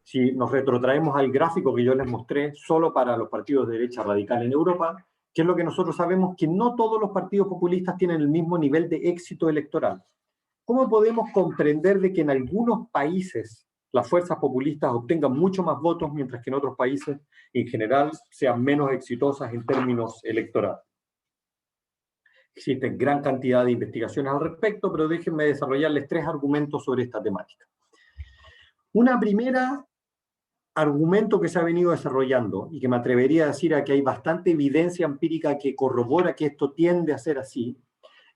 Speaker 2: Si nos retrotraemos al gráfico que yo les mostré solo para los partidos de derecha radical en Europa, ¿qué es lo que nosotros sabemos? Que no todos los partidos populistas tienen el mismo nivel de éxito electoral. ¿Cómo podemos comprender de que en algunos países las fuerzas populistas obtengan mucho más votos, mientras que en otros países, en general, sean menos exitosas en términos electorales? Existen gran cantidad de investigaciones al respecto, pero déjenme desarrollarles 3 argumentos sobre esta temática. Una primera argumento que se ha venido desarrollando y que me atrevería a decir a que hay bastante evidencia empírica que corrobora que esto tiende a ser así,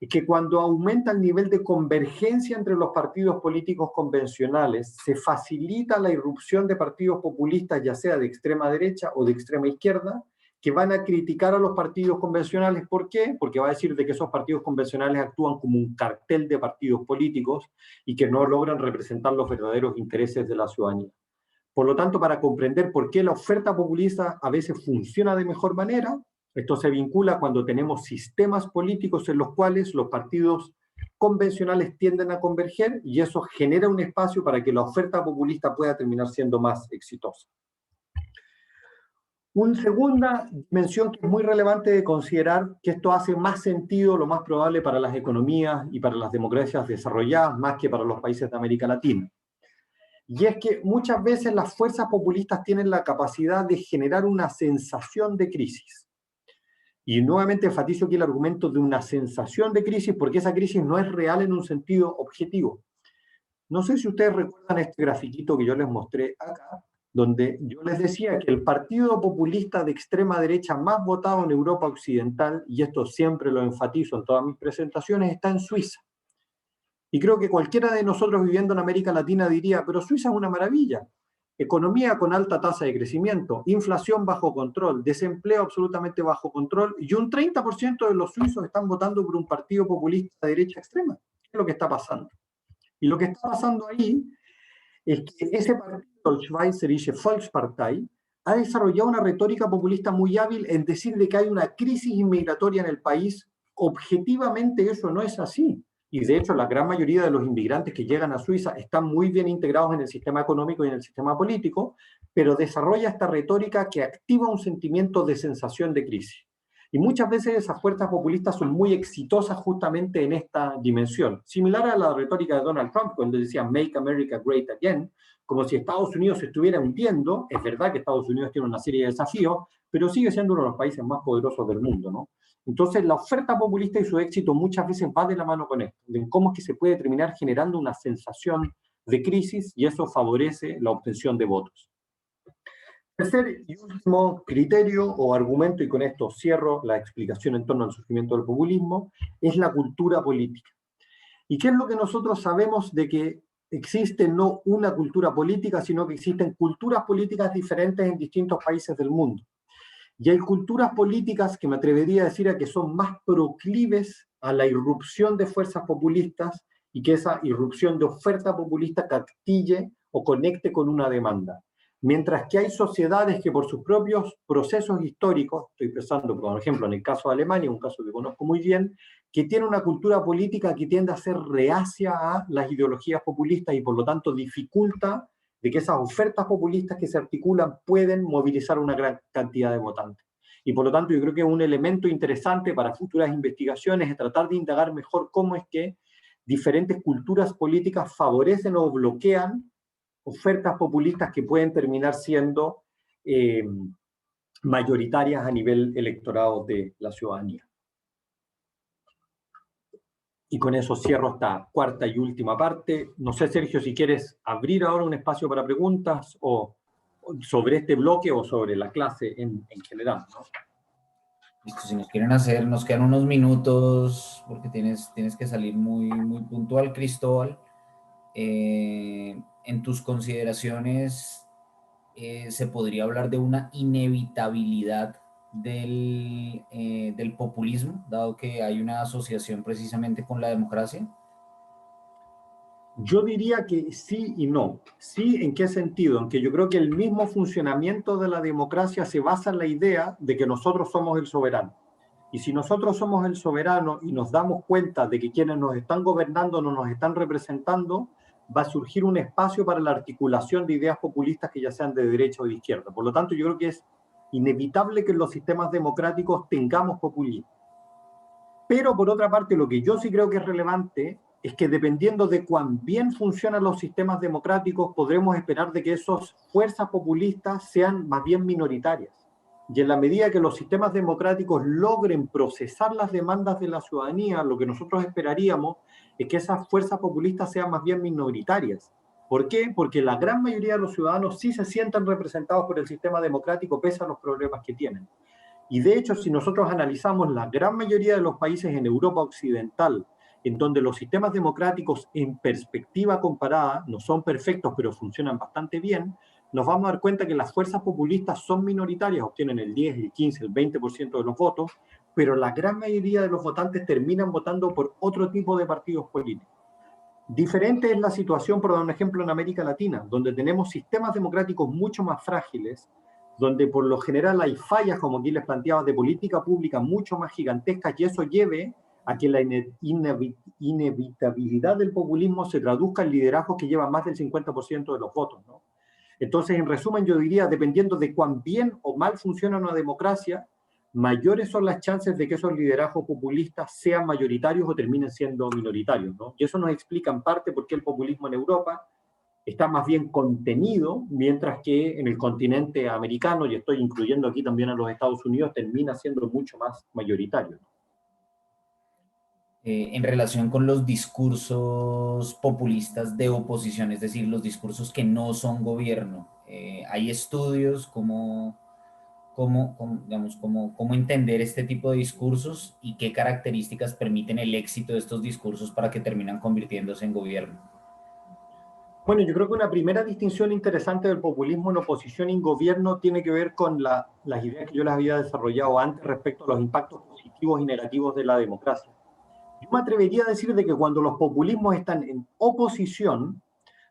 Speaker 2: es que cuando aumenta el nivel de convergencia entre los partidos políticos convencionales, se facilita la irrupción de partidos populistas, ya sea de extrema derecha o de extrema izquierda, que van a criticar a los partidos convencionales. ¿Por qué? Porque va a decir de que esos partidos convencionales actúan como un cartel de partidos políticos y que no logran representar los verdaderos intereses de la ciudadanía. Por lo tanto, para comprender por qué la oferta populista a veces funciona de mejor manera, esto se vincula cuando tenemos sistemas políticos en los cuales los partidos convencionales tienden a converger y eso genera un espacio para que la oferta populista pueda terminar siendo más exitosa. Una segunda dimensión que es muy relevante de considerar, que esto hace más sentido, lo más probable, para las economías y para las democracias desarrolladas, más que para los países de América Latina. Y es que muchas veces las fuerzas populistas tienen la capacidad de generar una sensación de crisis. Y nuevamente enfatizo aquí el argumento de una sensación de crisis, porque esa crisis no es real en un sentido objetivo. No sé si ustedes recuerdan este grafiquito que yo les mostré acá, donde yo les decía que el partido populista de extrema derecha más votado en Europa Occidental, y esto siempre lo enfatizo en todas mis presentaciones, está en Suiza. Y creo que cualquiera de nosotros viviendo en América Latina diría, pero Suiza es una maravilla. economía con alta tasa de crecimiento, inflación bajo control, desempleo absolutamente bajo control, y un 30% de los suizos están votando por un partido populista de derecha extrema. ¿Qué es lo que está pasando? Y lo que está pasando ahí es que ese partido, el Schweizerische Volkspartei, ha desarrollado una retórica populista muy hábil en decir de que hay una crisis inmigratoria en el país. Objetivamente eso no es así. Y de hecho la gran mayoría de los inmigrantes que llegan a Suiza están muy bien integrados en el sistema económico y en el sistema político, pero desarrolla esta retórica que activa un sentimiento de sensación de crisis. Y muchas veces esas fuerzas populistas son muy exitosas justamente en esta dimensión. Similar a la retórica de Donald Trump, cuando decía Make America Great Again, como si Estados Unidos se estuviera hundiendo. Es verdad que Estados Unidos tiene una serie de desafíos, pero sigue siendo uno de los países más poderosos del mundo, ¿no? Entonces, la oferta populista y su éxito muchas veces va de la mano con esto, de cómo es que se puede terminar generando una sensación de crisis y eso favorece la obtención de votos. Tercer y último criterio o argumento, y con esto cierro la explicación en torno al surgimiento del populismo, es la cultura política. ¿Y qué es lo que nosotros sabemos de que existe no una cultura política, sino que existen culturas políticas diferentes en distintos países del mundo? Y hay culturas políticas que me atrevería a decir a que son más proclives a la irrupción de fuerzas populistas y que esa irrupción de oferta populista captille o conecte con una demanda. Mientras que hay sociedades que por sus propios procesos históricos, estoy pensando por ejemplo en el caso de Alemania, un caso que conozco muy bien, que tiene una cultura política que tiende a ser reacia a las ideologías populistas y por lo tanto dificulta de que esas ofertas populistas que se articulan pueden movilizar una gran cantidad de votantes. Y por lo tanto yo creo que un elemento interesante para futuras investigaciones es tratar de indagar mejor cómo es que diferentes culturas políticas favorecen o bloquean ofertas populistas que pueden terminar siendo mayoritarias a nivel electorado de la ciudadanía. Y con eso cierro esta cuarta y última parte. No sé, Sergio, si quieres abrir ahora un espacio para preguntas o sobre este bloque o sobre la clase en general, ¿no?
Speaker 1: Listo, si nos quieren hacer, nos quedan unos minutos porque tienes que salir muy puntual, Cristóbal. En tus consideraciones, ¿se podría hablar de una inevitabilidad del populismo, dado que hay una asociación precisamente con la democracia?
Speaker 2: Yo diría que sí y no. Sí, ¿en qué sentido? En que yo creo que el mismo funcionamiento de la democracia se basa en la idea de que nosotros somos el soberano. Y si nosotros somos el soberano y nos damos cuenta de que quienes nos están gobernando no nos están representando, va a surgir un espacio para la articulación de ideas populistas que ya sean de derecha o de izquierda. Por lo tanto, yo creo que es inevitable que en los sistemas democráticos tengamos populismo. Pero por otra parte, lo que yo sí creo que es relevante es que dependiendo de cuán bien funcionan los sistemas democráticos, podremos esperar de que esas fuerzas populistas sean más bien minoritarias. Y en la medida que los sistemas democráticos logren procesar las demandas de la ciudadanía, lo que nosotros esperaríamos es que esas fuerzas populistas sean más bien minoritarias. ¿Por qué? Porque la gran mayoría de los ciudadanos sí se sienten representados por el sistema democrático pese a los problemas que tienen. Y de hecho, si nosotros analizamos la gran mayoría de los países en Europa Occidental, en donde los sistemas democráticos en perspectiva comparada no son perfectos, pero funcionan bastante bien, nos vamos a dar cuenta que las fuerzas populistas son minoritarias, obtienen el 10, el 15, el 20% de los votos, pero la gran mayoría de los votantes terminan votando por otro tipo de partidos políticos. Diferente es la situación, por dar un ejemplo, en América Latina, donde tenemos sistemas democráticos mucho más frágiles, donde por lo general hay fallas, como aquí les planteaba, de política pública mucho más gigantescas, y eso lleve a que la inevitabilidad del populismo se traduzca en liderazgos que llevan más del 50% de los votos, ¿no? Entonces, en resumen, yo diría, dependiendo de cuán bien o mal funciona una democracia, mayores son las chances de que esos liderazgos populistas sean mayoritarios o terminen siendo minoritarios, ¿no? Y eso nos explica en parte por qué el populismo en Europa está más bien contenido, mientras que en el continente americano, y estoy incluyendo aquí también a los Estados Unidos, termina siendo mucho más mayoritario.
Speaker 1: En relación con los discursos populistas de oposición, es decir, los discursos que no son gobierno, hay estudios cómo entender este tipo de discursos y qué características permiten el éxito de estos discursos para que terminan convirtiéndose en gobierno.
Speaker 2: Bueno, yo creo que una primera distinción interesante del populismo en oposición y en gobierno tiene que ver con las ideas que yo las había desarrollado antes respecto a los impactos positivos y negativos de la democracia. Yo me atrevería a decir de que cuando los populismos están en oposición,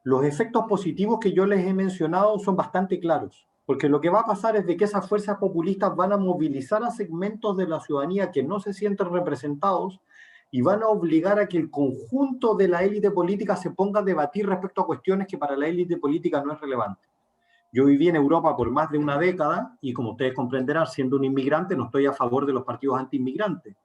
Speaker 2: los efectos positivos que yo les he mencionado son bastante claros, porque lo que va a pasar es de que esas fuerzas populistas van a movilizar a segmentos de la ciudadanía que no se sienten representados y van a obligar a que el conjunto de la élite política se ponga a debatir respecto a cuestiones que para la élite política no es relevante. Yo viví en Europa por más de una década y como ustedes comprenderán, siendo un inmigrante, no estoy a favor de los partidos anti-inmigrantes.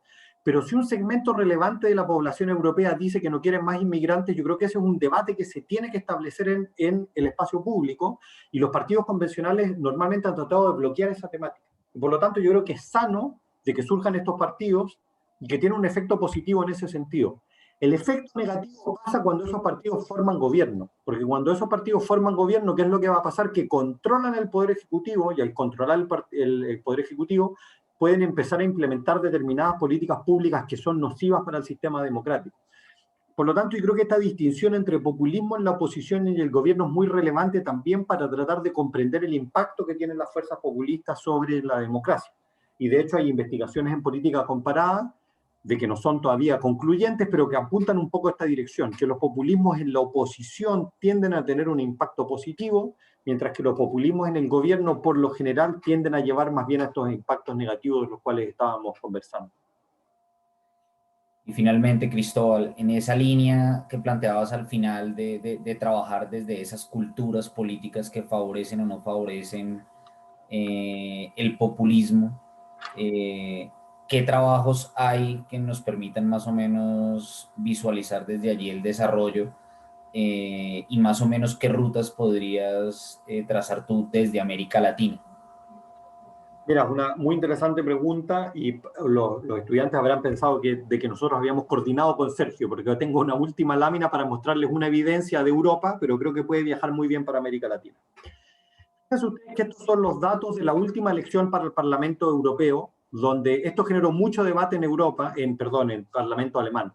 Speaker 2: Pero si un segmento relevante de la población europea dice que no quieren más inmigrantes, yo creo que ese es un debate que se tiene que establecer en el espacio público y los partidos convencionales normalmente han tratado de bloquear esa temática. Y por lo tanto, yo creo que es sano de que surjan estos partidos y que tienen un efecto positivo en ese sentido. El efecto negativo pasa cuando esos partidos forman gobierno, porque cuando esos partidos forman gobierno, ¿qué es lo que va a pasar? Que controlan el Poder Ejecutivo y al controlar el Poder Ejecutivo pueden empezar a implementar determinadas políticas públicas que son nocivas para el sistema democrático. Por lo tanto, yo creo que esta distinción entre populismo en la oposición y el gobierno es muy relevante también para tratar de comprender el impacto que tienen las fuerzas populistas sobre la democracia. Y de hecho hay investigaciones en política comparada de que no son todavía concluyentes, pero que apuntan un poco a esta dirección, que los populismos en la oposición tienden a tener un impacto positivo, mientras que los populismos en el gobierno por lo general tienden a llevar más bien a estos impactos negativos de los cuales estábamos conversando.
Speaker 1: Y finalmente, Cristóbal, en esa línea que planteabas al final de trabajar desde esas culturas políticas que favorecen o no favorecen el populismo, ¿qué trabajos hay que nos permitan más o menos visualizar desde allí el desarrollo y más o menos qué rutas podrías trazar tú desde América Latina?
Speaker 2: Mira, una muy interesante pregunta y los estudiantes habrán pensado de que nosotros habíamos coordinado con Sergio, porque yo tengo una última lámina para mostrarles una evidencia de Europa, pero creo que puede viajar muy bien para América Latina. Fíjense ustedes que estos son los datos de la última elección para el Parlamento Europeo, donde esto generó mucho debate en Europa, en el Parlamento alemán,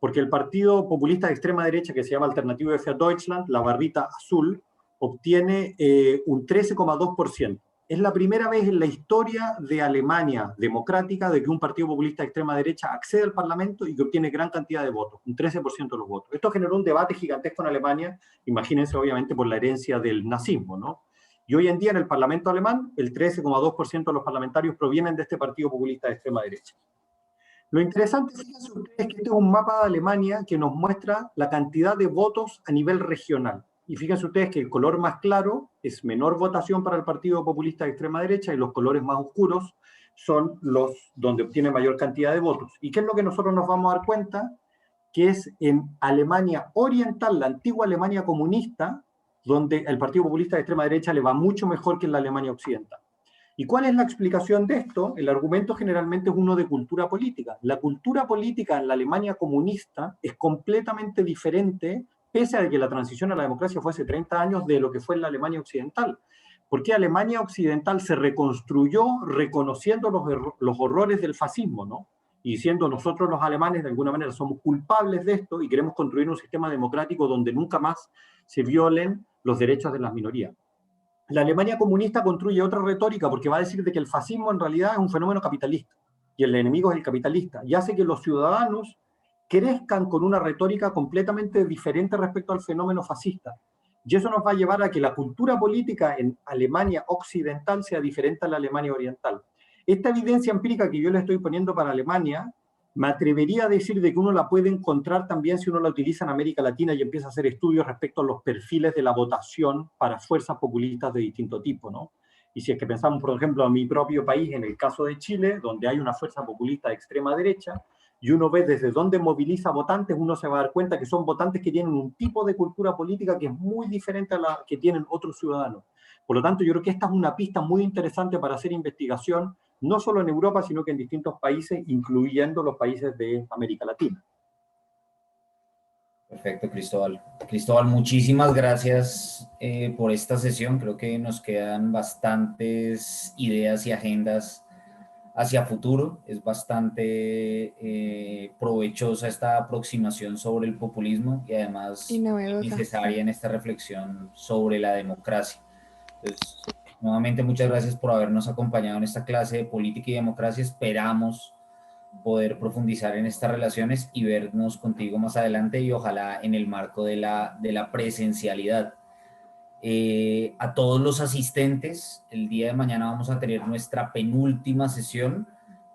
Speaker 2: porque el partido populista de extrema derecha que se llama Alternative für Deutschland, la barrita azul, obtiene un 13,2%. Es la primera vez en la historia de Alemania democrática de que un partido populista de extrema derecha accede al Parlamento y que obtiene gran cantidad de votos, un 13% de los votos. Esto generó un debate gigantesco en Alemania, imagínense obviamente por la herencia del nazismo, ¿no? Y hoy en día en el Parlamento alemán, el 13,2% de los parlamentarios provienen de este partido populista de extrema derecha. Lo interesante, fíjense ustedes, que este es un mapa de Alemania que nos muestra la cantidad de votos a nivel regional. Y fíjense ustedes que el color más claro es menor votación para el partido populista de extrema derecha y los colores más oscuros son los donde obtiene mayor cantidad de votos. ¿Y qué es lo que nosotros nos vamos a dar cuenta? Que es en Alemania Oriental, la antigua Alemania comunista, donde el partido populista de extrema derecha le va mucho mejor que en la Alemania Occidental. ¿Y cuál es la explicación de esto? El argumento generalmente es uno de cultura política. La cultura política en la Alemania comunista es completamente diferente, pese a que la transición a la democracia fue hace 30 años, de lo que fue en la Alemania Occidental. Porque Alemania Occidental se reconstruyó reconociendo los horrores del fascismo, ¿no? Y siendo nosotros los alemanes, de alguna manera, somos culpables de esto y queremos construir un sistema democrático donde nunca más se violen los derechos de las minorías. La Alemania comunista construye otra retórica porque va a decir de que el fascismo en realidad es un fenómeno capitalista y el enemigo es el capitalista y hace que los ciudadanos crezcan con una retórica completamente diferente respecto al fenómeno fascista. Y eso nos va a llevar a que la cultura política en Alemania occidental sea diferente a la Alemania oriental. Esta evidencia empírica que yo le estoy poniendo para Alemania, me atrevería a decir de que uno la puede encontrar también si uno la utiliza en América Latina y empieza a hacer estudios respecto a los perfiles de la votación para fuerzas populistas de distinto tipo, ¿no? Y si es que pensamos, por ejemplo, en mi propio país, en el caso de Chile, donde hay una fuerza populista de extrema derecha, y uno ve desde dónde moviliza votantes, uno se va a dar cuenta que son votantes que tienen un tipo de cultura política que es muy diferente a la que tienen otros ciudadanos. Por lo tanto, yo creo que esta es una pista muy interesante para hacer investigación, no solo en Europa, sino que en distintos países, incluyendo los países de América Latina.
Speaker 1: Perfecto, Cristóbal. Cristóbal, muchísimas gracias por esta sesión. Creo que nos quedan bastantes ideas y agendas hacia futuro. Es bastante provechosa esta aproximación sobre el populismo y además
Speaker 5: Y novedosa.
Speaker 1: necesaria en esta reflexión sobre la democracia. Entonces, nuevamente muchas gracias por habernos acompañado en esta clase de política y democracia. Esperamos poder profundizar en estas relaciones y vernos contigo más adelante y ojalá en el marco de la presencialidad. A todos los asistentes, el día de mañana vamos a tener nuestra penúltima sesión.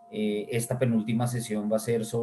Speaker 1: Esta penúltima sesión va a ser sobre